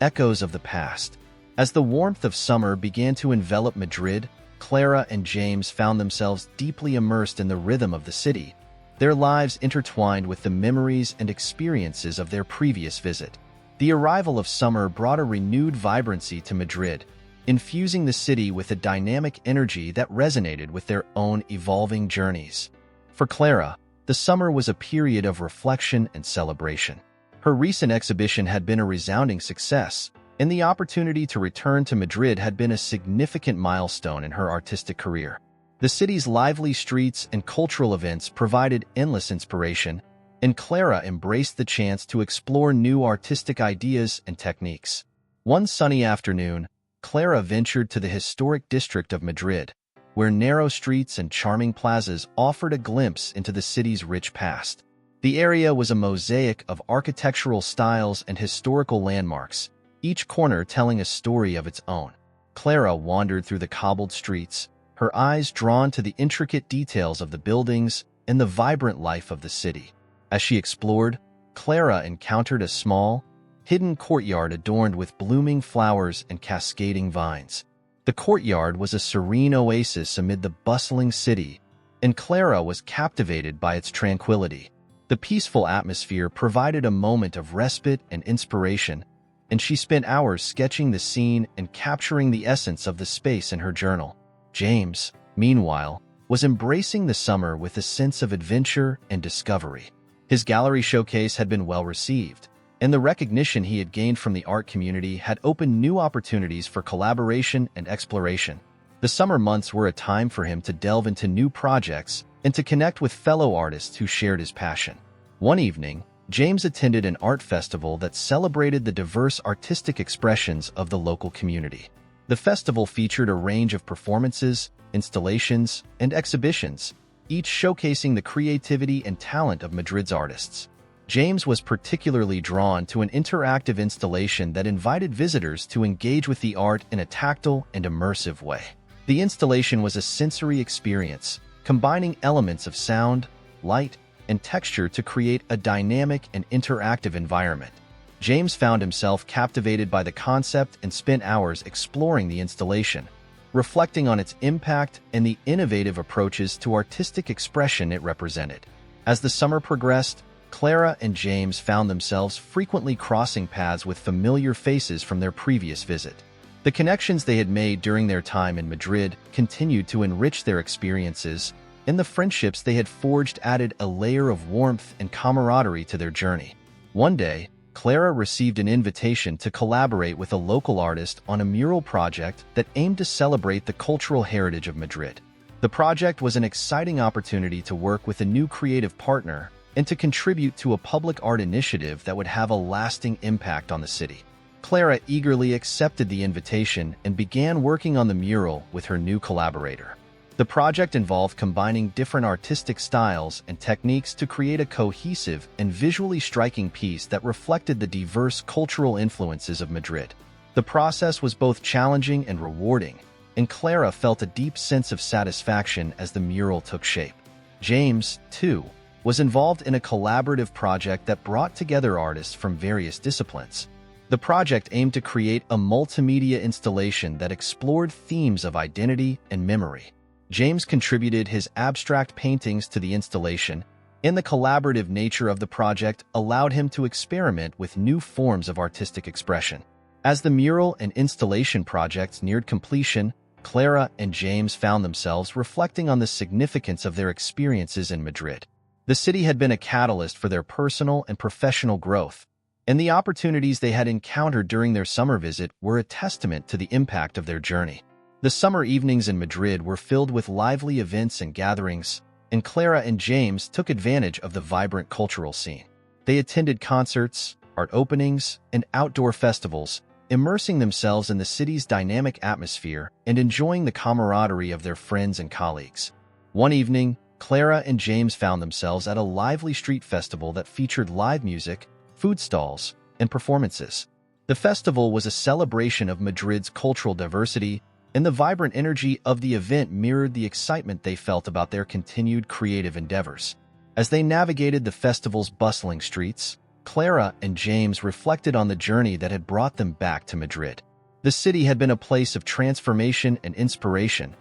S1: Echoes of the Past. As the warmth of summer began to envelop Madrid, Clara and James found themselves deeply immersed in the rhythm of the city, their lives intertwined with the memories and experiences of their previous visit. The arrival of summer brought a renewed vibrancy to Madrid, infusing the city with a dynamic energy that resonated with their own evolving journeys. For Clara, the summer was a period of reflection and celebration. Her recent exhibition had been a resounding success, and the opportunity to return to Madrid had been a significant milestone in her artistic career. The city's lively streets and cultural events provided endless inspiration, and Clara embraced the chance to explore new artistic ideas and techniques. One sunny afternoon, Clara ventured to the historic district of Madrid, where narrow streets and charming plazas offered a glimpse into the city's rich past. The area was a mosaic of architectural styles and historical landmarks, each corner telling a story of its own. Clara wandered through the cobbled streets, her eyes drawn to the intricate details of the buildings and the vibrant life of the city. As she explored, Clara encountered a small, hidden courtyard adorned with blooming flowers and cascading vines. The courtyard was a serene oasis amid the bustling city, and Clara was captivated by its tranquility. The peaceful atmosphere provided a moment of respite and inspiration, and she spent hours sketching the scene and capturing the essence of the space in her journal. James, meanwhile, was embracing the summer with a sense of adventure and discovery. His gallery showcase had been well received, and the recognition he had gained from the art community had opened new opportunities for collaboration and exploration. The summer months were a time for him to delve into new projects and to connect with fellow artists who shared his passion. One evening, James attended an art festival that celebrated the diverse artistic expressions of the local community. The festival featured a range of performances, installations, and exhibitions, each showcasing the creativity and talent of Madrid's artists. James was particularly drawn to an interactive installation that invited visitors to engage with the art in a tactile and immersive way. The installation was a sensory experience, combining elements of sound, light, and texture to create a dynamic and interactive environment. James found himself captivated by the concept and spent hours exploring the installation, reflecting on its impact and the innovative approaches to artistic expression it represented. As the summer progressed, Clara and James found themselves frequently crossing paths with familiar faces from their previous visit. The connections they had made during their time in Madrid continued to enrich their experiences, and the friendships they had forged added a layer of warmth and camaraderie to their journey. One day, Clara received an invitation to collaborate with a local artist on a mural project that aimed to celebrate the cultural heritage of Madrid. The project was an exciting opportunity to work with a new creative partner and to contribute to a public art initiative that would have a lasting impact on the city. Clara eagerly accepted the invitation and began working on the mural with her new collaborator. The project involved combining different artistic styles and techniques to create a cohesive and visually striking piece that reflected the diverse cultural influences of Madrid. The process was both challenging and rewarding, and Clara felt a deep sense of satisfaction as the mural took shape. James, too, was involved in a collaborative project that brought together artists from various disciplines. The project aimed to create a multimedia installation that explored themes of identity and memory. James contributed his abstract paintings to the installation, and the collaborative nature of the project allowed him to experiment with new forms of artistic expression. As the mural and installation projects neared completion, Clara and James found themselves reflecting on the significance of their experiences in Madrid. The city had been a catalyst for their personal and professional growth, and the opportunities they had encountered during their summer visit were a testament to the impact of their journey. The summer evenings in Madrid were filled with lively events and gatherings, and Clara and James took advantage of the vibrant cultural scene. They attended concerts, art openings, and outdoor festivals, immersing themselves in the city's dynamic atmosphere and enjoying the camaraderie of their friends and colleagues. One evening, Clara and James found themselves at a lively street festival that featured live music, food stalls, and performances. The festival was a celebration of Madrid's cultural diversity, and the vibrant energy of the event mirrored the excitement they felt about their continued creative endeavors. As they navigated the festival's bustling streets, Clara and James reflected on the journey that had brought them back to Madrid. The city had been a place of transformation and inspiration,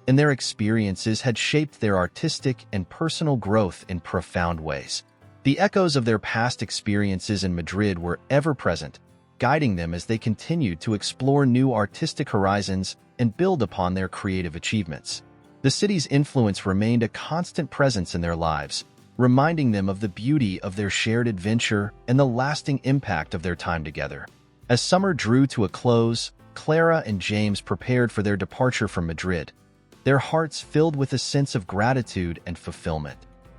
S1: and their experiences had shaped their artistic and personal growth in profound ways. The echoes of their past experiences in Madrid were ever present, guiding them as they continued to explore new artistic horizons and build upon their creative achievements. The city's influence remained a constant presence in their lives, reminding them of the beauty of their shared adventure and the lasting impact of their time together. As summer drew to a close, Clara and James prepared for their departure from Madrid, their hearts filled with a sense of gratitude and fulfillment.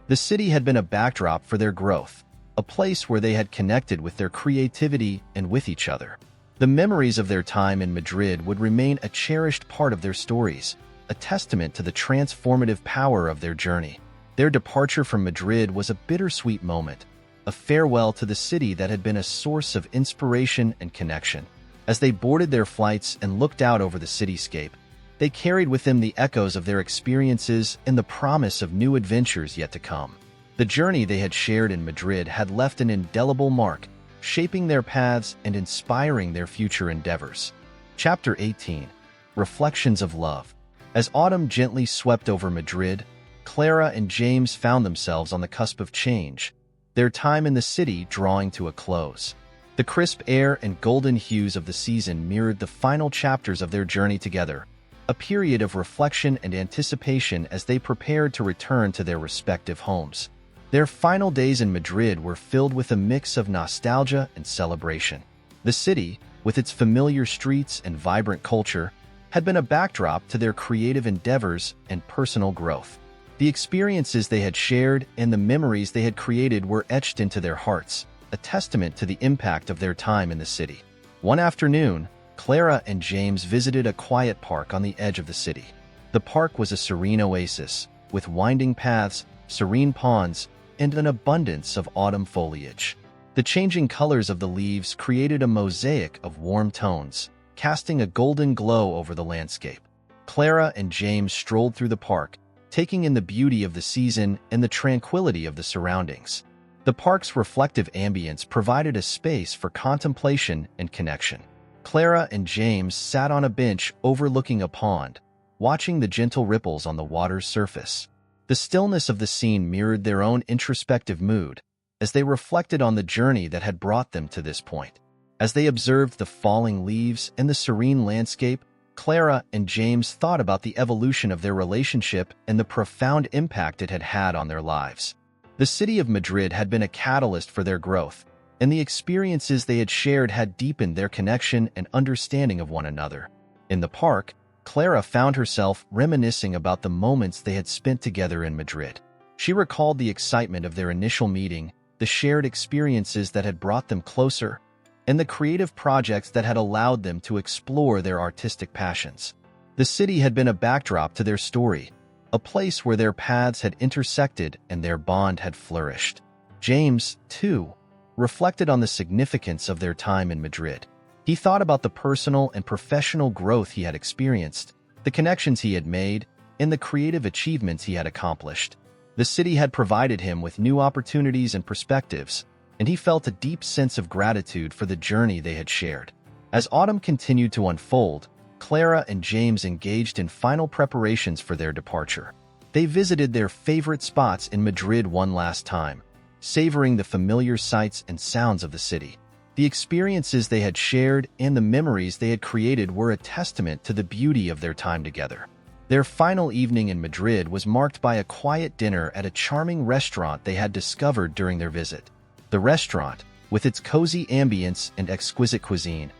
S1: The city had been a backdrop for their growth, a place where they had connected with their creativity and with each other. The memories of their time in Madrid would remain a cherished part of their stories, a testament to the transformative power of their journey. Their departure from Madrid was a bittersweet moment, a farewell to the city that had been a source of inspiration and connection. As they boarded their flights and looked out over the cityscape, they carried with them the echoes of their experiences and the promise of new adventures yet to come. The journey they had shared in Madrid had left an indelible mark, shaping their paths and inspiring their future endeavors. Chapter 18. Reflections of Love. As autumn gently swept over Madrid, Clara and James found themselves on the cusp of change, their time in the city drawing to a close. The crisp air and golden hues of the season mirrored the final chapters of their journey together, a period of reflection and anticipation as they prepared to return to their respective homes. Their final days in Madrid were filled with a mix of nostalgia and celebration. The city, with its familiar streets and vibrant culture, had been a backdrop to their creative endeavors and personal growth. The experiences they had shared and the memories they had created were etched into their hearts, a testament to the impact of their time in the city. One afternoon, Clara and James visited a quiet park on the edge of the city. The park was a serene oasis, with winding paths, serene ponds, and an abundance of autumn foliage. The changing colors of the leaves created a mosaic of warm tones, casting a golden glow over the landscape. Clara and James strolled through the park, taking in the beauty of the season and the tranquility of the surroundings. The park's reflective ambience provided a space for contemplation and connection. Clara and James sat on a bench overlooking a pond, watching the gentle ripples on the water's surface. The stillness of the scene mirrored their own introspective mood, as they reflected on the journey that had brought them to this point. As they observed the falling leaves and the serene landscape, Clara and James thought about the evolution of their relationship and the profound impact it had had on their lives. The city of Madrid had been a catalyst for their growth, and the experiences they had shared had deepened their connection and understanding of one another. In the park, Clara found herself reminiscing about the moments they had spent together in Madrid. She recalled the excitement of their initial meeting, the shared experiences that had brought them closer, and the creative projects that had allowed them to explore their artistic passions. The city had been a backdrop to their story, a place where their paths had intersected and their bond had flourished. James, too, reflected on the significance of their time in Madrid. He thought about the personal and professional growth he had experienced, the connections he had made, and the creative achievements he had accomplished. The city had provided him with new opportunities and perspectives, and he felt a deep sense of gratitude for the journey they had shared. As autumn continued to unfold, Clara and James engaged in final preparations for their departure. They visited their favorite spots in Madrid one last time, savoring the familiar sights and sounds of the city. The experiences they had shared and the memories they had created were a testament to the beauty of their time together. Their final evening in Madrid was marked by a quiet dinner at a charming restaurant they had discovered during their visit. The restaurant, with its cozy ambience and exquisite cuisine,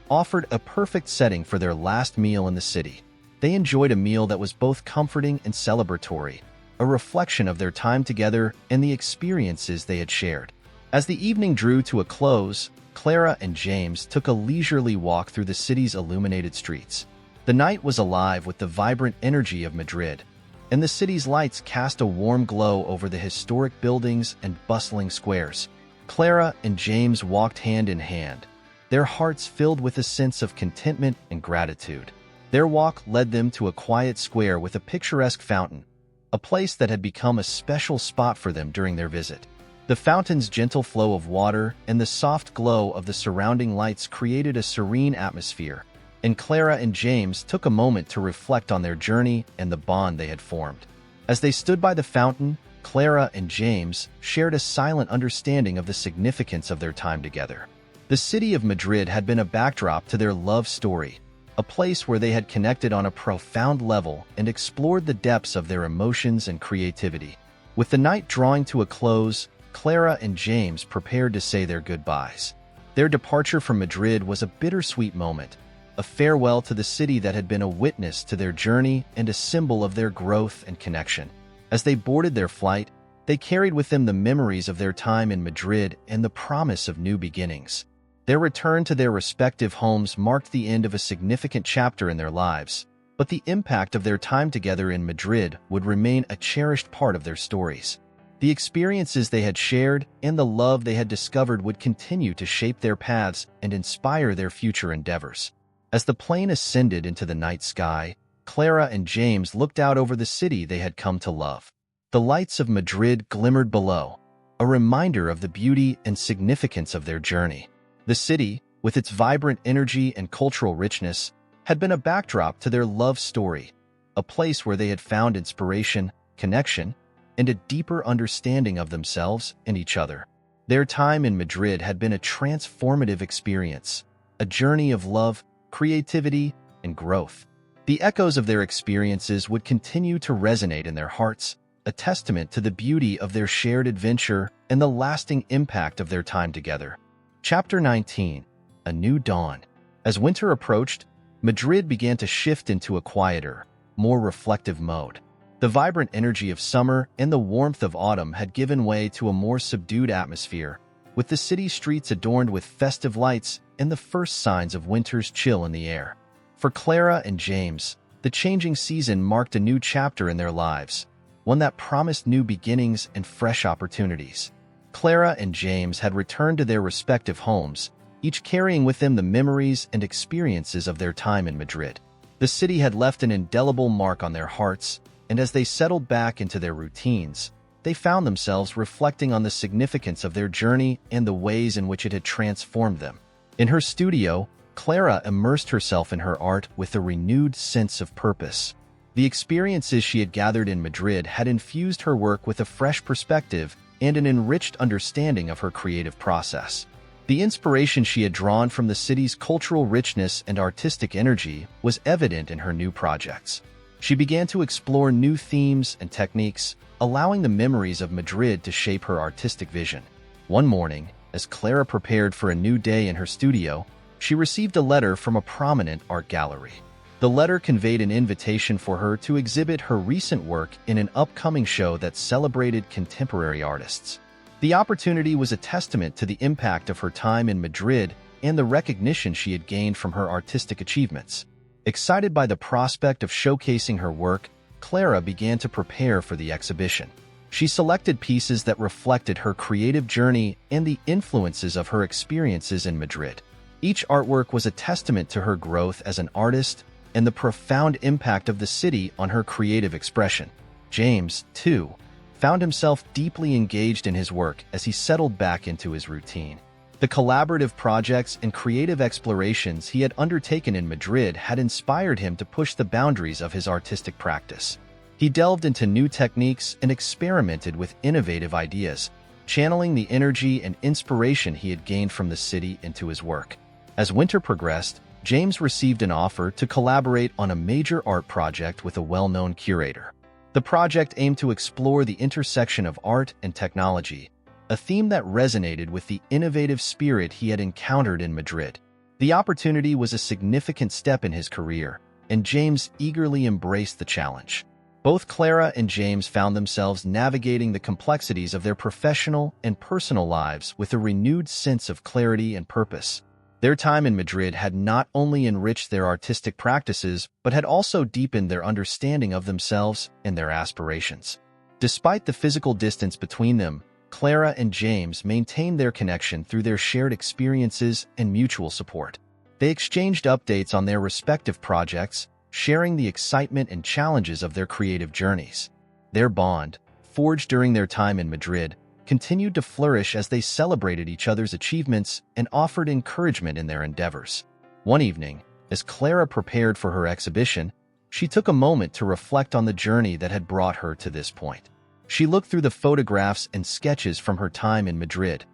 S1: offered a perfect setting for their last meal in the city. They enjoyed a meal that was both comforting and celebratory, a reflection of their time together and the experiences they had shared. As the evening drew to a close, Clara and James took a leisurely walk through the city's illuminated streets. The night was alive with the vibrant energy of Madrid, and the city's lights cast a warm glow over the historic buildings and bustling squares. Clara and James walked hand in hand, their hearts filled with a sense of contentment and gratitude. Their walk led them to a quiet square with a picturesque fountain, a place that had become a special spot for them during their visit. The fountain's gentle flow of water and the soft glow of the surrounding lights created a serene atmosphere, and Clara and James took a moment to reflect on their journey and the bond they had formed. As they stood by the fountain, Clara and James shared a silent understanding of the significance of their time together. The city of Madrid had been a backdrop to their love story, a place where they had connected on a profound level and explored the depths of their emotions and creativity. With the night drawing to a close, Clara and James prepared to say their goodbyes. Their departure from Madrid was a bittersweet moment, a farewell to the city that had been a witness to their journey and a symbol of their growth and connection. As they boarded their flight, they carried with them the memories of their time in Madrid and the promise of new beginnings. Their return to their respective homes marked the end of a significant chapter in their lives, but the impact of their time together in Madrid would remain a cherished part of their stories. The experiences they had shared and the love they had discovered would continue to shape their paths and inspire their future endeavors. As the plane ascended into the night sky, Clara and James looked out over the city they had come to love. The lights of Madrid glimmered below, a reminder of the beauty and significance of their journey. The city, with its vibrant energy and cultural richness, had been a backdrop to their love story, a place where they had found inspiration, connection, and a deeper understanding of themselves and each other. Their time in Madrid had been a transformative experience, a journey of love, creativity, and growth. The echoes of their experiences would continue to resonate in their hearts, a testament to the beauty of their shared adventure and the lasting impact of their time together. Chapter 19: A New Dawn. As winter approached, Madrid began to shift into a quieter, more reflective mode. The vibrant energy of summer and the warmth of autumn had given way to a more subdued atmosphere, with the city streets adorned with festive lights and the first signs of winter's chill in the air. For Clara and James, the changing season marked a new chapter in their lives, one that promised new beginnings and fresh opportunities. Clara and James had returned to their respective homes, each carrying with them the memories and experiences of their time in Madrid. The city had left an indelible mark on their hearts, and as they settled back into their routines, they found themselves reflecting on the significance of their journey and the ways in which it had transformed them. In her studio, Clara immersed herself in her art with a renewed sense of purpose. The experiences she had gathered in Madrid had infused her work with a fresh perspective and an enriched understanding of her creative process. The inspiration she had drawn from the city's cultural richness and artistic energy was evident in her new projects. She began to explore new themes and techniques, allowing the memories of Madrid to shape her artistic vision. One morning, as Clara prepared for a new day in her studio, she received a letter from a prominent art gallery. The letter conveyed an invitation for her to exhibit her recent work in an upcoming show that celebrated contemporary artists. The opportunity was a testament to the impact of her time in Madrid and the recognition she had gained from her artistic achievements. Excited by the prospect of showcasing her work, Clara began to prepare for the exhibition. She selected pieces that reflected her creative journey and the influences of her experiences in Madrid. Each artwork was a testament to her growth as an artist and the profound impact of the city on her creative expression. James, too, found himself deeply engaged in his work as he settled back into his routine. The collaborative projects and creative explorations he had undertaken in Madrid had inspired him to push the boundaries of his artistic practice. He delved into new techniques and experimented with innovative ideas, channeling the energy and inspiration he had gained from the city into his work. As winter progressed, James received an offer to collaborate on a major art project with a well-known curator. The project aimed to explore the intersection of art and technology, a theme that resonated with the innovative spirit he had encountered in Madrid. The opportunity was a significant step in his career, and James eagerly embraced the challenge. Both Clara and James found themselves navigating the complexities of their professional and personal lives with a renewed sense of clarity and purpose. Their time in Madrid had not only enriched their artistic practices, but had also deepened their understanding of themselves and their aspirations. Despite the physical distance between them, Clara and James maintained their connection through their shared experiences and mutual support. They exchanged updates on their respective projects, sharing the excitement and challenges of their creative journeys. Their bond, forged during their time in Madrid, continued to flourish as they celebrated each other's achievements and offered encouragement in their endeavors. One evening, as Clara prepared for her exhibition, she took a moment to reflect on the journey that had brought her to this point. She looked through the photographs and sketches from her time in Madrid,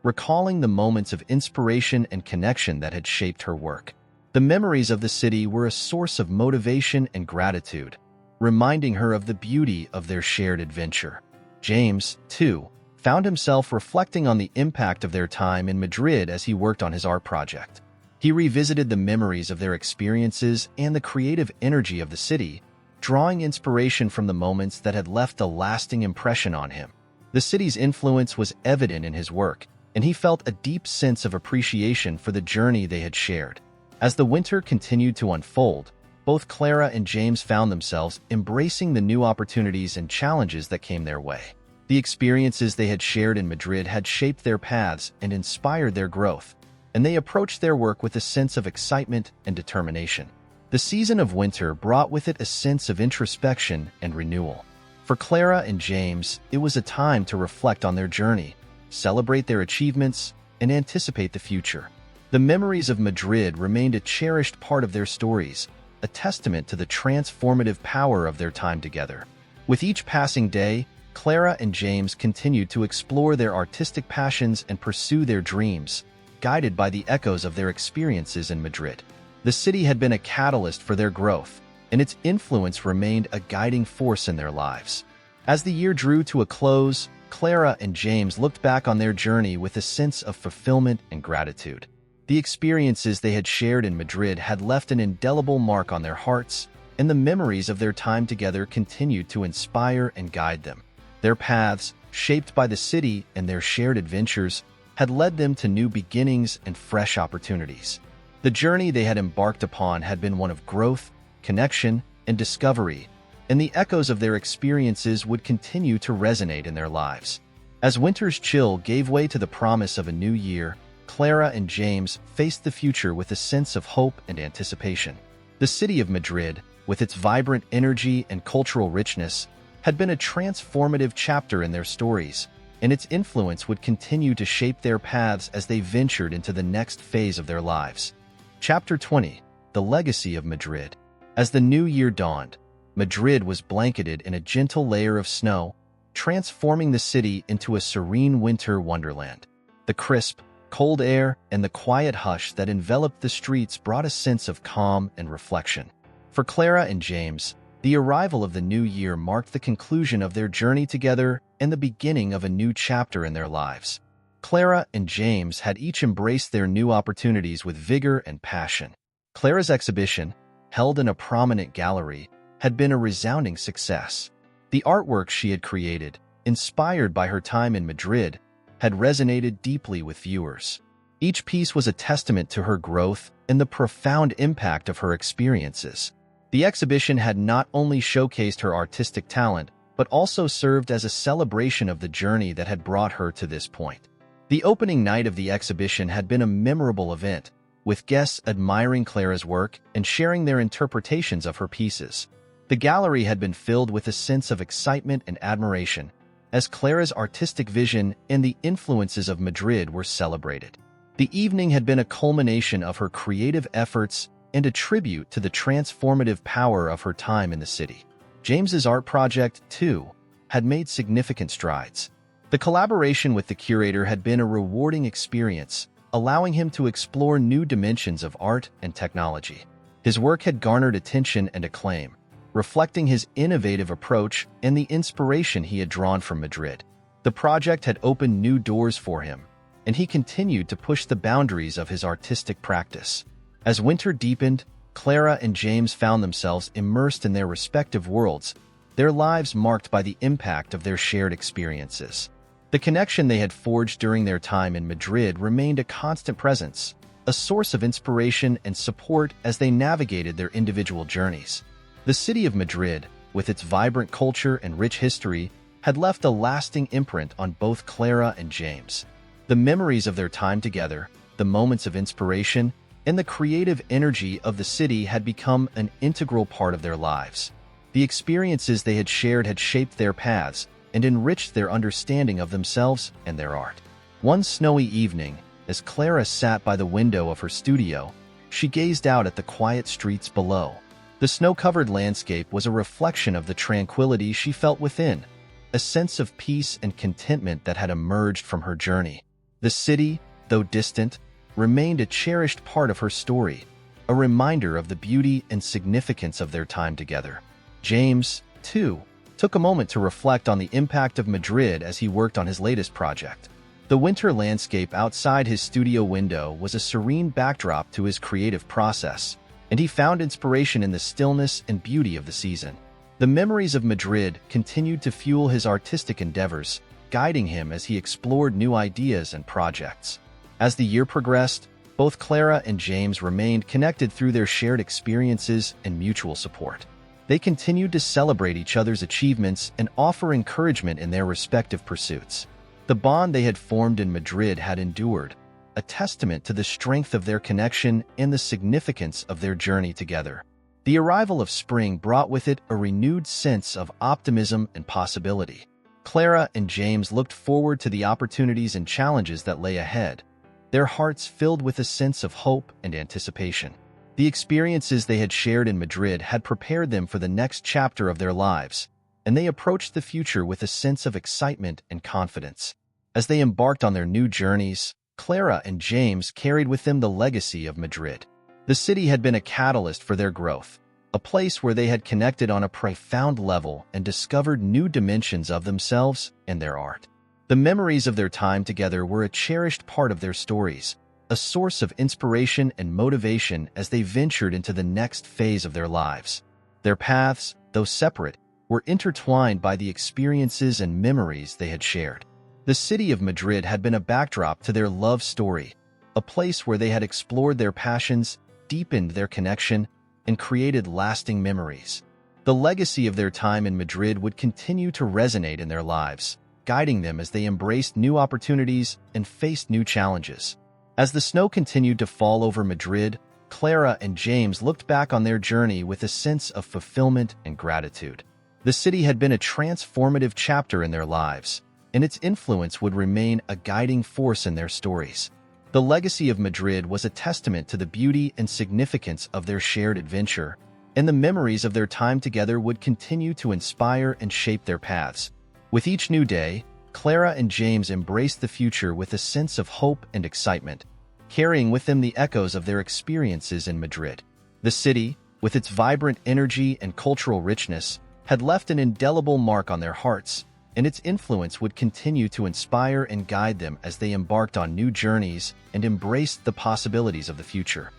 S1: recalling the moments of inspiration and connection that had shaped her work. The memories of the city were a source of motivation and gratitude, reminding her of the beauty of their shared adventure. James, too, found himself reflecting on the impact of their time in Madrid as he worked on his art project. He revisited the memories of their experiences and the creative energy of the city, drawing inspiration from the moments that had left a lasting impression on him. The city's influence was evident in his work, and he felt a deep sense of appreciation for the journey they had shared. As the winter continued to unfold, both Clara and James found themselves embracing the new opportunities and challenges that came their way. The experiences they had shared in Madrid had shaped their paths and inspired their growth, and they approached their work with a sense of excitement and determination. The season of winter brought with it a sense of introspection and renewal. For Clara and James, it was a time to reflect on their journey, celebrate their achievements, and anticipate the future. The memories of Madrid remained a cherished part of their stories, a testament to the transformative power of their time together. With each passing day, Clara and James continued to explore their artistic passions and pursue their dreams, guided by the echoes of their experiences in Madrid. The city had been a catalyst for their growth, and its influence remained a guiding force in their lives. As the year drew to a close, Clara and James looked back on their journey with a sense of fulfillment and gratitude. The experiences they had shared in Madrid had left an indelible mark on their hearts, and the memories of their time together continued to inspire and guide them. Their paths, shaped by the city and their shared adventures, had led them to new beginnings and fresh opportunities. The journey they had embarked upon had been one of growth, connection, and discovery, and the echoes of their experiences would continue to resonate in their lives. As winter's chill gave way to the promise of a new year, Clara and James faced the future with a sense of hope and anticipation. The city of Madrid, with its vibrant energy and cultural richness, had been a transformative chapter in their stories, and its influence would continue to shape their paths as they ventured into the next phase of their lives. Chapter 20: The Legacy of Madrid. As the new year dawned, Madrid was blanketed in a gentle layer of snow, transforming the city into a serene winter wonderland. The crisp, cold air and the quiet hush that enveloped the streets brought a sense of calm and reflection. For Clara and James, the arrival of the new year marked the conclusion of their journey together and the beginning of a new chapter in their lives. Clara and James had each embraced their new opportunities with vigor and passion. Clara's exhibition, held in a prominent gallery, had been a resounding success. The artwork she had created, inspired by her time in Madrid, had resonated deeply with viewers. Each piece was a testament to her growth and the profound impact of her experiences. The exhibition had not only showcased her artistic talent, but also served as a celebration of the journey that had brought her to this point. The opening night of the exhibition had been a memorable event, with guests admiring Clara's work and sharing their interpretations of her pieces. The gallery had been filled with a sense of excitement and admiration, as Clara's artistic vision and the influences of Madrid were celebrated. The evening had been a culmination of her creative efforts and a tribute to the transformative power of her time in the city. James's art project, too, had made significant strides. The collaboration with the curator had been a rewarding experience, allowing him to explore new dimensions of art and technology. His work had garnered attention and acclaim, reflecting his innovative approach and the inspiration he had drawn from Madrid. The project had opened new doors for him, and he continued to push the boundaries of his artistic practice. As winter deepened, Clara and James found themselves immersed in their respective worlds, their lives marked by the impact of their shared experiences. The connection they had forged during their time in Madrid remained a constant presence, a source of inspiration and support as they navigated their individual journeys. The city of Madrid, with its vibrant culture and rich history, had left a lasting imprint on both Clara and James. The memories of their time together, the moments of inspiration, and the creative energy of the city had become an integral part of their lives. The experiences they had shared had shaped their paths and enriched their understanding of themselves and their art. One snowy evening, as Clara sat by the window of her studio, she gazed out at the quiet streets below. The snow-covered landscape was a reflection of the tranquility she felt within, a sense of peace and contentment that had emerged from her journey. The city, though distant, remained a cherished part of her story, a reminder of the beauty and significance of their time together. James, too, took a moment to reflect on the impact of Madrid as he worked on his latest project. The winter landscape outside his studio window was a serene backdrop to his creative process, and he found inspiration in the stillness and beauty of the season. The memories of Madrid continued to fuel his artistic endeavors, guiding him as he explored new ideas and projects. As the year progressed, both Clara and James remained connected through their shared experiences and mutual support. They continued to celebrate each other's achievements and offer encouragement in their respective pursuits. The bond they had formed in Madrid had endured, a testament to the strength of their connection and the significance of their journey together. The arrival of spring brought with it a renewed sense of optimism and possibility. Clara and James looked forward to the opportunities and challenges that lay ahead, their hearts filled with a sense of hope and anticipation. The experiences they had shared in Madrid had prepared them for the next chapter of their lives, and they approached the future with a sense of excitement and confidence. As they embarked on their new journeys, Clara and James carried with them the legacy of Madrid. The city had been a catalyst for their growth, a place where they had connected on a profound level and discovered new dimensions of themselves and their art. The memories of their time together were a cherished part of their stories, a source of inspiration and motivation as they ventured into the next phase of their lives. Their paths, though separate, were intertwined by the experiences and memories they had shared. The city of Madrid had been a backdrop to their love story, a place where they had explored their passions, deepened their connection, and created lasting memories. The legacy of their time in Madrid would continue to resonate in their lives, guiding them as they embraced new opportunities and faced new challenges. As the snow continued to fall over Madrid, Clara and James looked back on their journey with a sense of fulfillment and gratitude. The city had been a transformative chapter in their lives, and its influence would remain a guiding force in their stories. The legacy of Madrid was a testament to the beauty and significance of their shared adventure, and the memories of their time together would continue to inspire and shape their paths. With each new day, Clara and James embraced the future with a sense of hope and excitement, carrying with them the echoes of their experiences in Madrid. The city, with its vibrant energy and cultural richness, had left an indelible mark on their hearts, and its influence would continue to inspire and guide them as they embarked on new journeys and embraced the possibilities of the future.